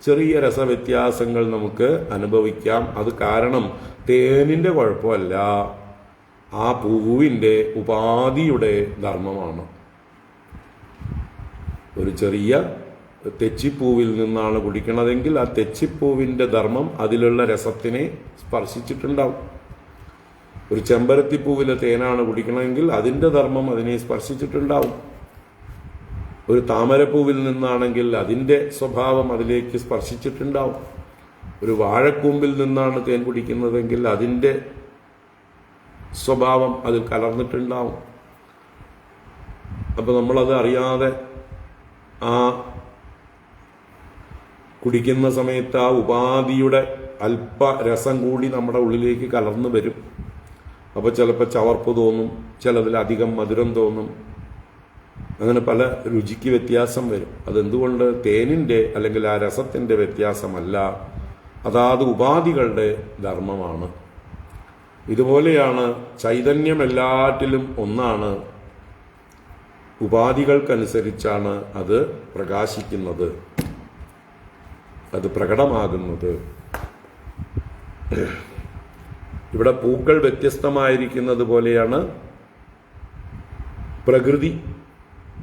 ചെറിയ രസവ്യത്യാസങ്ങൾ നമുക്ക് അനുഭവിക്കാം. അത് കാരണം തേനിന്റെ കുഴപ്പമല്ല, ആ പൂവിന്റെ ഉപാധിയുടെ ധർമ്മമാണ്. ഒരു ചെറിയ തെച്ചിപ്പൂവിൽ നിന്നാണ് കുടിക്കണതെങ്കിൽ ആ തെച്ചിപ്പൂവിന്റെ ധർമ്മം അതിലുള്ള രസത്തിനെ സ്പർശിച്ചിട്ടുണ്ടാവും. ഒരു ചെമ്പരത്തിപ്പൂവിലെ തേനാണ് കുടിക്കണമെങ്കിൽ അതിന്റെ ധർമ്മം അതിനെ സ്പർശിച്ചിട്ടുണ്ടാവും. ഒരു താമരപ്പൂവിൽ നിന്നാണെങ്കിൽ അതിന്റെ സ്വഭാവം അതിലേക്ക് സ്പർശിച്ചിട്ടുണ്ടാവും. ഒരു വാഴക്കൂമ്പിൽ നിന്നാണ് തേൻ കുടിക്കുന്നതെങ്കിൽ അതിന്റെ സ്വഭാവം അതിൽ കലർന്നിട്ടുണ്ടാവും. അപ്പൊ നമ്മളത് അറിയാതെ ആ കുടിക്കുന്ന സമയത്ത് ആ ഉപാധിയുടെ അല്പരസം കൂടി നമ്മുടെ ഉള്ളിലേക്ക് കലർന്നു വരും. അപ്പോൾ ചിലപ്പോൾ ചവർപ്പ് തോന്നും, ചിലതിലധികം മധുരം തോന്നും, അങ്ങനെ പല രുചിക്ക് വ്യത്യാസം വരും. അതെന്തുകൊണ്ട്? തേനിന്റെ അല്ലെങ്കിൽ ആ രസത്തിന്റെ വ്യത്യാസമല്ല, അതാത് ഉപാധികളുടെ ധർമ്മമാണ്. ഇതുപോലെയാണ് ചൈതന്യം എല്ലാറ്റിലും ഒന്നാണ്, ഉപാധികൾക്കനുസരിച്ചാണ് അത് പ്രകാശിക്കുന്നത്, അത് പ്രകടമാകുന്നത്. ഇവിടെ പൂക്കൾ വ്യത്യസ്തമായിരിക്കുന്നത് പോലെയാണ് പ്രകൃതി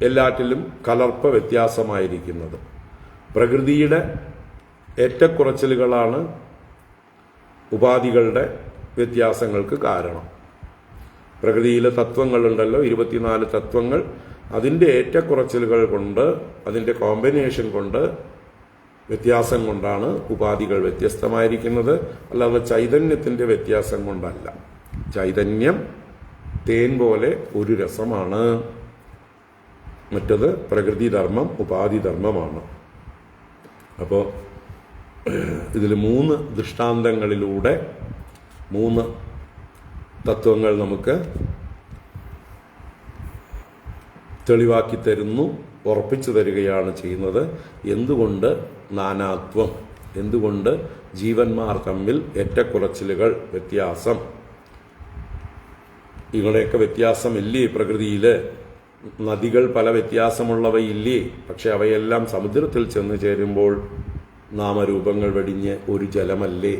എല്ലാറ്റിലും കലർപ്പ് വ്യത്യാസമായിരിക്കുന്നത്. പ്രകൃതിയുടെ ഏറ്റക്കുറച്ചിലുകളാണ് ഉപാധികളുടെ വ്യത്യാസങ്ങൾക്ക് കാരണം. പ്രകൃതിയിലെ തത്വങ്ങളുണ്ടല്ലോ, 24 തത്വങ്ങൾ, അതിൻ്റെ ഏറ്റക്കുറച്ചിലുകൾ കൊണ്ട്, അതിൻ്റെ കോമ്പിനേഷൻ കൊണ്ട്, വ്യത്യാസം കൊണ്ടാണ് ഉപാധികൾ വ്യത്യസ്തമായിരിക്കുന്നത്. അല്ലാതെ ചൈതന്യത്തിൻ്റെ വ്യത്യാസം കൊണ്ടല്ല. ചൈതന്യം തേൻ പോലെ ഒരു രസമാണ്, മറ്റത് പ്രകൃതിധർമ്മം ഉപാധിധർമ്മമാണ്. അപ്പോൾ ഇതിൽ 3 ദൃഷ്ടാന്തങ്ങളിലൂടെ 3 തത്വങ്ങൾ നമുക്ക് തെളിവാക്കി തരുന്നു, ഉറപ്പിച്ചു തരികയാണ് ചെയ്യുന്നത്. എന്തുകൊണ്ട് നാനാത്വം, എന്തുകൊണ്ട് ജീവന്മാർ തമ്മിൽ ഏറ്റക്കുറച്ചിലുകൾ, വ്യത്യാസം, ഇവയുടെയൊക്കെ വ്യത്യാസമില്ലേ പ്രകൃതിയിൽ? നദികൾ പല വ്യത്യാസമുള്ളവയില്ലേ? പക്ഷെ അവയെല്ലാം സമുദ്രത്തിൽ ചെന്ന് ചേരുമ്പോൾ നാമരൂപങ്ങൾ വെടിഞ്ഞ് ഒരു ജലമല്ലേ?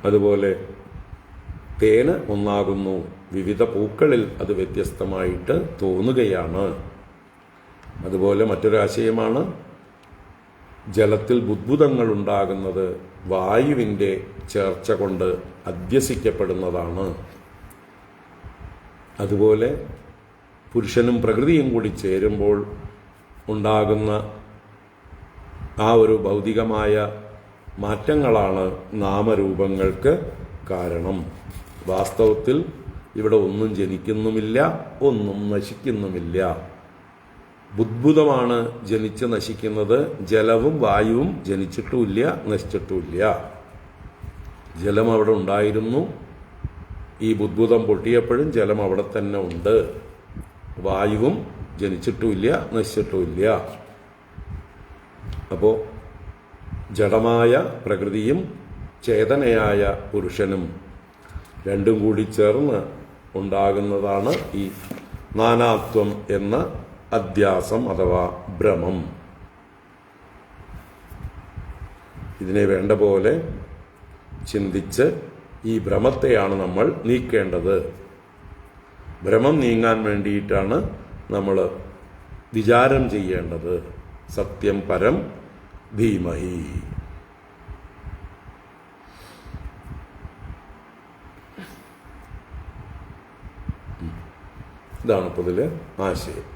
അതുപോലെ തേന് ഒന്നാകുന്നു, വിവിധ പൂക്കളിൽ അത് വ്യത്യസ്തമായിട്ട് തോന്നുകയാണ്. അതുപോലെ മറ്റൊരാശയമാണ് ജലത്തിൽ ബുദ്ബുദങ്ങൾ ഉണ്ടാകുന്നത് വായുവിൻ്റെ ചേർച്ച കൊണ്ട് അധ്യസിക്കപ്പെടുന്നതാണ്. അതുപോലെ പുരുഷനും പ്രകൃതിയും കൂടി ചേരുമ്പോൾ ഉണ്ടാകുന്ന ആ ഒരു ഭൗതികമായ മാറ്റങ്ങളാണ് നാമരൂപങ്ങൾക്ക് കാരണം. വാസ്തവത്തിൽ ഇവിടെ ഒന്നും ജനിക്കുന്നുമില്ല, ഒന്നും നശിക്കുന്നുമില്ല. ബുദ്ബുദമാണ് ജനിച്ച് നശിക്കുന്നത്. ജലവും വായുവും ജനിച്ചിട്ടുമില്ല, നശിച്ചിട്ടുമില്ല. ജലം അവിടെ ഉണ്ടായിരുന്നു, ഈ ബുദ്ബുദം പൊട്ടിയപ്പോഴും ജലം അവിടെ തന്നെ ഉണ്ട്. വായുവും ജനിച്ചിട്ടുമില്ല, നശിച്ചിട്ടുമില്ല. അപ്പോൾ ജഡമായ പ്രകൃതിയും ചേതനയായ പുരുഷനും രണ്ടും കൂടി ചേർന്ന് ഉണ്ടാകുന്നതാണ് ഈ നാനാത്വം എന്ന അധ്യാസം അഥവാ ഭ്രമം. ഇതിനെ വേണ്ട പോലെ ചിന്തിച്ച് ഈ ഭ്രമത്തെയാണ് നമ്മൾ നീക്കേണ്ടത്. ഭ്രമം നീങ്ങാൻ വേണ്ടിയിട്ടാണ് നമ്മൾ വിചാരം ചെയ്യേണ്ടത്. സത്യം പരം ധീമഹി. ഇതാണ് ഇപ്പോൾ ഇതിൽ ആശയം.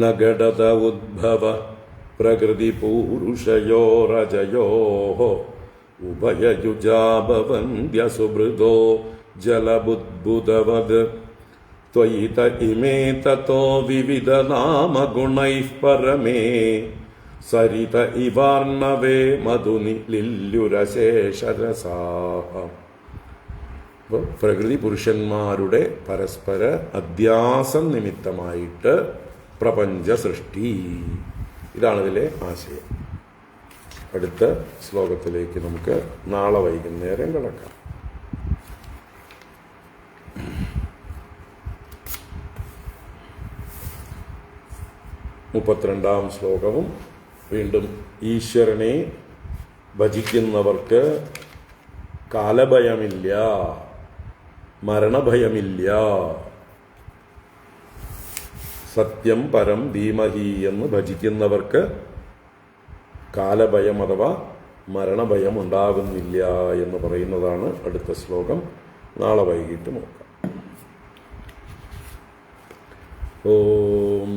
നഗടത ഉദ്ഭവ പ്രകൃതി പൂരുഷയോ രജയോ ഉഭയയുജാഭവന്ത്യ സുഹൃദോ ജലബുദ്ബുദവദ് ത്വയിത ഇമേ തതോ വിവിധ നാമഗുണൈഃ പരമേ സരിത ഇവാർണവേ മധുനി ലില്യുരശേഷരസാഹ. അപ്പോൾ പ്രകൃതി പുരുഷന്മാരുടെ പരസ്പര അധ്യാസം നിമിത്തമായിട്ട് പ്രപഞ്ച സൃഷ്ടി. ഇതാണ് ഇതിലെ ആശയം. അടുത്ത ശ്ലോകത്തിലേക്ക് നമുക്ക് നാളെ വൈകുന്നേരം കിടക്കാം. മുപ്പത്തിരണ്ടാം ശ്ലോകവും വീണ്ടും ഈശ്വരനെ ഭജിക്കുന്നവർക്ക് കാലഭയമില്ല, മരണഭയമില്ല. സത്യം പരം ധീമഹി എന്ന് ഭജിക്കുന്നവർക്ക് കാലഭയം അഥവാ മരണഭയം ഉണ്ടാകുന്നില്ല എന്ന് പറയുന്നതാണ് അടുത്ത ശ്ലോകം. നാളെ വൈകിട്ട് നോക്കാം. ഓം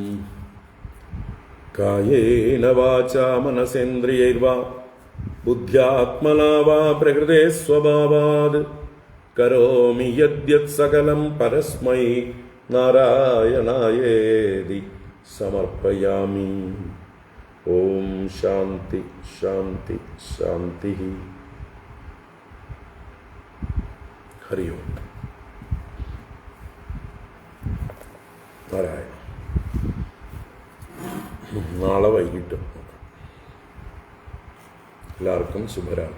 കായേന വാചാ മനസേന്ദ്രിയൈർവാ ബുദ്ധ്യാത്മനാ വാ പ്രകൃതേ സ്വഭാവാത് കരോമി യദ്യത് സകലം പരസ്മൈ നാരായണായേതി സമർപ്പയാമി. ഓം ശാന്തി ശാന്തി ശാന്തി. ഹരി ഓം. നാരായണ. നാളെ വൈകിട്ട് എല്ലാവർക്കും ശുഭരാത്രി.